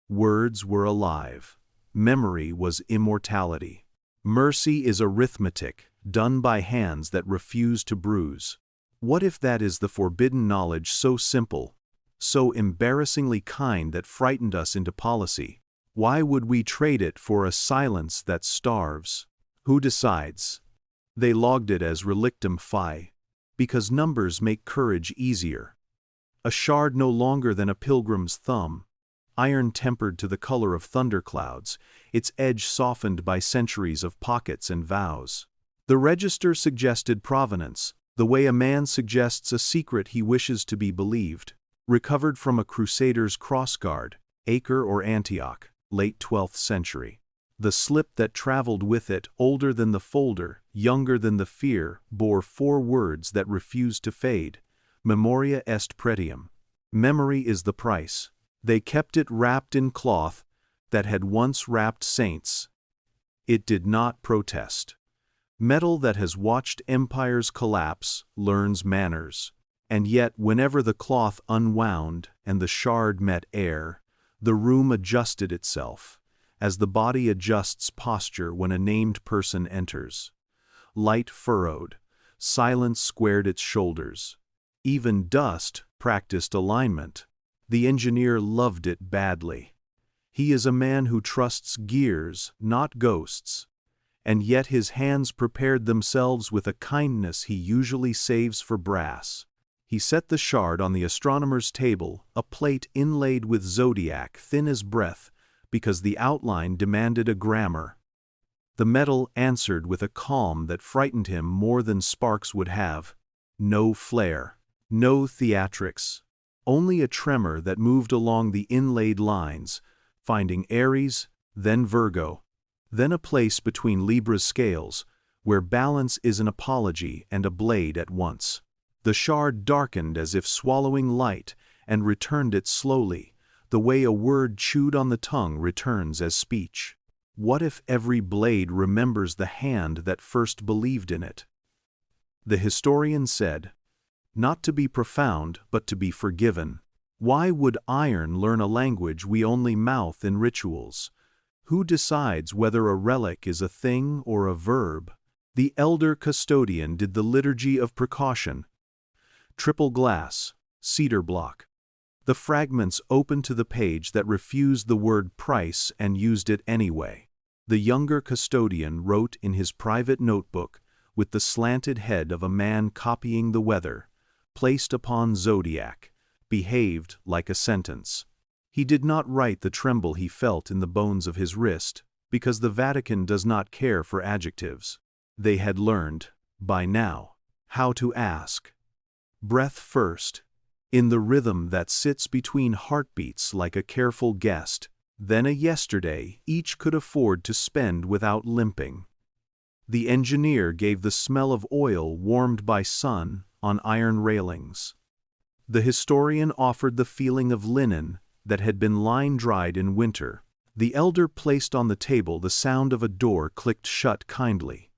Words were alive. Memory was immortality. Mercy is arithmetic, done by hands that refuse to bruise. What if that is the forbidden knowledge so simple, so embarrassingly kind that frightened us into policy? Why would we trade it for a silence that starves? Who decides? They logged it as relictum fi, because numbers make courage easier. A shard no longer than a pilgrim's thumb, iron tempered to the color of thunderclouds, its edge softened by centuries of pockets and vows. The register suggested provenance, the way a man suggests a secret he wishes to be believed. Recovered from a Crusader's crossguard, Acre or Antioch, late 12th century. The slip that traveled with it, older than the folder, younger than the fear, bore 4 words that refused to fade. Memoria est pretium. Memory is the price. They kept it wrapped in cloth that had once wrapped saints. It did not protest. Metal that has watched empires collapse learns manners. And yet, whenever the cloth unwound and the shard met air, the room adjusted itself, as the body adjusts posture when a named person enters. Light furrowed, silence squared its shoulders. Even dust practiced alignment. The engineer loved it badly. He is a man who trusts gears, not ghosts, and yet his hands prepared themselves with a kindness he usually saves for brass. He set the shard on the astronomer's table, a plate inlaid with zodiac, thin as breath, because the outline demanded a grammar. The metal answered with a calm that frightened him more than sparks would have. No flare, no theatrics, only a tremor that moved along the inlaid lines, finding Aries, then Virgo, then a place between Libra's scales, where balance is an apology and a blade at once. The shard darkened as if swallowing light, and returned it slowly, the way a word chewed on the tongue returns as speech. What if every blade remembers the hand that first believed in it? The historian said, not to be profound, but to be forgiven. Why would iron learn a language we only mouth in rituals? Who decides whether a relic is a thing or a verb? The elder custodian did the liturgy of precaution. Triple glass, cedar block. The fragments opened to the page that refused the word price and used it anyway. The younger custodian wrote in his private notebook, with the slanted head of a man copying the weather, placed upon zodiac, behaved like a sentence. He did not write the tremble he felt in the bones of his wrist, because the Vatican does not care for adjectives. They had learned, by now, how to ask. Breath first, in the rhythm that sits between heartbeats like a careful guest, then a yesterday each could afford to spend without limping. The engineer gave the smell of oil warmed by sun on iron railings. The historian offered the feeling of linen that had been line-dried in winter. The elder placed on the table the sound of a door clicked shut kindly.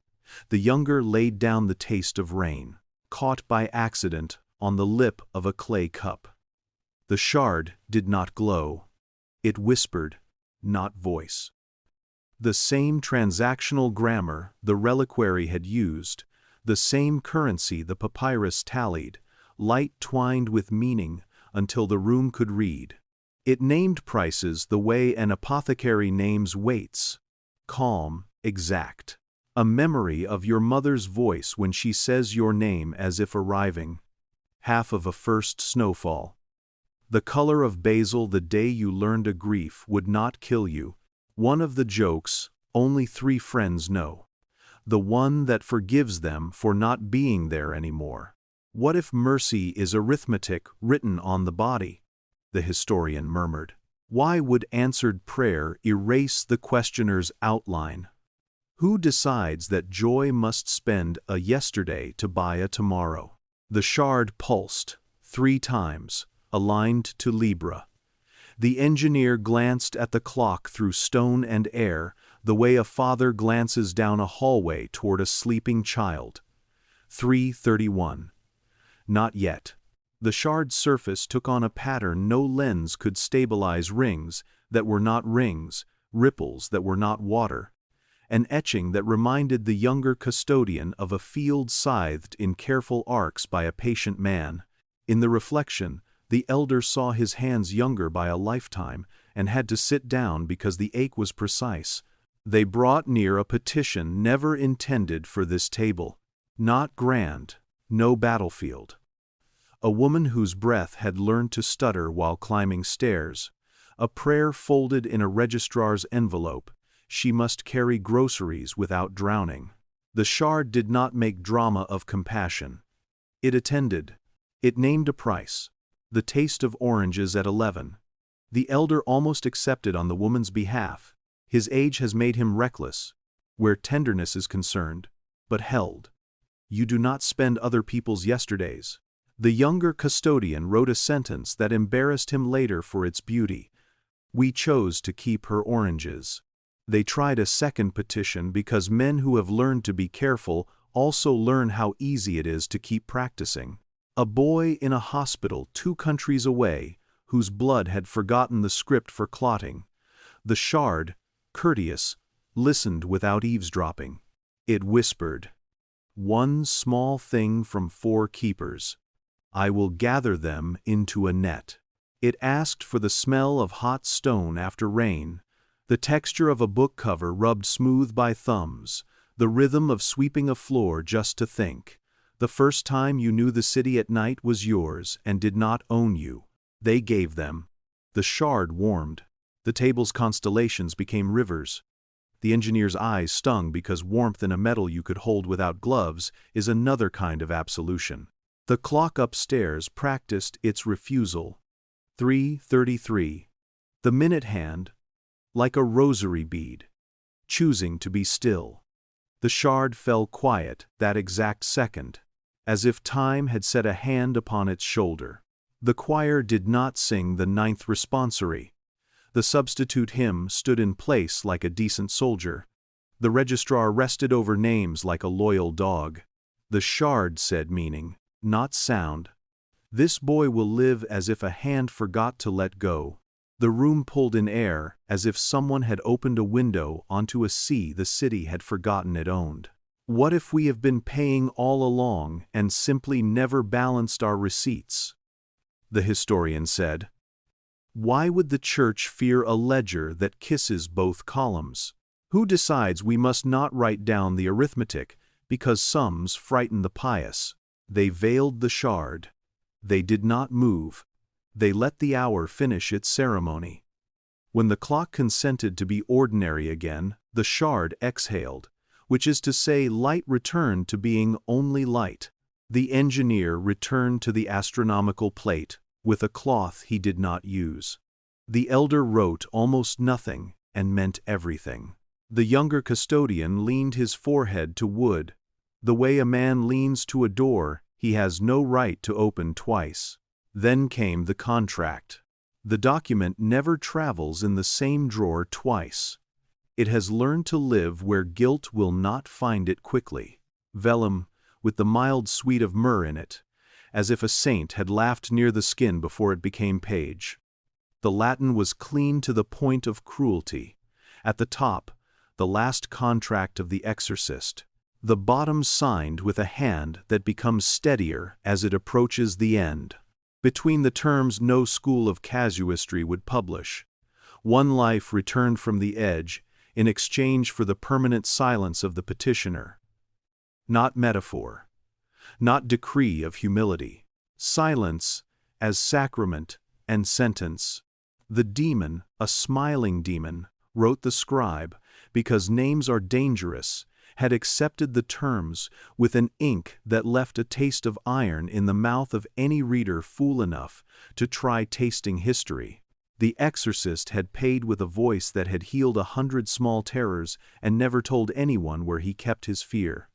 The younger laid down the taste of rain, caught by accident on the lip of a clay cup. The shard did not glow. It whispered, not voice. The same transactional grammar the reliquary had used, the same currency the papyrus tallied, light twined with meaning until the room could read. It named prices the way an apothecary names weights, calm, exact. A memory of your mother's voice when she says your name as if arriving. Half of a first snowfall. The color of basil the day you learned a grief would not kill you. One of the jokes only 3 friends know. The one that forgives them for not being there anymore. What if mercy is arithmetic written on the body? The historian murmured. Why would answered prayer erase the questioner's outline? Who decides that joy must spend a yesterday to buy a tomorrow? The shard pulsed 3 times, aligned to Libra. The engineer glanced at the clock through stone and air, the way a father glances down a hallway toward a sleeping child. 3:31. Not yet. The shard's surface took on a pattern no lens could stabilize, rings that were not rings, ripples that were not water. An etching that reminded the younger custodian of a field scythed in careful arcs by a patient man. In the reflection, the elder saw his hands younger by a lifetime and had to sit down because the ache was precise. They brought near a petition never intended for this table. Not grand, no battlefield. A woman whose breath had learned to stutter while climbing stairs, a prayer folded in a registrar's envelope, she must carry groceries without drowning. The shard did not make drama of compassion. It attended. It named a price. The taste of oranges at 11. The elder almost accepted on the woman's behalf. His age has made him reckless, where tenderness is concerned, but held. You do not spend other people's yesterdays. The younger custodian wrote a sentence that embarrassed him later for its beauty. We chose to keep her oranges. They tried a second petition because men who have learned to be careful also learn how easy it is to keep practicing. A boy in a hospital 2 countries away, whose blood had forgotten the script for clotting. The shard, courteous, listened without eavesdropping. It whispered, "One small thing from 4 keepers. I will gather them into a net." It asked for the smell of hot stone after rain, the texture of a book cover rubbed smooth by thumbs, the rhythm of sweeping a floor just to think. The first time you knew the city at night was yours and did not own you. They gave them. The shard warmed. The table's constellations became rivers. The engineer's eyes stung because warmth in a metal you could hold without gloves is another kind of absolution. The clock upstairs practiced its refusal. 3:33. The minute hand, like a rosary bead, choosing to be still. The shard fell quiet that exact second, as if time had set a hand upon its shoulder. The choir did not sing the 9th responsory. The substitute hymn stood in place like a decent soldier. The registrar rested over names like a loyal dog. The shard said meaning, not sound. This boy will live as if a hand forgot to let go. The room pulled in air as if someone had opened a window onto a sea the city had forgotten it owned. What if we have been paying all along and simply never balanced our receipts? The historian said. Why would the church fear a ledger that kisses both columns? Who decides we must not write down the arithmetic because sums frighten the pious? They veiled the shard. They did not move. They let the hour finish its ceremony. When the clock consented to be ordinary again, the shard exhaled, which is to say light returned to being only light. The engineer returned to the astronomical plate, with a cloth he did not use. The elder wrote almost nothing and meant everything. The younger custodian leaned his forehead to wood. The way a man leans to a door he has no right to open twice. Then came the contract. The document never travels in the same drawer twice. It has learned to live where guilt will not find it quickly. Vellum, with the mild sweet of myrrh in it, as if a saint had laughed near the skin before it became page. The Latin was clean to the point of cruelty. At the top, the last contract of the exorcist. The bottom signed with a hand that becomes steadier as it approaches the end. Between the terms no school of casuistry would publish. One life returned from the edge in exchange for the permanent silence of the petitioner. Not metaphor. Not decree of humility. Silence as sacrament and sentence. The demon, a smiling demon, wrote the scribe, because names are dangerous, had accepted the terms with an ink that left a taste of iron in the mouth of any reader fool enough to try tasting history. The exorcist had paid with a voice that had healed 100 small terrors and never told anyone where he kept his fear.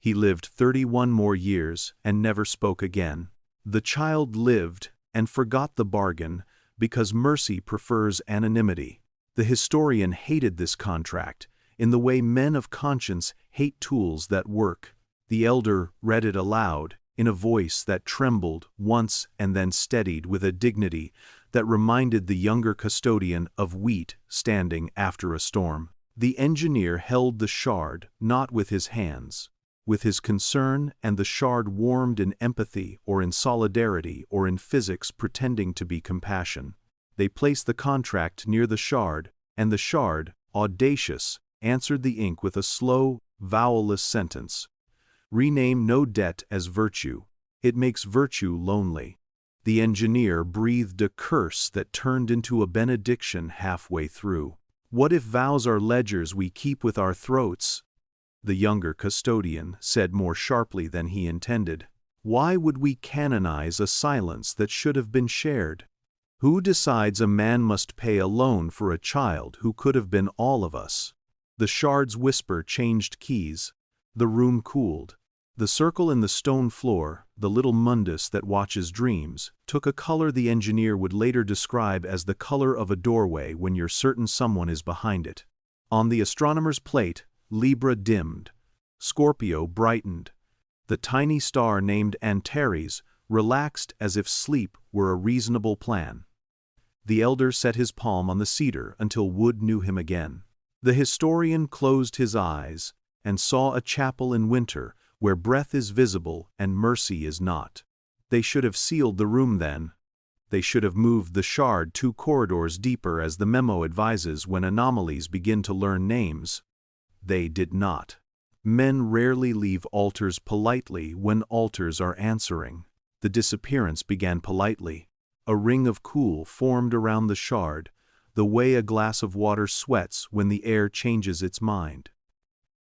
He lived 31 more years and never spoke again. The child lived and forgot the bargain because mercy prefers anonymity. The historian hated this contract in the way men of conscience hate tools that work. The elder read it aloud in a voice that trembled once and then steadied with a dignity that reminded the younger custodian of wheat standing after a storm. The engineer held the shard not with his hands, with his concern, and the shard warmed in empathy or in solidarity or in physics pretending to be compassion. They placed the contract near the shard, and the shard, audacious, answered the ink with a slow, vowelless sentence. Rename no debt as virtue. It makes virtue lonely. The engineer breathed a curse that turned into a benediction halfway through. What if vows are ledgers we keep with our throats? The younger custodian said more sharply than he intended. Why would we canonize a silence that should have been shared? Who decides a man must pay a loan for a child who could have been all of us? The shard's whisper changed keys. The room cooled. The circle in the stone floor, the little mundus that watches dreams, took a color the engineer would later describe as the color of a doorway when you're certain someone is behind it. On the astronomer's plate, Libra dimmed. Scorpio brightened. The tiny star named Antares relaxed as if sleep were a reasonable plan. The elder set his palm on the cedar until Wood knew him again. The historian closed his eyes and saw a chapel in winter where breath is visible and mercy is not. They should have sealed the room then. They should have moved the shard 2 corridors deeper as the memo advises when anomalies begin to learn names. They did not. Men rarely leave altars politely when altars are answering. The disappearance began politely. A ring of cool formed around the shard, the way a glass of water sweats when the air changes its mind.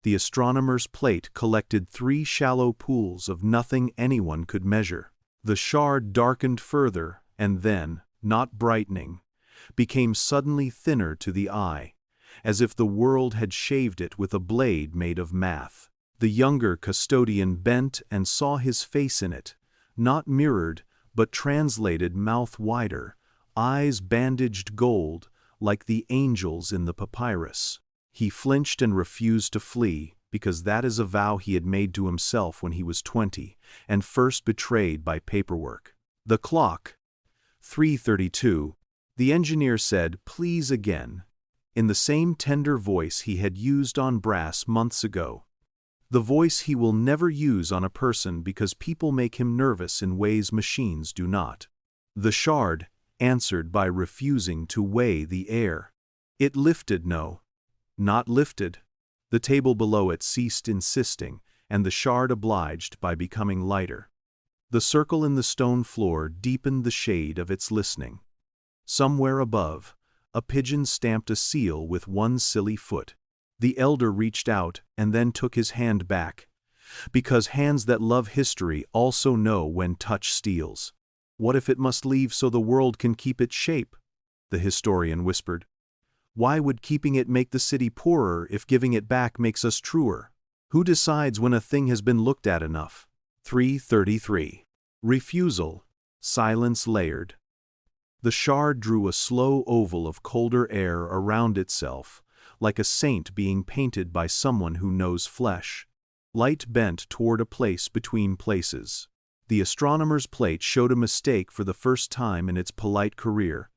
The astronomer's plate collected 3 shallow pools of nothing anyone could measure. The shard darkened further and then, not brightening, became suddenly thinner to the eye, as if the world had shaved it with a blade made of math. The younger custodian bent and saw his face in it, not mirrored, but translated mouth wider, eyes bandaged gold, like the angels in the papyrus. He flinched and refused to flee, because that is a vow he had made to himself when he was 20, and first betrayed by paperwork. The clock, 3:32, the engineer said, "Please again," in the same tender voice he had used on brass months ago. The voice he will never use on a person because people make him nervous in ways machines do not. The shard answered by refusing to weigh the air. It lifted not lifted. The table below it ceased insisting, and the shard obliged by becoming lighter. The circle in the stone floor deepened the shade of its listening. Somewhere above, a pigeon stamped a seal with one silly foot. The elder reached out and then took his hand back, because hands that love history also know when touch steals. What if it must leave so the world can keep its shape? The historian whispered. Why would keeping it make the city poorer if giving it back makes us truer? Who decides when a thing has been looked at enough? 3:33. Refusal. Silence layered. The shard drew a slow oval of colder air around itself, like a saint being painted by someone who knows flesh. Light bent toward a place between places. The astronomer's plate showed a mistake for the first time in its polite career.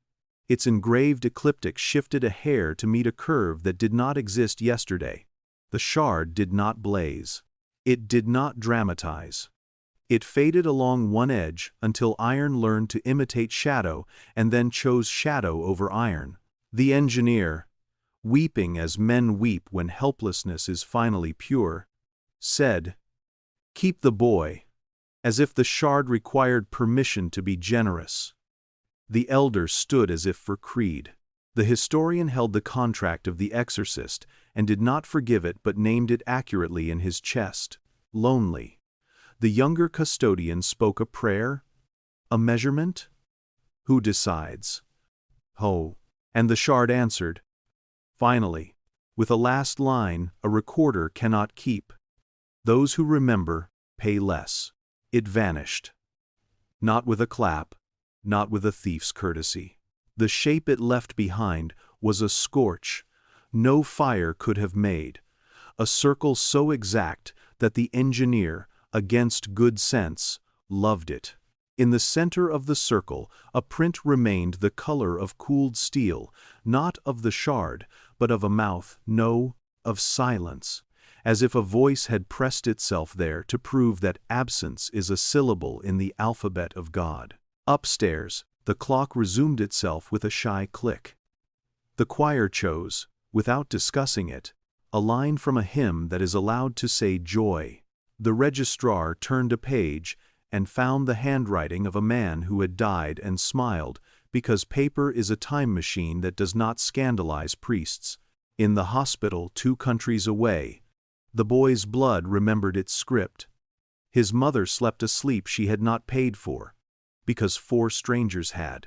Its engraved ecliptic shifted a hair to meet a curve that did not exist yesterday. The shard did not blaze. It did not dramatize. It faded along one edge until iron learned to imitate shadow and then chose shadow over iron. The engineer, weeping as men weep when helplessness is finally pure, said, "Keep the boy," as if the shard required permission to be generous. The elder stood as if for creed. The historian held the contract of the exorcist and did not forgive it but named it accurately in his chest. Lonely. The younger custodian spoke a prayer? A measurement? Who decides? Ho. And the shard answered. Finally, with a last line a recorder cannot keep. Those who remember pay less. It vanished. Not with a clap, not with a thief's courtesy. The shape it left behind was a scorch no fire could have made, a circle so exact that the engineer, against good sense, loved it. In the center of the circle, a print remained the color of cooled steel, not of the shard, but of a mouth, no, of silence, as if a voice had pressed itself there to prove that absence is a syllable in the alphabet of God. Upstairs, the clock resumed itself with a shy click. The choir chose, without discussing it, a line from a hymn that is allowed to say joy. The registrar turned a page and found the handwriting of a man who had died and smiled, because paper is a time machine that does not scandalize priests. In the hospital 2 countries away, the boy's blood remembered its script. His mother slept a sleep she had not paid for, because 4 strangers had.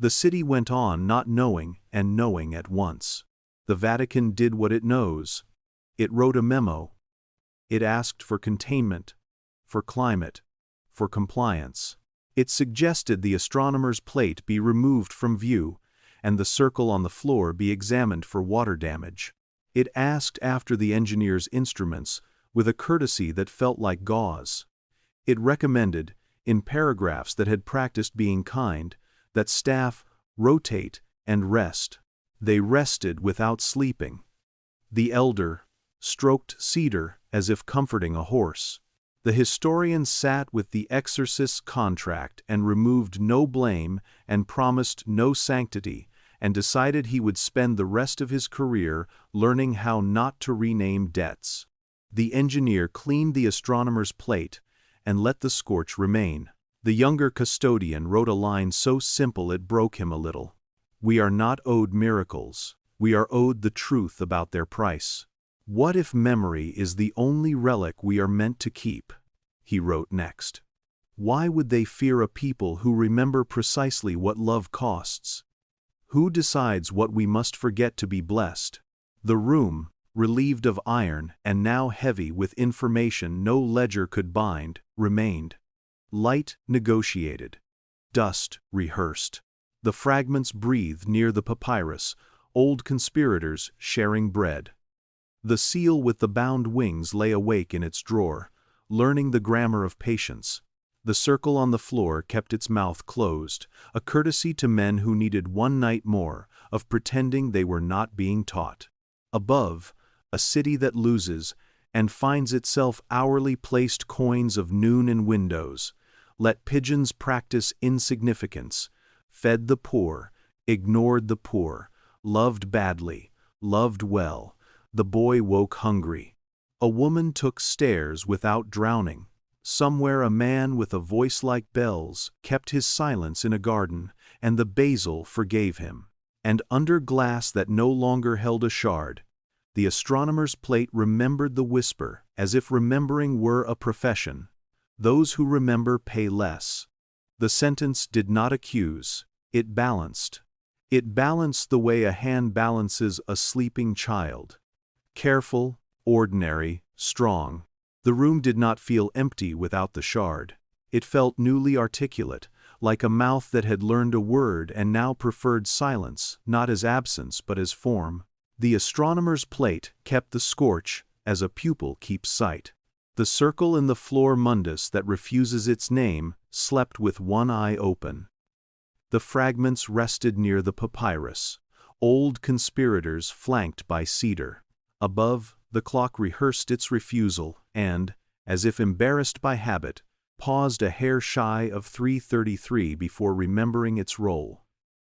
The city went on not knowing and knowing at once. The Vatican did what it knows. It wrote a memo. It asked for containment, for climate, for compliance. It suggested the astronomer's plate be removed from view, and the circle on the floor be examined for water damage. It asked after the engineer's instruments with a courtesy that felt like gauze. It recommended, in paragraphs that had practiced being kind, that staff rotate and rest. They rested without sleeping. The elder stroked cedar as if comforting a horse. The historian sat with the exorcist's contract and removed no blame and promised no sanctity, and decided he would spend the rest of his career learning how not to rename debts. The engineer cleaned the astronomer's plate and let the scorch remain. The younger custodian wrote a line so simple it broke him a little. "We are not owed miracles. We are owed the truth about their price." "What if memory is the only relic we are meant to keep?" he wrote next. "Why would they fear a people who remember precisely what love costs? Who decides what we must forget to be blessed?" The room, relieved of iron and now heavy with information no ledger could bind, remained. Light negotiated. Dust rehearsed. The fragments breathed near the papyrus, old conspirators sharing bread. The seal with the bound wings lay awake in its drawer, learning the grammar of patience. The circle on the floor kept its mouth closed, a courtesy to men who needed one night more of pretending they were not being taught. Above, a city that loses and finds itself hourly placed coins of noon in windows, let pigeons practice insignificance, fed the poor, ignored the poor, loved badly, loved well. The boy woke hungry. A woman took stairs without drowning. Somewhere a man with a voice like bells kept his silence in a garden, and the basil forgave him. And under glass that no longer held a shard, the astronomer's plate remembered the whisper, as if remembering were a profession. Those who remember pay less. The sentence did not accuse, it balanced. It balanced the way a hand balances a sleeping child. Careful, ordinary, strong. The room did not feel empty without the shard. It felt newly articulate, like a mouth that had learned a word and now preferred silence, not as absence but as form. The astronomer's plate kept the scorch as a pupil keeps sight. The circle in the floor mundus that refuses its name slept with one eye open. The fragments rested near the papyrus, old conspirators flanked by cedar. Above, the clock rehearsed its refusal and, as if embarrassed by habit, paused a hair shy of 3:33 before remembering its role.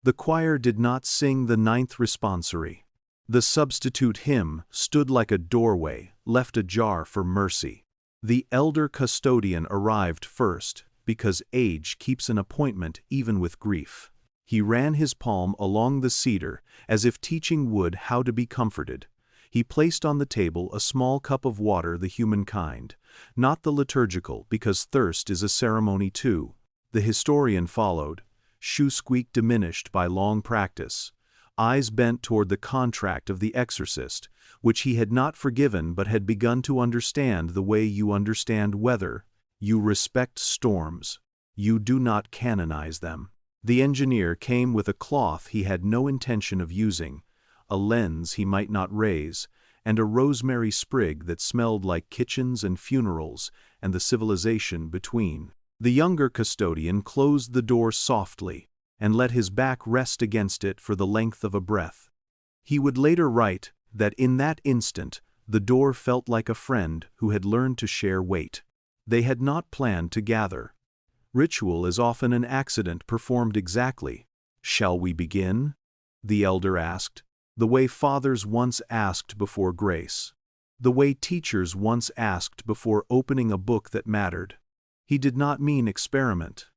The choir did not sing the 9th responsory. The substitute hymn stood like a doorway, left ajar for mercy. The elder custodian arrived first, because age keeps an appointment even with grief. He ran his palm along the cedar, as if teaching wood how to be comforted. He placed on the table a small cup of water, the human kind, not the liturgical, because thirst is a ceremony too. The historian followed, shoe squeak diminished by long practice, eyes bent toward the contract of the exorcist, which he had not forgiven but had begun to understand the way you understand weather. You respect storms. You do not canonize them. The engineer came with a cloth he had no intention of using, a lens he might not raise, and a rosemary sprig that smelled like kitchens and funerals and the civilization between. The younger custodian closed the door softly and let his back rest against it for the length of a breath. He would later write that in that instant the door felt like a friend who had learned to share weight. They had not planned to gather. Ritual is often an accident performed exactly. "Shall we begin?" the elder asked. the way fathers once asked before grace, the way teachers once asked before opening a book that mattered. He did not mean experiment.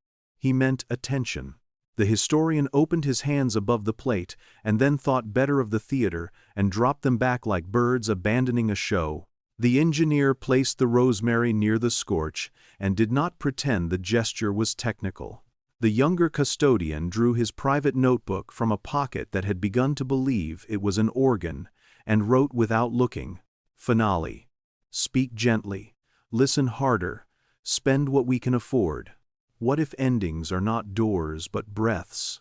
He meant attention. The historian opened his hands above the plate and then thought better of the theater and dropped them back like birds abandoning a show. The engineer placed the rosemary near the scorch and did not pretend the gesture was technical. The younger custodian drew his private notebook from a pocket that had begun to believe it was an organ and wrote without looking, "Finale. Speak gently. Listen harder. Spend what we can afford. What if endings are not doors but breaths?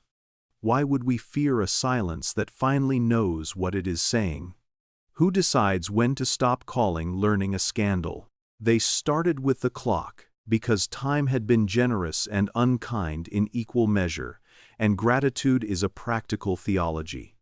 Why would we fear a silence that finally knows what it is saying? Who decides when to stop calling learning a scandal?" They started with the clock, because time had been generous and unkind in equal measure, and gratitude is a practical theology.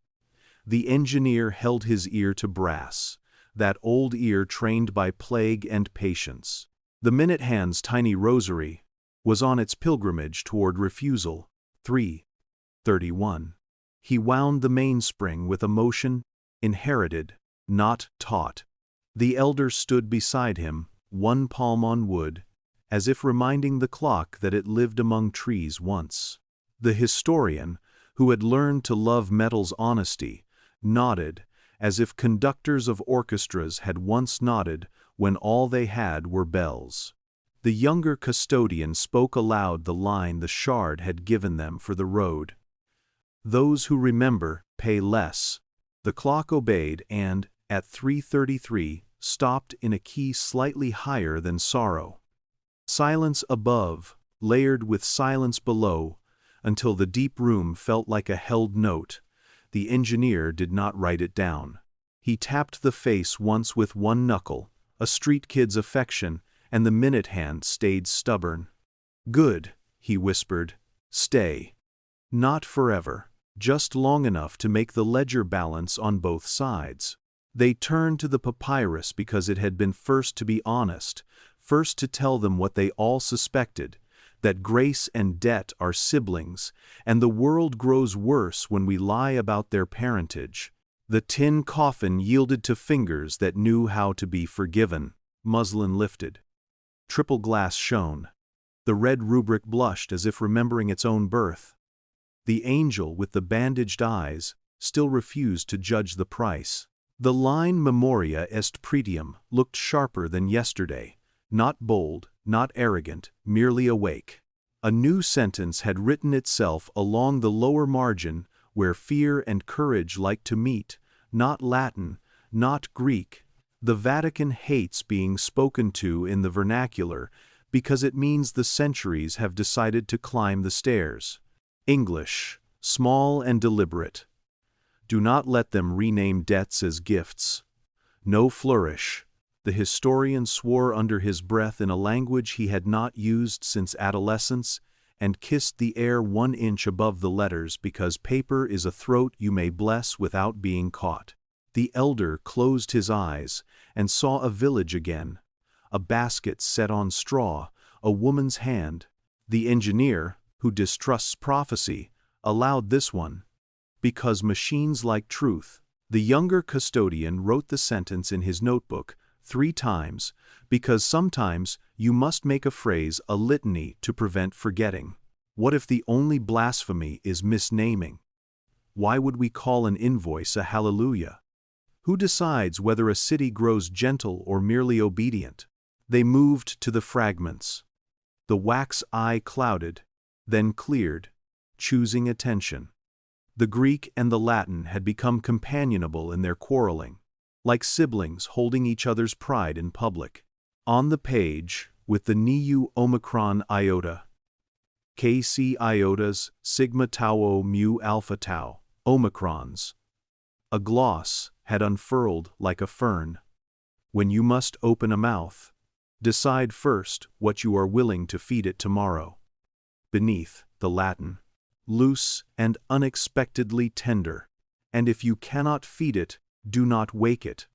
The engineer held his ear to brass, that old ear trained by plague and patience. The minute hand's tiny rosary was on its pilgrimage toward refusal. 3:31. He wound the mainspring with a motion inherited, not taught. The elder stood beside him, one palm on wood, as if reminding the clock that it lived among trees once. The historian, who had learned to love metal's honesty, nodded, as if conductors of orchestras had once nodded when all they had were bells. The younger custodian spoke aloud the line the shard had given them for the road. "Those who remember pay less." The clock obeyed and, at 3:33, stopped in a key slightly higher than sorrow. Silence above, layered with silence below, until the deep room felt like a held note. The engineer did not write it down. He tapped the face once with one knuckle, a street kid's affection, and the minute hand stayed stubborn. "Good," he whispered. "Stay. Not forever, just long enough to make the ledger balance on both sides." They turned to the papyrus because it had been first to be honest, first to tell them what they all suspected, that grace and debt are siblings, and the world grows worse when we lie about their parentage. The tin coffin yielded to fingers that knew how to be forgiven. Muslin lifted. Triple glass shone. The red rubric blushed as if remembering its own birth. The angel with the bandaged eyes still refused to judge the price. The line Memoria est pretium looked sharper than yesterday, not bold, not arrogant, merely awake. A new sentence had written itself along the lower margin where fear and courage like to meet, not Latin, not Greek. The Vatican hates being spoken to in the vernacular because it means the centuries have decided to climb the stairs. English, small and deliberate. Do not let them rename debts as gifts. No flourish. The historian swore under his breath in a language he had not used since adolescence, and kissed the air 1 inch above the letters because paper is a throat you may bless without being caught. The elder closed his eyes and saw a village again, a basket set on straw, a woman's hand. The engineer, who distrusts prophecy, allowed this one. Because machines like truth. The younger custodian wrote the sentence in his notebook 3 times, because sometimes you must make a phrase a litany to prevent forgetting. What if the only blasphemy is misnaming? Why would we call an invoice a hallelujah? Who decides whether a city grows gentle or merely obedient? They moved to the fragments. The wax eye clouded, then cleared, choosing attention. The Greek and the Latin had become companionable in their quarreling, like siblings holding each other's pride in public. On the page, with the NIU Omicron iota, KC iotas, sigma tau O mu alpha tau, omicrons. A gloss had unfurled like a fern. When you must open a mouth, decide first what you are willing to feed it tomorrow. Beneath, the Latin. Loose and unexpectedly tender, and if you cannot feed it, do not wake it.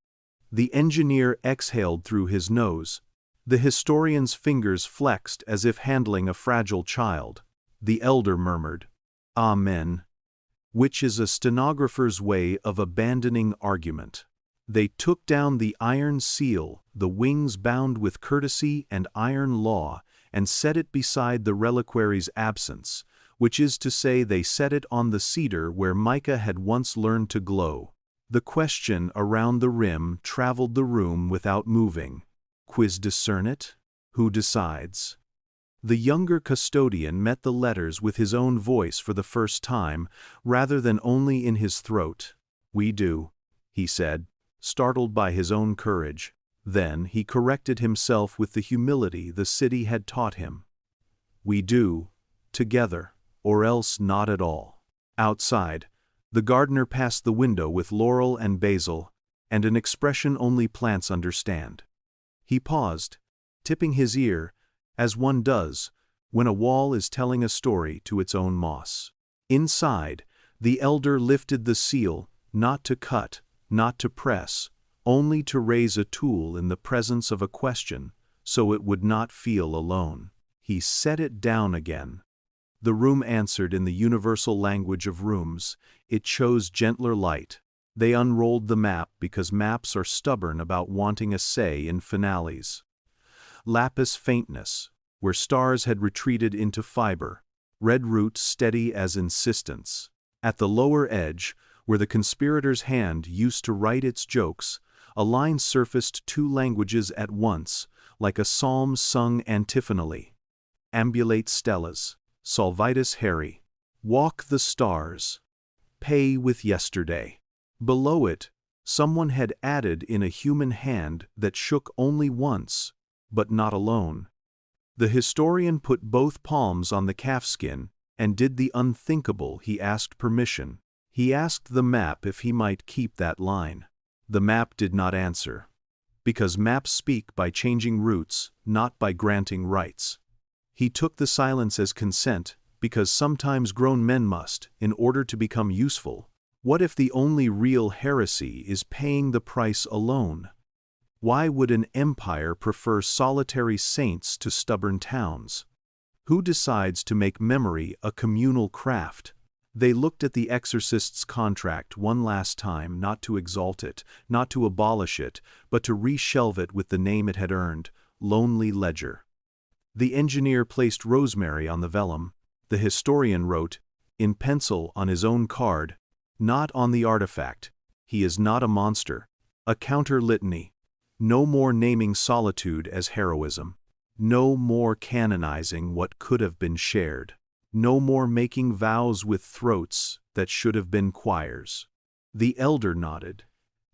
The engineer exhaled through his nose. The historian's fingers flexed as if handling a fragile child. The elder murmured, "Amen." which is a stenographer's way of abandoning argument. They took down the iron seal, the wings bound with courtesy and iron law, and set it beside the reliquary's absence, which is to say they set it on the cedar where mica had once learned to glow. The question around the rim traveled the room without moving. Quis discernit? Who decides? The younger custodian met the letters with his own voice for the first time, rather than only in his throat. We do, he said, startled by his own courage. Then he corrected himself with the humility the city had taught him. We do, together, or else not at all. Outside, the gardener passed the window with laurel and basil, and an expression only plants understand. He paused, tipping his ear, as one does when a wall is telling a story to its own moss. Inside, the elder lifted the seal, not to cut, not to press, only to raise a tool in the presence of a question, so it would not feel alone. He set it down again. The room answered in the universal language of rooms. It chose gentler light. They unrolled the map because maps are stubborn about wanting a say in finales. Lapis faintness, where stars had retreated into fiber, red root steady as insistence. At the lower edge, where the conspirator's hand used to write its jokes, a line surfaced two languages at once, like a psalm sung antiphonally. Ambulate stellas, solvitus heri, walk the stars, pay with yesterday. Below it, someone had added in a human hand that shook only once, but not alone. The historian put both palms on the calfskin and did the unthinkable. He asked permission. He asked the map if he might keep that line. The map did not answer, because maps speak by changing routes, not by granting rights. He took the silence as consent, because sometimes grown men must, in order to become useful. What if the only real heresy is paying the price alone? Why would an empire prefer solitary saints to stubborn towns? Who decides to make memory a communal craft? They looked at the exorcist's contract one last time, not to exalt it, not to abolish it, but to reshelve it with the name it had earned, Lonely Ledger. The engineer placed rosemary on the vellum. The historian wrote, in pencil on his own card, not on the artifact. He is not a monster. A counter-litany. No more naming solitude as heroism. No more canonizing what could have been shared. No more making vows with throats that should have been choirs. The elder nodded,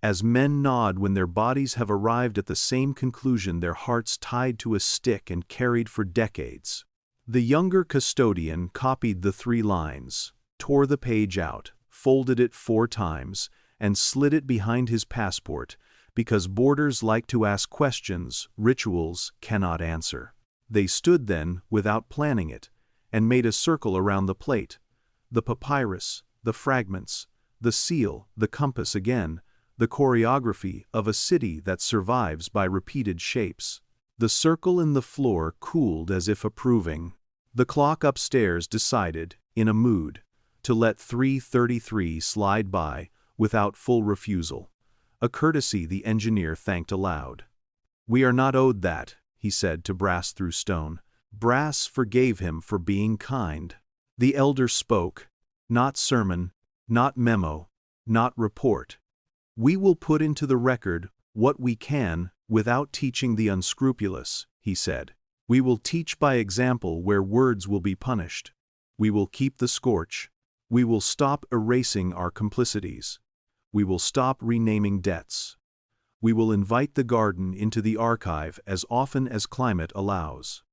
as men nod when their bodies have arrived at the same conclusion, their hearts tied to a stick and carried for decades. The younger custodian copied the 3 lines, tore the page out, folded it 4 times, and slid it behind his passport, because boarders like to ask questions rituals cannot answer. They stood then, without planning it, and made a circle around the plate, the papyrus, the fragments, the seal, the compass again, the choreography of a city that survives by repeated shapes. The circle in the floor cooled as if approving. The clock upstairs decided, in a mood, to let 3:33 slide by without full refusal. A courtesy the engineer thanked aloud. We are not owed that, he said to brass through stone. Brass forgave him for being kind. The elder spoke, not sermon, not memo, not report. We will put into the record what we can without teaching the unscrupulous, he said. We will teach by example where words will be punished. We will keep the scorch. We will stop erasing our complicities. We will stop renaming debts. We will invite the garden into the archive as often as climate allows.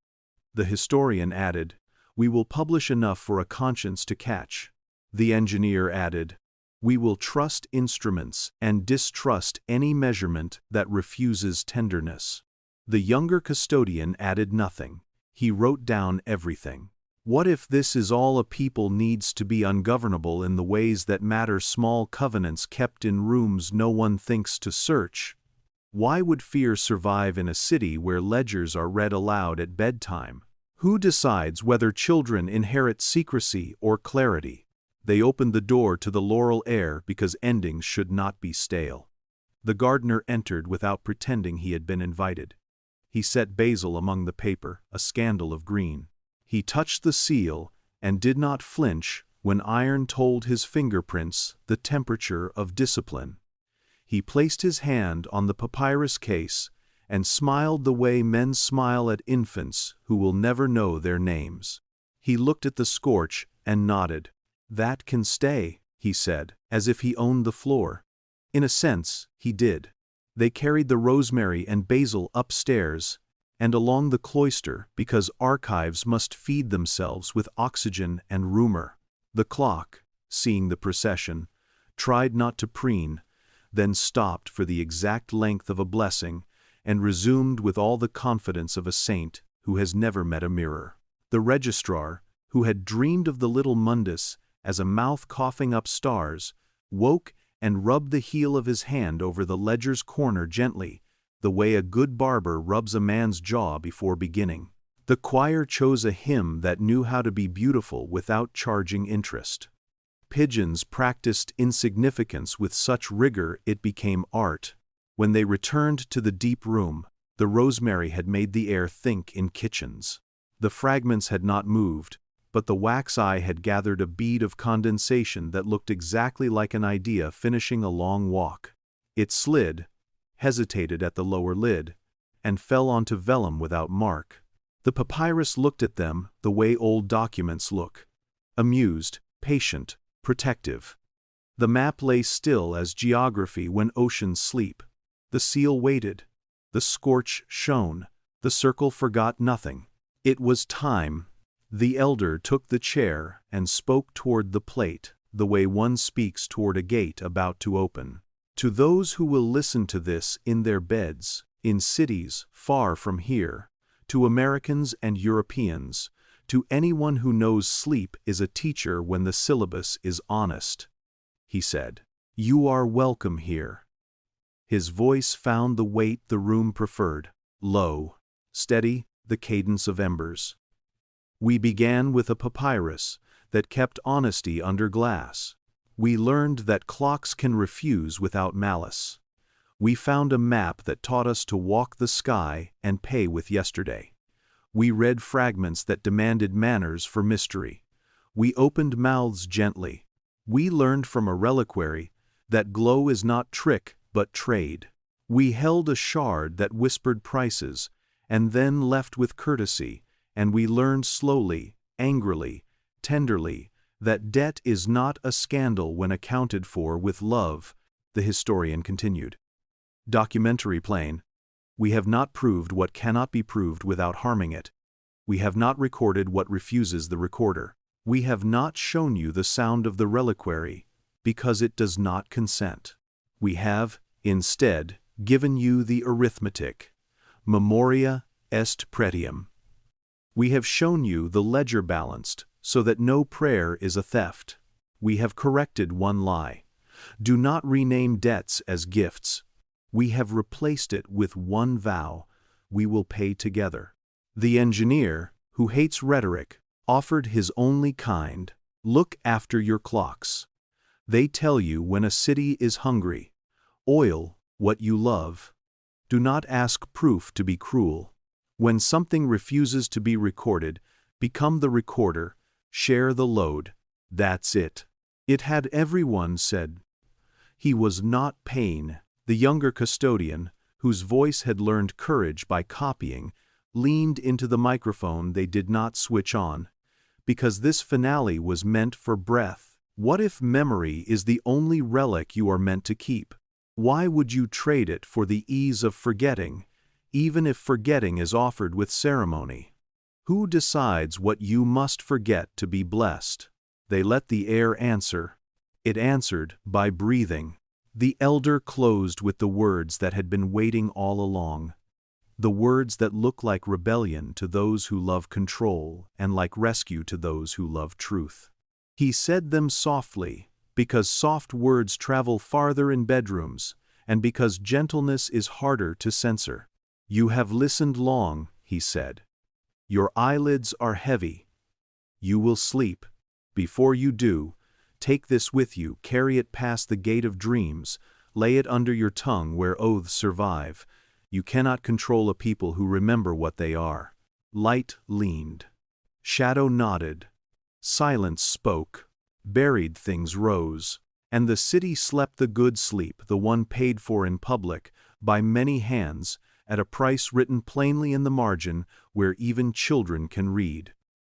The historian added, we will publish enough for a conscience to catch. The engineer added, we will trust instruments and distrust any measurement that refuses tenderness. The younger custodian added nothing. He wrote down everything. What if this is all a people needs to be ungovernable in the ways that matter, small covenants kept in rooms no one thinks to search? Why would fear survive in a city where ledgers are read aloud at bedtime? Who decides whether children inherit secrecy or clarity? They opened the door to the laurel air because endings should not be stale. The gardener entered without pretending he had been invited. He set basil among the paper, a scandal of green. He touched the seal and did not flinch when iron told his fingerprints the temperature of discipline. He placed his hand on the papyrus case and smiled the way men smile at infants who will never know their names. He looked at the scorch and nodded. "That can stay," he said, as if he owned the floor. In a sense, he did. They carried the rosemary and basil upstairs and along the cloister because archives must feed themselves with oxygen and rumor. The clock, seeing the procession, tried not to preen, then stopped for the exact length of a blessing and resumed with all the confidence of a saint who has never met a mirror. The registrar, who had dreamed of the little mundus as a mouth coughing up stars, woke and rubbed the heel of his hand over the ledger's corner gently, the way a good barber rubs a man's jaw before beginning. The choir chose a hymn that knew how to be beautiful without charging interest. Pigeons practiced insignificance with such rigor it became art. When they returned to the deep room, the rosemary had made the air think in kitchens. The fragments had not moved, but the wax eye had gathered a bead of condensation that looked exactly like an idea finishing a long walk. It slid, hesitated at the lower lid, and fell onto vellum without mark. The papyrus looked at them the way old documents look, amused, patient, protective. The map lay still as geography when oceans sleep. The seal waited. The scorch shone. The circle forgot nothing. It was time. The elder took the chair and spoke toward the plate, the way one speaks toward a gate about to open. To those who will listen to this in their beds, in cities far from here, to Americans and Europeans, to anyone who knows sleep is a teacher when the syllabus is honest, he said, "You are welcome here." His voice found the weight the room preferred, low, steady, the cadence of embers. We began with a papyrus that kept honesty under glass. We learned that clocks can refuse without malice. We found a map that taught us to walk the sky and pay with yesterday. We read fragments that demanded manners for mystery. We opened mouths gently. We learned from a reliquary that glow is not trick but trade. We held a shard that whispered prices and then left with courtesy, and we learned slowly, angrily, tenderly, that debt is not a scandal when accounted for with love, the historian continued. Documentary plain. We have not proved what cannot be proved without harming it. We have not recorded what refuses the recorder. We have not shown you the sound of the reliquary, because it does not consent. We have, instead, given you the arithmetic. Memoria est pretium. We have shown you the ledger balanced, so that no prayer is a theft. We have corrected one lie. Do not rename debts as gifts. We have replaced it with one vow: we will pay together. The engineer, who hates rhetoric, offered his only kind: look after your clocks. They tell you when a city is hungry. Oil what you love. Do not ask proof to be cruel. When something refuses to be recorded, become the recorder, share the load. That's it. It had everyone said. He was not Payne, the younger custodian, whose voice had learned courage by copying, leaned into the microphone they did not switch on, because this finale was meant for breath. What if memory is the only relic you are meant to keep? Why would you trade it for the ease of forgetting, even if forgetting is offered with ceremony? Who decides what you must forget to be blessed? They let the air answer. It answered by breathing. The elder closed with the words that had been waiting all along. The words that look like rebellion to those who love control and like rescue to those who love truth. He said them softly, because soft words travel farther in bedrooms, and because gentleness is harder to censor. You have listened long, he said. Your eyelids are heavy. You will sleep. Before you do, Take this with you, carry it past the gate of dreams, lay it under your tongue where oaths survive. You cannot control a people who remember what they are. Light leaned. Shadow nodded. Silence spoke. Buried things rose. And the city slept the good sleep, the one paid for in public, by many hands, at a price written plainly in the margin where even children can read.